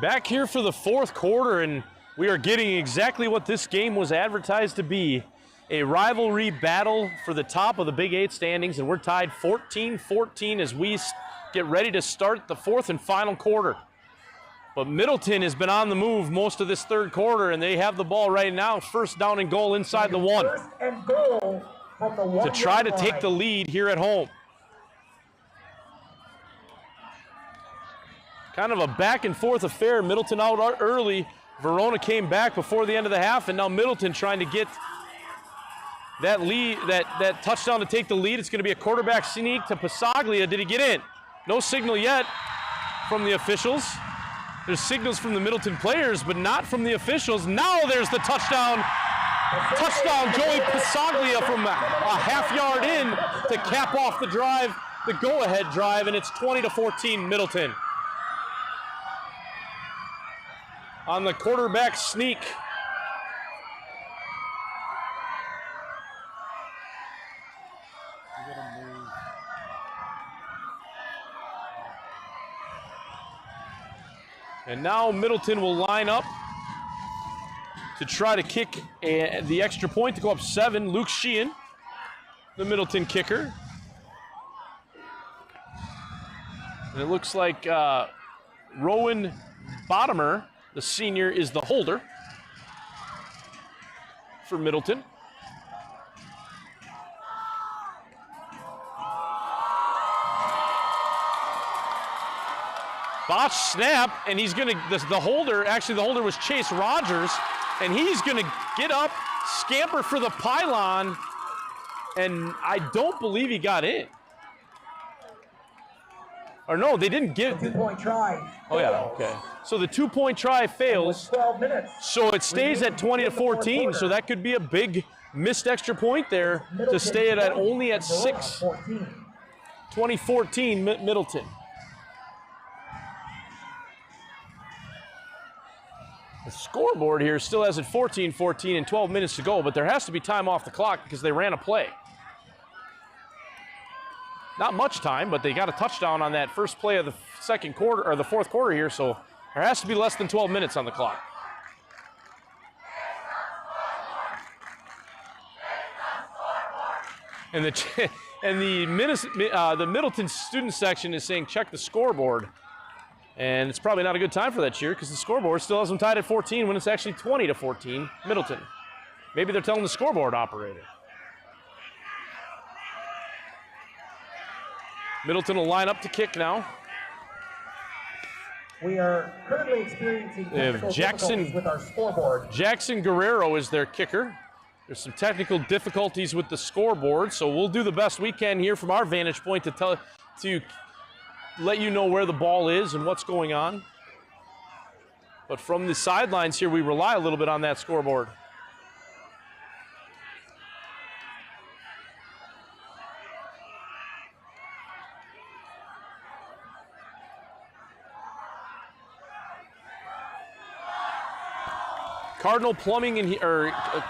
Back here for the 4th quarter, and we are getting exactly what this game was advertised to be. A rivalry battle for the top of the Big 8 standings, and we're tied 14-14 as we get ready to start the 4th and final quarter. But Middleton has been on the move most of this 3rd quarter, and they have the ball right now, 1st down and goal inside the 1 to try to take the lead here at home. Kind of a back and forth affair. Middleton out early. Verona came back before the end of the half, and now Middleton trying to get that lead, that touchdown to take the lead. It's going to be a quarterback sneak to Passaglia. Did he get in? No signal yet from the officials. There's signals from the Middleton players, but not from the officials. Now there's the touchdown, Touchdown, Joey Pasaglia from a half yard in to cap off the drive, the go-ahead drive, and it's 20-14 Middleton. On the quarterback sneak. And now Middleton will line up to try to kick the extra point to go up 7. Luke Sheehan, the Middleton kicker. And it looks like Rowan Bottomer, the senior, is the holder for Middleton. Botch snap, and he's gonna, the holder was Chase Rogers, and he's gonna get up, scamper for the pylon, and I don't believe he got in. Or no, they didn't give. The 2-point try. Oh yeah, okay. So the 2-point try fails. 12 minutes. So it stays at 20-14, so that could be a big missed extra point there to stay at only at 6. 20-14 Middleton. The scoreboard here still has it 14-14 and 12 minutes to go, but there has to be time off the clock because they ran a play. Not much time, but they got a touchdown on that first play of the second quarter or the fourth quarter here, so there has to be less than 12 minutes on the clock. And the Middleton student section is saying check the scoreboard. And it's probably not a good time for that cheer because the scoreboard still has them tied at 14 when it's actually 20-14 Middleton. Maybe they're telling the scoreboard operator. Middleton will line up to kick now. We are currently experiencing technical difficulties with our scoreboard. Jackson Guerrero is their kicker. There's some technical difficulties with the scoreboard, so we'll do the best we can here from our vantage point to let you know where the ball is and what's going on. But from the sidelines here, we rely a little bit on that scoreboard. Cardinal Plumbing and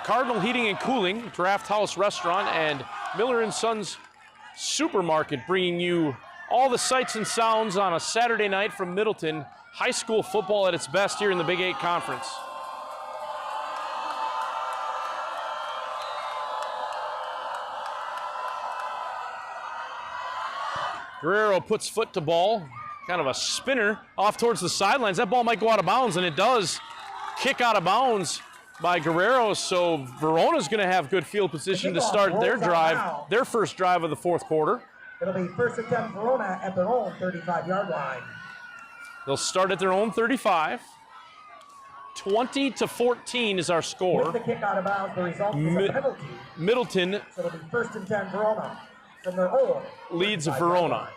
Cardinal Heating and Cooling, Draft House Restaurant, and Miller & Sons Supermarket bringing you all the sights and sounds on a Saturday night from Middleton. High school football at its best here in the Big 8 Conference. Guerrero puts foot to ball, kind of a spinner off towards the sidelines. That ball might go out of bounds, and it does. Kick out of bounds by Guerrero, so Verona's going to have good field position to start their drive, their first drive of the fourth quarter. It'll be first attempt Verona at their own 35-yard line. They'll start at their own 35. 20-14 is our score. With the kick out of bounds, the result is a penalty. Middleton So it'll be first and 10 Verona from their own leads Verona.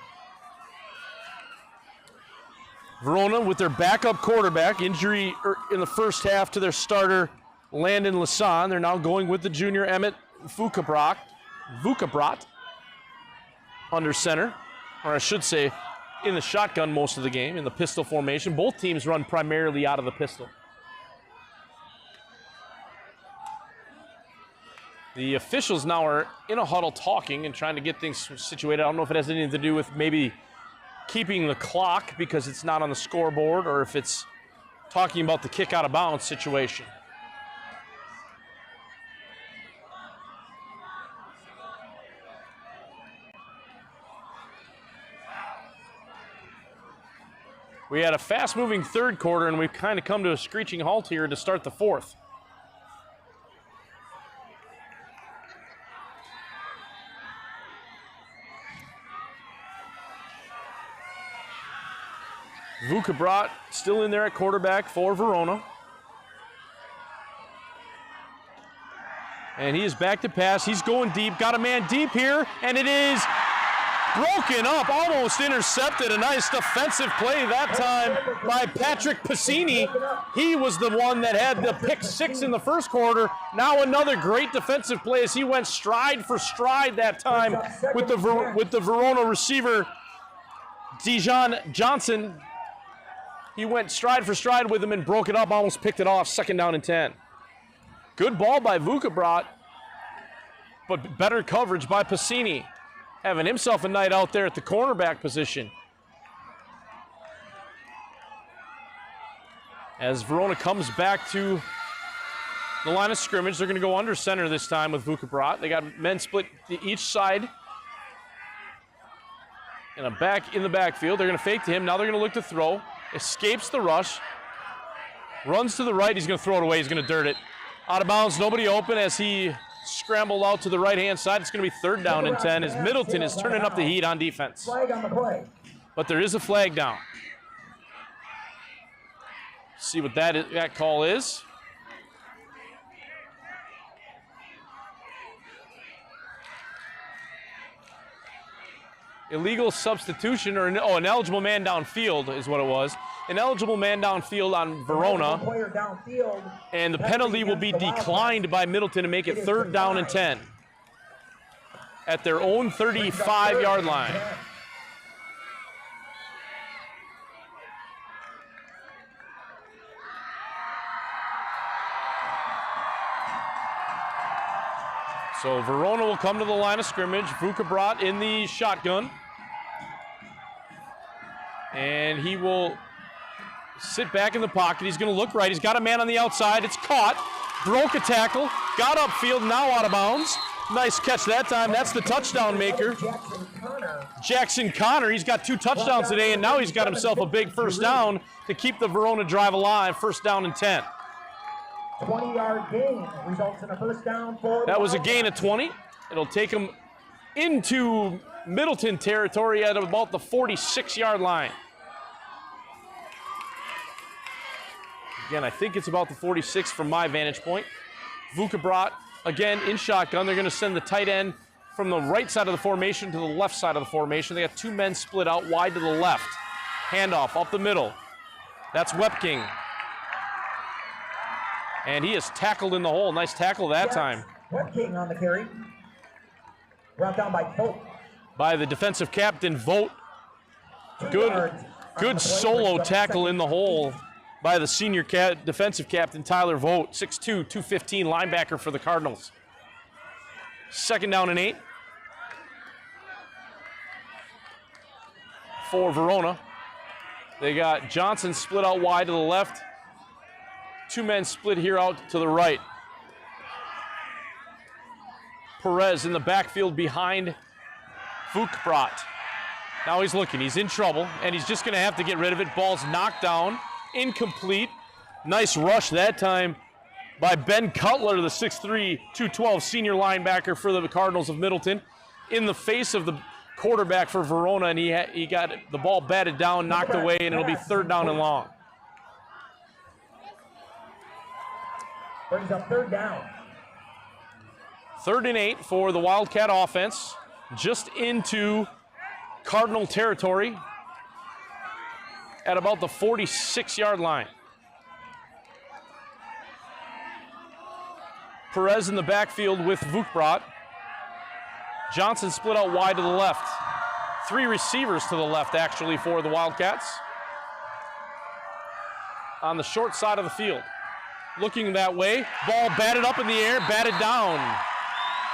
Verona with their backup quarterback, injury in the first half to their starter, Landon Lasan. They're now going with the junior Emmett Vukabrat under center, or I should say in the shotgun most of the game, in the pistol formation. Both teams run primarily out of the pistol. The officials now are in a huddle talking and trying to get things situated. I don't know if it has anything to do with maybe keeping the clock because it's not on the scoreboard, or if it's talking about the kick out of bounds situation. We had a fast-moving third quarter, and we've kind of come to a screeching halt here to start the fourth. Vukabrat still in there at quarterback for Verona. And he is back to pass. He's going deep. Got a man deep here, and it is Broken up, almost intercepted. A nice defensive play that time by Patrick Piscini. He was the one that had the pick 6 in the first quarter. Now another great defensive play as he went stride for stride that time with the Verona receiver, Dijon Johnson. He went stride for stride with him and broke it up, almost picked it off. 2nd down and 10. Good ball by Vukabrat, but better coverage by Piscini, having himself a night out there at the cornerback position. As Verona comes back to the line of scrimmage, they're going to go under center this time with Vukabrat. They got men split to each side and a back in the backfield. They're going to fake to him. Now they're going to look to throw. Escapes the rush. Runs to the right. He's going to throw it away. He's going to dirt it. Out of bounds. Nobody open as he scrambled out to the right-hand side. It's going to be 3rd down and 10 as Middleton is turning up the heat on defense. Flag on the play. But there is a flag down. See what that call is. Illegal substitution, or an eligible man downfield is what it was. An eligible man downfield on Verona. And the penalty will be declined by Middleton to make it 3rd down and 10 at their own 35-yard line. So Verona will come to the line of scrimmage. Vukabrat in the shotgun. And he will sit back in the pocket. He's going to look right. He's got a man on the outside. It's caught. Broke a tackle. Got upfield. Now out of bounds. Nice catch that time. That's the touchdown maker. Jackson Connor. He's got 2 touchdowns today, and now he's got himself a big 1st down to keep the Verona drive alive. 1st down and 10. 20-yard gain results in a 1st down for that was a gain of 20. It'll take him into Middleton territory at about the 46-yard line. Again, I think it's about the 46 from my vantage point. Vukabrat, again, in shotgun. They're going to send the tight end from the right side of the formation to the left side of the formation. They got 2 men split out wide to the left. Handoff up the middle. That's Wepking. And he is tackled in the hole. Nice tackle that time. Wepking on the carry. Brought down by Vogt. By the defensive captain, Vogt. Good solo tackle in the hole by the senior defensive captain, Tyler Vogt. 6'2", 215 linebacker for the Cardinals. 2nd down and 8 for Verona. They got Johnson split out wide to the left. 2 men split here out to the right. Perez in the backfield behind Vukabrat. Now he's looking, he's in trouble, and he's just gonna have to get rid of it. Ball's knocked down, incomplete. Nice rush that time by Ben Cutler, the 6'3", 212 senior linebacker for the Cardinals of Middleton, in the face of the quarterback for Verona, and he got the ball batted down, knocked away, and it'll be 3rd down and long. Brings up 3rd down. 3rd and 8 for the Wildcat offense, just into Cardinal territory at about the 46-yard line. Perez in the backfield with Vukabrat. Johnson split out wide to the left. 3 receivers to the left, actually, for the Wildcats. On the short side of the field. Looking that way. Ball batted up in the air, batted down.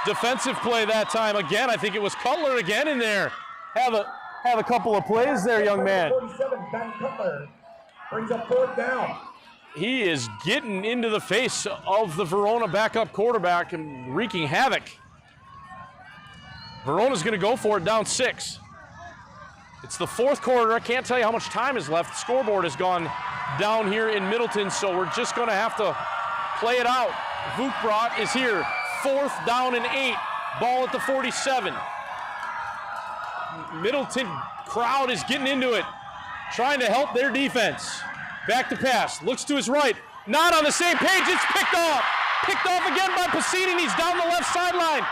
Defensive play that time again. I think it was Cutler again in there. Have a couple of plays there, young man. 47, Ben Cutler brings up 4th down. He is getting into the face of the Verona backup quarterback and wreaking havoc. Verona's going to go for it, down 6. It's the 4th quarter. I can't tell you how much time is left. The scoreboard has gone down here in Middleton, so we're just going to have to play it out. Vukabrat is here. 4th down and 8. Ball at the 47. Middleton crowd is getting into it, trying to help their defense. Back to pass. Looks to his right. Not on the same page. It's picked off. Picked off again by Piscini, and he's down the left sideline.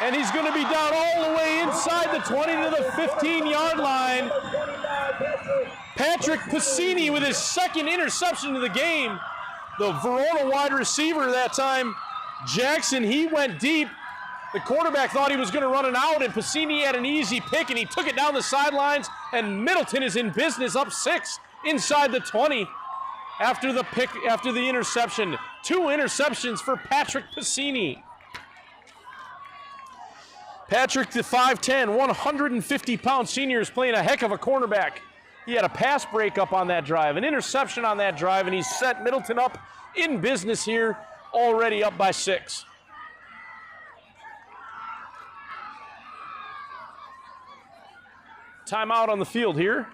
And he's going to be down all the way inside the 20 to the 15-yard line. Patrick Piscini with his second interception of the game. The Verona wide receiver that time, Jackson, he went deep. The quarterback thought he was going to run it out, and Piscini had an easy pick, and he took it down the sidelines, and Middleton is in business, up 6 inside the 20 after the pick, after the interception. 2 interceptions for Patrick Piscini. Patrick, the 5'10", 150-pound senior, is playing a heck of a cornerback. He had a pass breakup on that drive, an interception on that drive, and he's set Middleton up in business here, already up by 6. Timeout on the field here.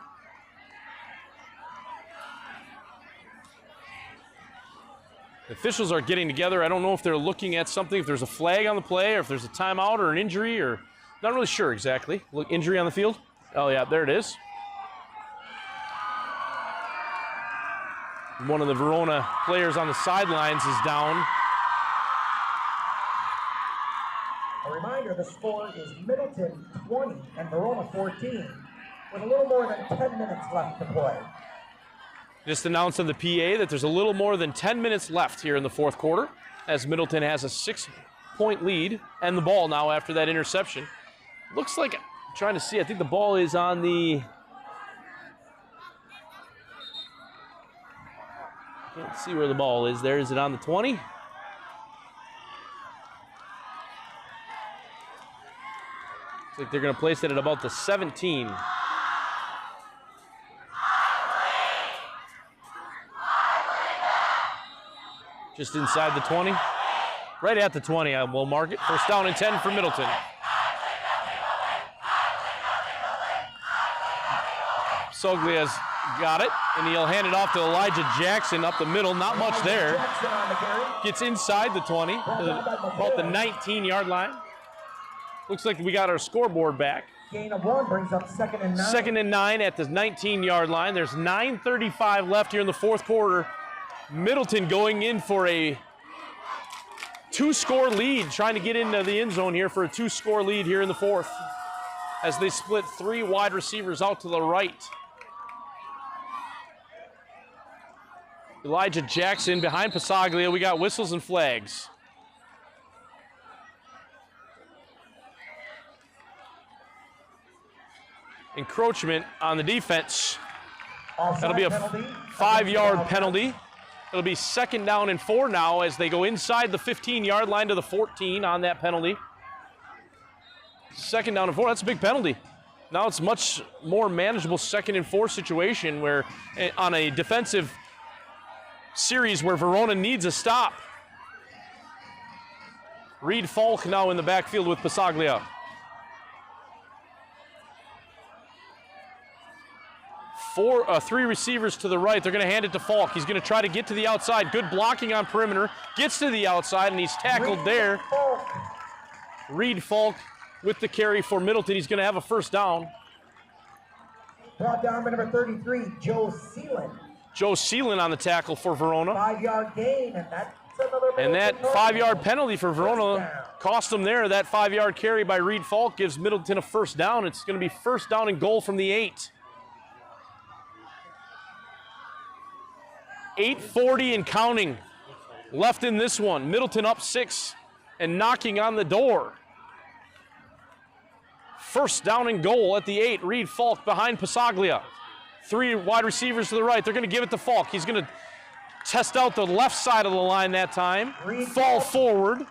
The officials are getting together. I don't know if they're looking at something, if there's a flag on the play, or if there's a timeout or an injury, or not really sure exactly. Look, injury on the field. Oh yeah, there it is. One of the Verona players on the sidelines is down. A reminder, the score is Middleton 20 and Verona 14, with a little more than 10 minutes left to play. Just announced on the PA that there's a little more than 10 minutes left here in the fourth quarter, as Middleton has a 6-point lead and the ball now after that interception. Looks like, I'm trying to see, I think the ball is on the, can't see where the ball is there. Is it on the 20? Looks like they're going to place it at about the 17. Just inside the 20. Right at the 20, I will mark it. First down and 10 for Middleton. Soglia's got it, and he'll hand it off to Elijah Jackson up the middle. Not much there. Gets inside the 20, about the 19-yard line. Looks like we got our scoreboard back. Gain of 1 brings up 2nd and 9. 2nd and 9 at the 19-yard line. There's 9:35 left here in the fourth quarter. Middleton going in for a 2-score lead, trying to get into the end zone here for a 2-score lead here in the fourth, as they split 3 wide receivers out to the right. Elijah Jackson behind Passaglia. We got whistles and flags. Encroachment on the defense. That'll be a 5-yard penalty. It'll be 2nd down and 4 now as they go inside the 15-yard line to the 14 on that penalty. 2nd down and 4, that's a big penalty. Now it's much more manageable 2nd and 4 situation where on a defensive series where Verona needs a stop. Reed Falk now in the backfield with Passaglia. Three receivers to the right. They're going to hand it to Falk. He's going to try to get to the outside. Good blocking on perimeter. Gets to the outside, and he's tackled there. Reed Falk with the carry for Middleton. He's going to have a first down. Brought down by number 33, Joe Seelan. Joe Seelan on the tackle for Verona. 5-yard gain, and that's another. And that 5-yard penalty for Verona cost them there. That 5-yard carry by Reed Falk gives Middleton a first down. It's going to be first down and goal from the 8. 8:40 and counting left in this one. Middleton up 6 and knocking on the door. First down and goal at the 8. Reed Falk behind Passaglia. 3 wide receivers to the right. They're going to give it to Falk. He's going to test out the left side of the line that time. Fall forward.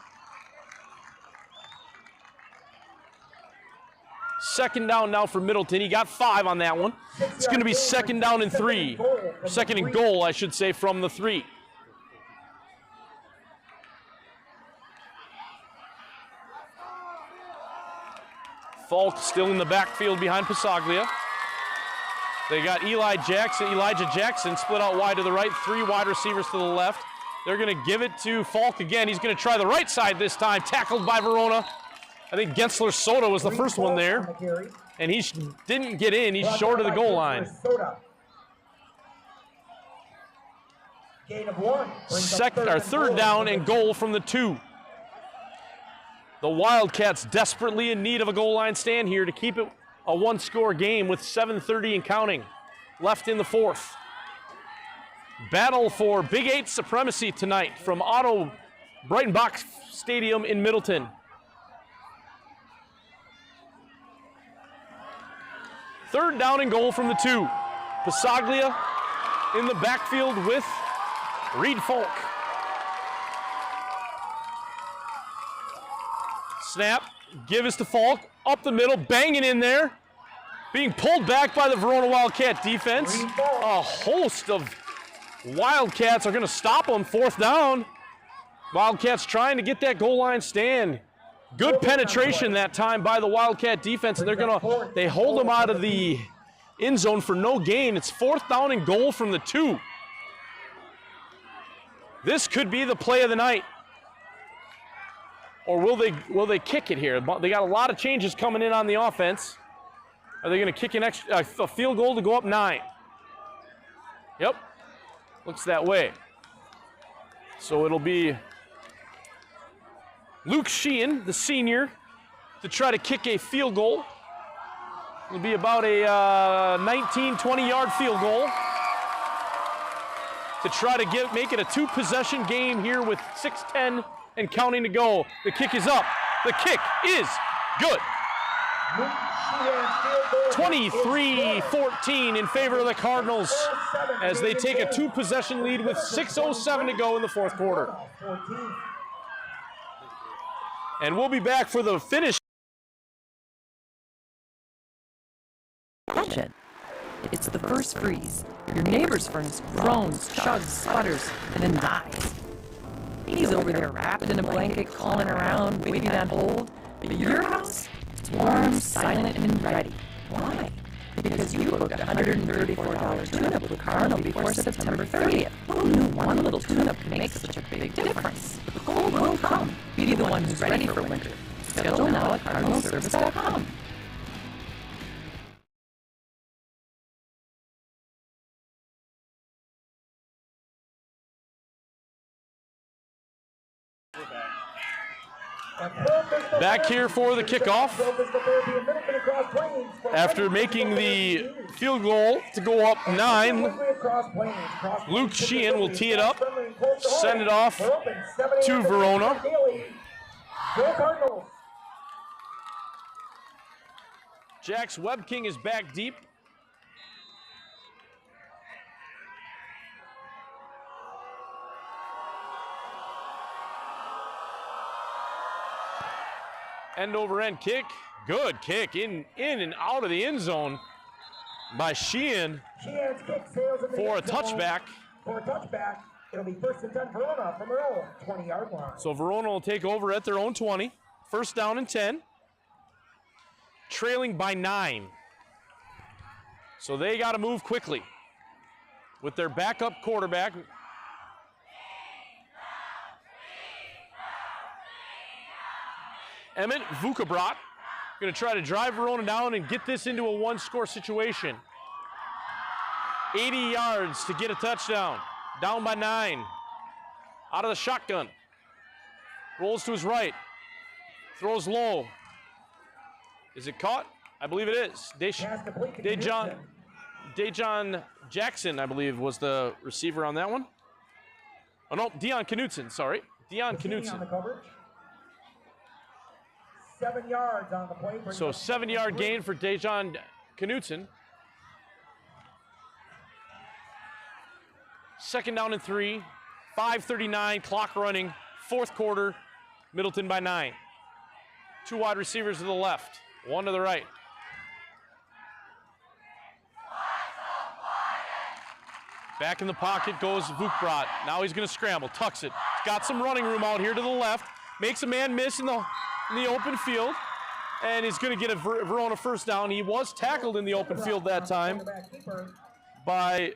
2nd down now for Middleton. He got 5 on that one. It's going to be 2nd down and 3. 2nd and goal, I should say, from the 3. Falk still in the backfield behind Passaglia. They got Elijah Jackson split out wide to the right, 3 wide receivers to the left. They're going to give it to Falk again. He's going to try the right side this time, tackled by Verona. I think Gensler Soda was the first one there, and he didn't get in. He's short of the goal line. Gain of 1. 3rd down and goal from the 2. The Wildcats desperately in need of a goal line stand here to keep it a one-score game with 7:30 and counting left in the fourth. Battle for Big 8 supremacy tonight from Otto Breitenbach Stadium in Middleton. Third down and goal from the 2. Passaglia in the backfield with Reed Folk. Snap, give us to Falk, up the middle, banging in there. Being pulled back by the Verona Wildcat defense. A host of Wildcats are going to stop them. Fourth down. Wildcats trying to get that goal line stand. Good penetration that time by the Wildcat defense, and they hold them out of the end zone for no gain. It's fourth down and goal from the 2. This could be the play of the night. Or will they kick it here? They got a lot of changes coming in on the offense. Are they going to kick a field goal to go up 9? Yep, looks that way. So it'll be Luke Sheehan, the senior, to try to kick a field goal. It'll be about a 19, 20-yard field goal to try to make it a 2-possession game here with 6:10 and counting to go. The kick is up. The kick is good. 23-14 in favor of the Cardinals as they take a 2-possession lead with 6:07 to go in the fourth quarter. And we'll be back for the finish. It's the first freeze. Your neighbor's furnace groans, chugs, sputters, and then dies. He's over there wrapped in a blanket, calling around, waiting on hold. But your house, it's warm, silent, and ready. Why? Because you booked a $134 tune-up with Cardinal before September 30th. Who knew one little tune-up can make such a big difference? The cold will come. Be the one who's ready for winter. Schedule now at cardinalservice.com. Back here for the kickoff. After making the field goal to go up 9, Luke Sheehan will tee it up, send it off to Verona. Jax Webking is back deep. End over end kick. Good kick in and out of the end zone by Sheehan for a touchback. It'll be first and 10 Verona from their own 20-yard line. So Verona will take over at their own 20. First down and 10. Trailing by 9. So they got to move quickly with their backup quarterback. Emmett Vukabrat going to try to drive Verona down and get this into a one-score situation. 80 yards to get a touchdown. Down by 9. Out of the shotgun. Rolls to his right. Throws low. Is it caught? I believe it is. Dejon Jackson, I believe, was the receiver on that one. Oh, no, Dion Knutson, sorry. Dion Knutson. 7 yards on the play. So 7-yard gain for Dejon Knutson. Second down and 3. 5:39, clock running. Fourth quarter, Middleton by 9. 2 wide receivers to the left, 1 to the right. Back in the pocket goes Vukbrat. Now he's going to scramble, tucks it. He's got some running room out here to the left. Makes a man miss in the open field, and he's going to get a Verona first down. He was tackled in the open field that time by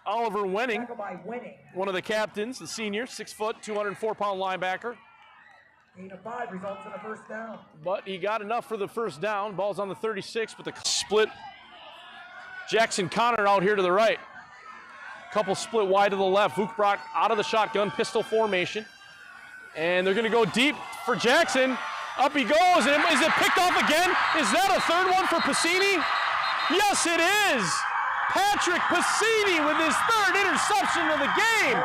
Oliver Wenning, one of the captains, the senior, 6 foot, 204-pound linebacker. 8 of 5 results in a first down. But he got enough for the first down. Ball's on the 36, but the split Jackson Connor out here to the right. Couple split wide to the left. Vukbrat out of the shotgun, pistol formation. And they're going to go deep for Jackson. Up he goes, and is it picked off again? Is that a third one for Piscini? Yes, it is. Patrick Piscini with his third interception of the game.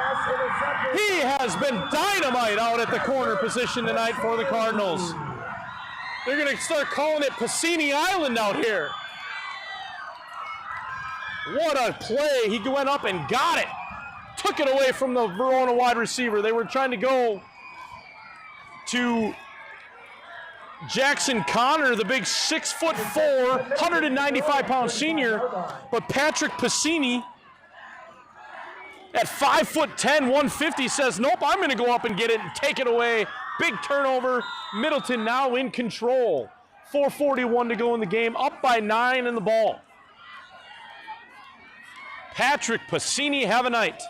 He has been dynamite out at the corner position tonight for the Cardinals. They're going to start calling it Piscini Island out here. What a play. He went up and got it. Took it away from the Verona wide receiver. They were trying to go to Jackson Connor, the big 6'4", 195-pound senior, but Patrick Piscini at 5'10", 150 says, nope, I'm going to go up and get it and take it away. Big turnover. Middleton now in control. 4:41 to go in the game, up by 9 in the ball. Patrick Piscini, have a night.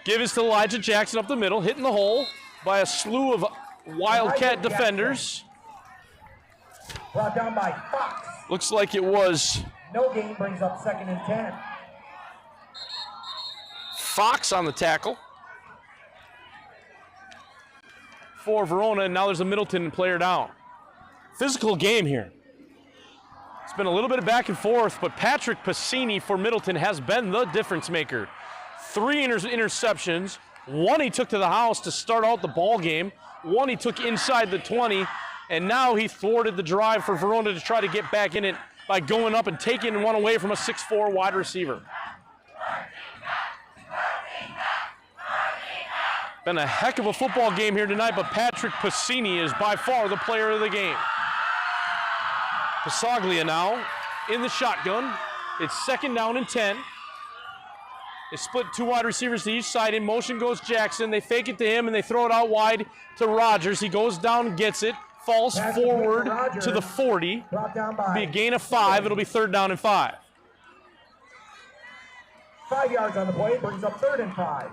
Give us to Elijah Jackson up the middle, hitting the hole by a slew of Wildcat defenders. Brought down by Fox. Looks like it was No gain, brings up 2nd and 10. Fox on the tackle for Verona, and now there's a Middleton player down. Physical game here. It's been a little bit of back and forth, but Patrick Piscini for Middleton has been the difference maker. 3 interceptions. 1 he took to the house to start out the ball game. 1 he took inside the 20, and now he thwarted the drive for Verona to try to get back in it by going up and taking one away from a 6'4" wide receiver. Been a heck of a football game here tonight, but Patrick Piscini is by far the player of the game. Passaglia now in the shotgun. It's 2nd down and 10. They split 2 wide receivers to each side. In motion goes Jackson. They fake it to him, and they throw it out wide to Rogers. He goes down, gets it, falls forward to the 40. It'll be a gain of 5. It'll be 3rd down and 5. 5 yards on the play, brings up 3rd and 5.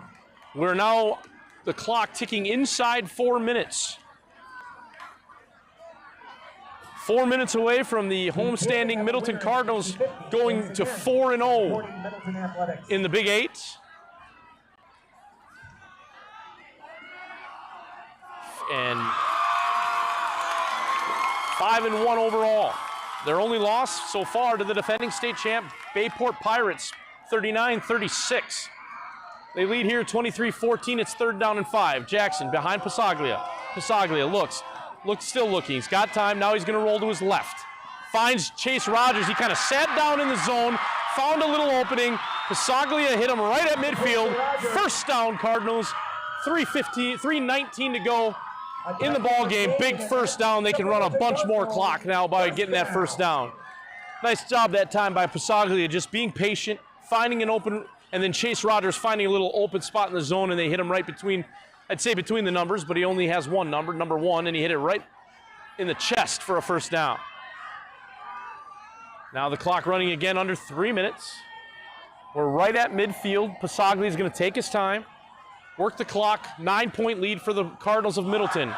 We're now the clock ticking inside 4 minutes. 4 minutes away from the homestanding Middleton Cardinals going to 4-0 in the Big 8. And 5-1 overall. Their only loss so far to the defending state champ Bayport Pirates, 39-36. They lead here 23-14. It's 3rd down and 5. Jackson behind Passaglia. Passaglia looks still looking. He's got time. Now he's going to roll to his left. Finds Chase Rogers. He kind of sat down in the zone, found a little opening. Passaglia hit him right at midfield. 1st down, Cardinals. 3:19 to go in the ball game. Big 1st down. They can run a bunch more clock now by getting that 1st down. Nice job that time by Passaglia, just being patient, finding an open, and then Chase Rogers finding a little open spot in the zone, and they hit him right between, I'd say between the numbers, but he only has one number, number 1, and he hit it right in the chest for a 1st down. Now the clock running again under 3 minutes. We're right at midfield. Passaglia is going to take his time, work the clock. 9-point lead for the Cardinals of Middleton.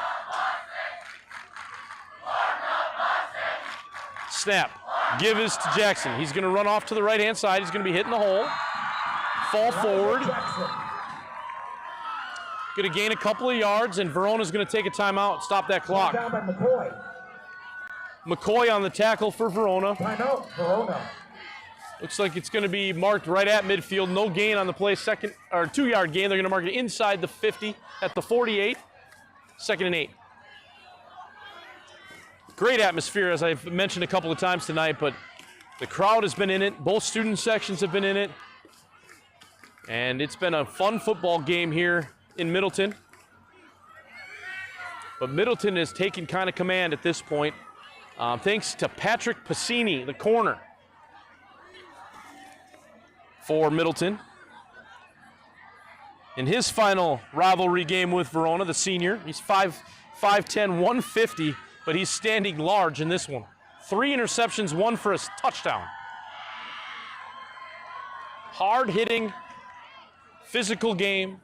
Snap. Give is to Jackson. He's going to run off to the right-hand side. He's going to be hitting the hole. Fall forward. Going to gain a couple of yards, and Verona's going to take a timeout, stop that clock. Down by McCoy. McCoy on the tackle for Verona. Timeout, Verona. Looks like it's going to be marked right at midfield. No gain on the play. 2-yard gain. They're going to mark it inside the 50 at the 48. 2nd and 8. Great atmosphere, as I've mentioned a couple of times tonight, but the crowd has been in it. Both student sections have been in it. And it's been a fun football game here in Middleton. But Middleton is taking kind of command at this point. Thanks to Patrick Piscini, the corner for Middleton. In his final rivalry game with Verona, the senior, he's 5'10", 150, but he's standing large in this one. 3 interceptions, 1 for a touchdown. Hard-hitting, physical game.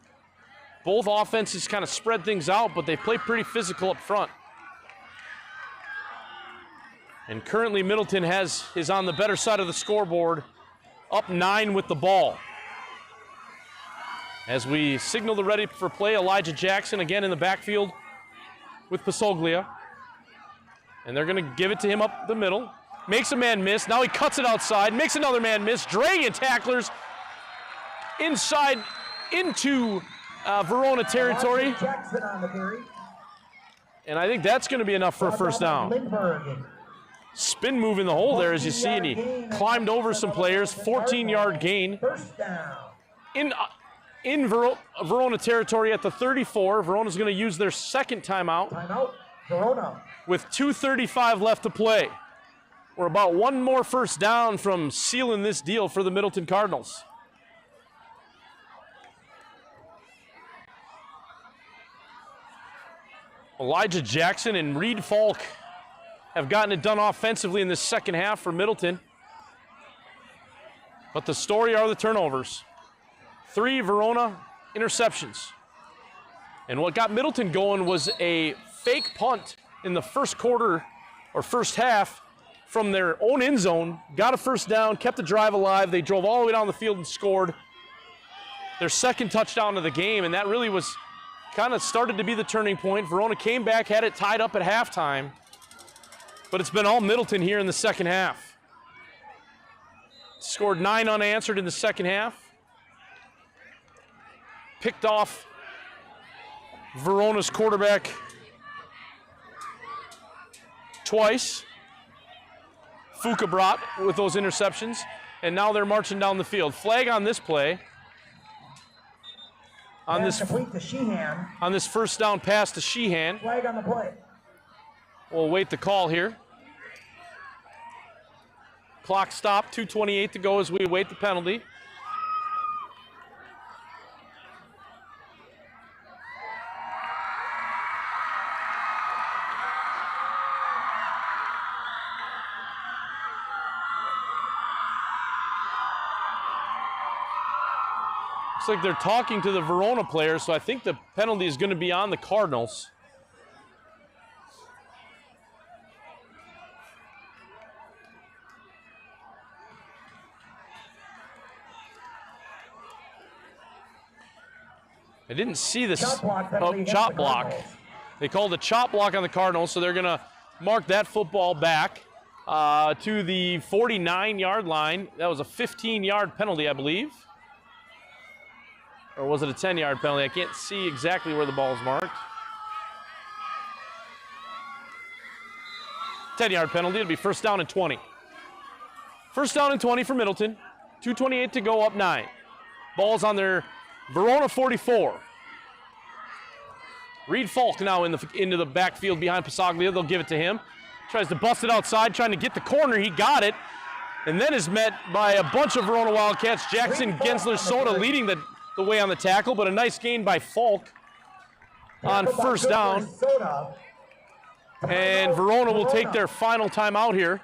Both offenses kind of spread things out, but they play pretty physical up front. And currently Middleton is on the better side of the scoreboard, up 9 with the ball. As we signal the ready for play, Elijah Jackson again in the backfield with Passaglia. And they're going to give it to him up the middle. Makes a man miss. Now he cuts it outside. Makes another man miss. Dragging tacklers inside into Verona territory. Jackson on the carry. And I think that's going to be enough for a first down. Spin move in the hole there, as you see, and he climbed over some players. 14-yard gain. First down. In Verona territory at the 34. Verona's going to use their second timeout. Timeout, Verona. With 2:35 left to play. We're about one more first down from sealing this deal for the Middleton Cardinals. Elijah Jackson and Reed Falk have gotten it done offensively in the second half for Middleton. But the story are the turnovers. 3 Verona interceptions. And what got Middleton going was a fake punt in the first quarter or first half from their own end zone. Got a first down, kept the drive alive. They drove all the way down the field and scored their second touchdown of the game, and that really was kind of started to be the turning point. Verona came back, had it tied up at halftime, but it's been all Middleton here in the second half. Scored 9 unanswered in the second half. Picked off Verona's quarterback twice. Fuka brought with those interceptions, and now they're marching down the field. Flag on this play. On this first down pass to Sheehan. Flag on the play. We'll wait the call here. Clock stopped, 2:28 to go as we await the penalty. Looks like they're talking to the Verona players, so I think the penalty is going to be on the Cardinals. I didn't see this. Chop block. They called a chop block on the Cardinals, so they're going to mark that football back to the 49-yard line. That was a 15-yard penalty, I believe. Or was it a 10-yard penalty? I can't see exactly where the ball is marked. 10-yard penalty. It'll be first down and 20. First down and 20 for Middleton. 2:28 to go, up 9. Ball's on their Verona 44. Reed Falk now into the backfield behind Pasaglia. They'll give it to him. Tries to bust it outside, trying to get the corner. He got it. And then is met by a bunch of Verona Wildcats. Jackson Gensler Soda leading the way on the tackle, but a nice gain by Falk on first down. And Verona will take their final timeout here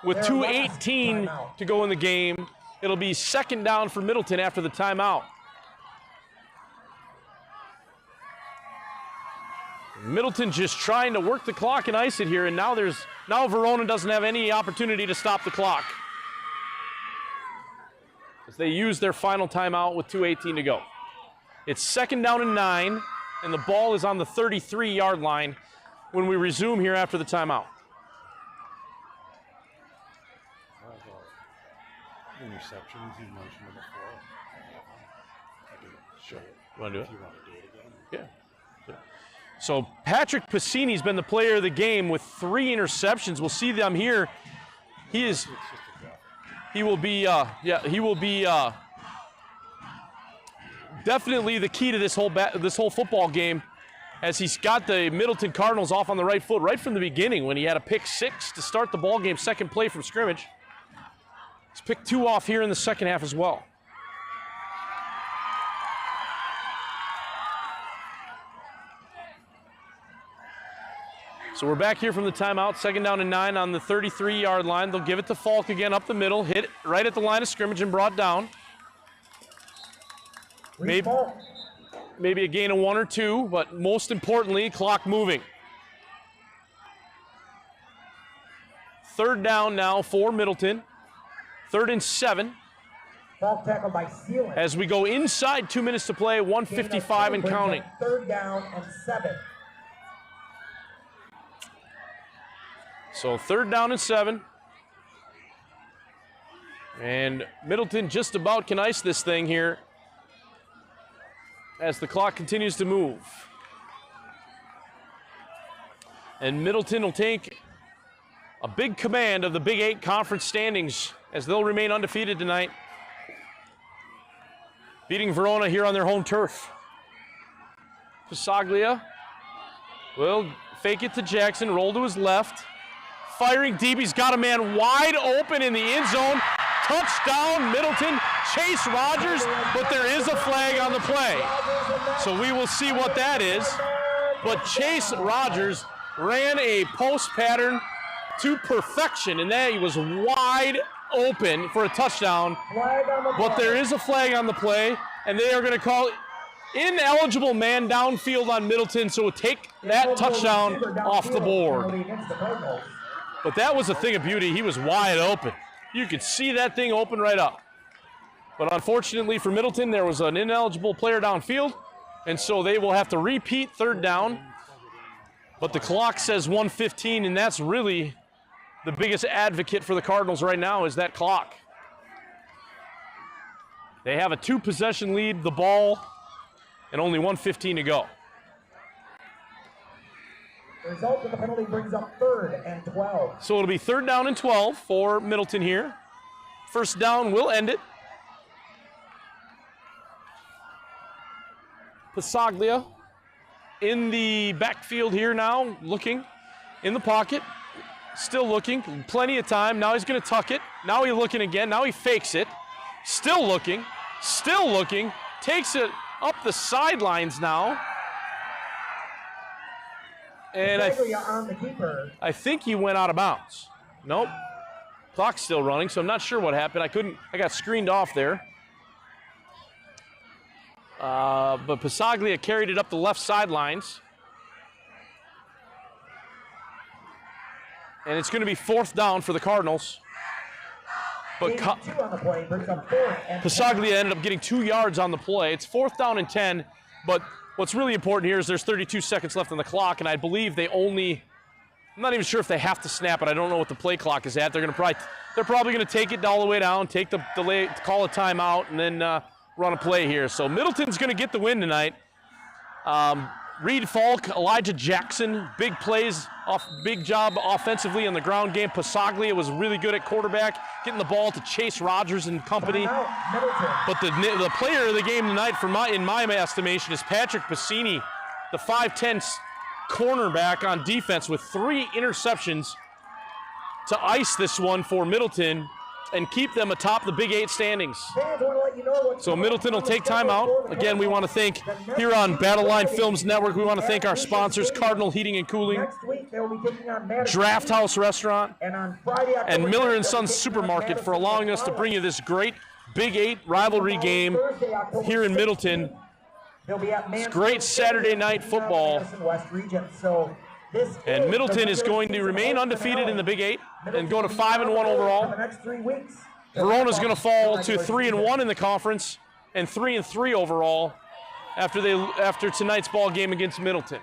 with 2:18 to go in the game. It'll be second down for Middleton after the timeout. Middleton just trying to work the clock and ice it here, and now Verona doesn't have any opportunity to stop the clock, as they use their final timeout with 2:18 to go. It's second down and 9, and the ball is on the 33-yard line when we resume here after the timeout. Interceptions, you mentioned it before. I can show it. You want to do it? If you want to do it again. Yeah. So Patrick Pacini's been the player of the game with 3 interceptions. We'll see them here. He will be definitely the key to this whole football game, as he's got the Middleton Cardinals off on the right foot right from the beginning when he had a pick 6 to start the ball game, second play from scrimmage. He's picked 2 off here in the second half as well. So we're back here from the timeout, second down and 9 on the 33-yard line. They'll give it to Falk again up the middle, hit right at the line of scrimmage and brought down. Maybe a gain of 1 or 2, but most importantly, clock moving. Third down now for Middleton. 3rd and 7. Falk tackle by Sealand. As we go inside 2 minutes to play, 1:55 and counting. 3rd down and 7. So 3rd down and 7. And Middleton just about can ice this thing here as the clock continues to move. And Middleton will take a big command of the Big 8 conference standings as they'll remain undefeated tonight, beating Verona here on their home turf. Pasaglia will fake it to Jackson, roll to his left. Firing deep, he's got a man wide open in the end zone. Touchdown, Middleton, Chase Rogers, but there is a flag on the play. So we will see what that is. But Chase Rogers ran a post pattern to perfection, and that he was wide open for a touchdown. But there is a flag on the play, and they are going to call ineligible man downfield on Middleton, so take that touchdown off the board. But that was a thing of beauty. He was wide open. You could see that thing open right up. But unfortunately for Middleton, there was an ineligible player downfield, and so they will have to repeat 3rd down. But the clock says 1:15, and that's really the biggest advocate for the Cardinals right now is that clock. They have a 2-possession lead, the ball, and only 1:15 to go. The result of the penalty brings up 3rd and 12. So it'll be 3rd down and 12 for Middleton here. 1st down will end it. Pasaglia in the backfield here now, looking in the pocket. Still looking, plenty of time. Now he's going to tuck it. Now he's looking again. Now he fakes it. Still looking, takes it up the sidelines now. And I think he went out of bounds. Nope. Clock's still running, so I'm not sure what happened. I got screened off there. But Pasaglia carried it up the left sidelines. And it's going to be 4th down for the Cardinals. But Pasaglia ended up getting 2 yards on the play. It's 4th down and 10, but what's really important here is there's 32 seconds left on the clock, and I believe I'm not even sure if they have to snap it. I don't know what the play clock is at. They're probably going to take it all the way down, take the delay, call a timeout, and then run a play here. So Middleton's going to get the win tonight. Reed Falk, Elijah Jackson, big plays, big job offensively in the ground game. Pasaglia was really good at quarterback, getting the ball to Chase Rogers and company. But the player of the game tonight, in my estimation, is Patrick Bassini, the 5'10" cornerback on defense with 3 interceptions to ice this one for Middleton and keep them atop the Big 8 standings. So Middleton will take time out. Again, we want to thank, here on Battle Line Films Network, we want to thank our sponsors, Cardinal Heating and Cooling, Draft House Restaurant, and Miller & Sons Supermarket for allowing us to bring you this great Big 8 rivalry game here in Middleton. It's great Saturday night football. And Middleton is going to remain undefeated in the Big 8 and go to 5-1 overall. Verona's going to fall to 3-1 in the conference and 3-3 overall after tonight's ball game against Middleton.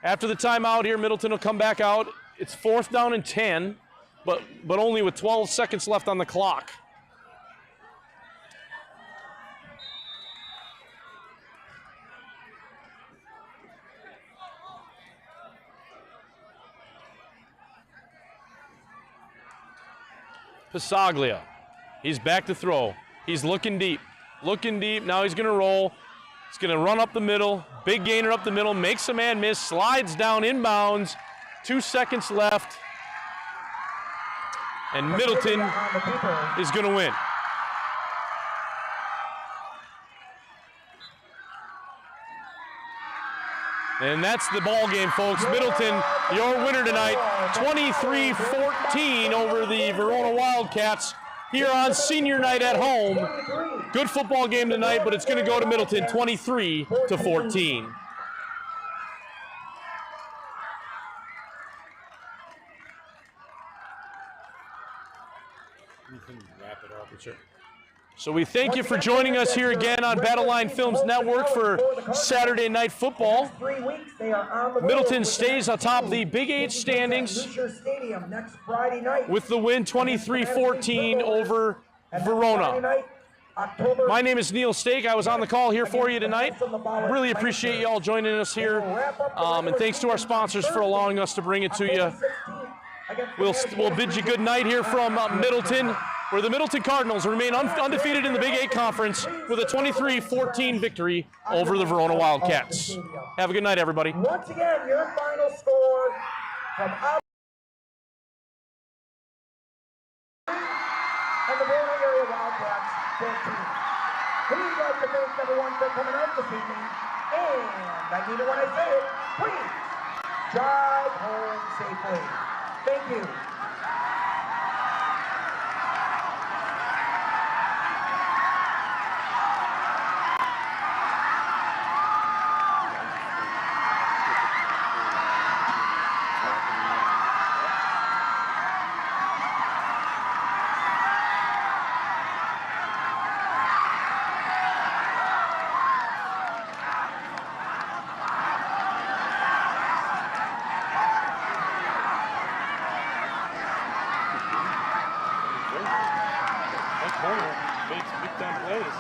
After the timeout here, Middleton will come back out. It's 4th down and 10, but only with 12 seconds left on the clock. Pasaglia, he's back to throw. He's looking deep. Now he's going to roll. He's going to run up the middle. Big gainer up the middle. Makes a man miss. Slides down inbounds. 2 seconds left. And Middleton is going to win. And that's the ball game, folks. Middleton, your winner tonight, 23-14 over the Verona Wildcats here on senior night at home. Good football game tonight, but it's going to go to Middleton 23-14. You can wrap it up. Sure. So we thank you for joining us here again on Battle Line Films Network for Saturday Night Football. Middleton stays atop the Big 8 standings with the win 23-14 over Verona. My name is Neil Stake. I was on the call here for you tonight. Really appreciate you all joining us here. And thanks to our sponsors for allowing us to bring it to you. We'll bid you good night here from Middleton, where the Middleton Cardinals remain undefeated in the Big 8 Conference with a 23-14 victory over the Verona Wildcats. Have a good night, everybody. Once again, your final score from out and the Verona area Wildcats 14. We'd like to thank everyone for coming out this evening, and I mean it when I say it, please drive home safely. Thank you. Big time plays.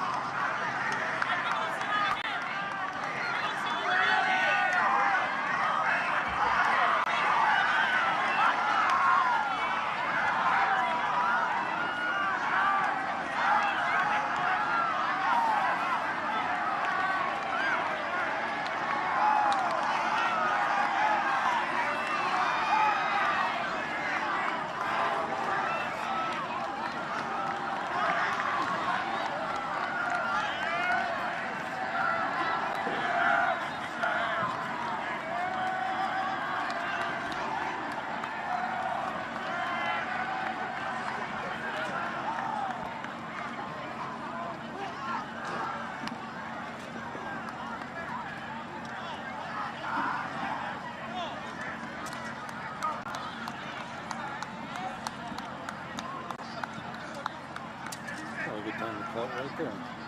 Good time to cut right there.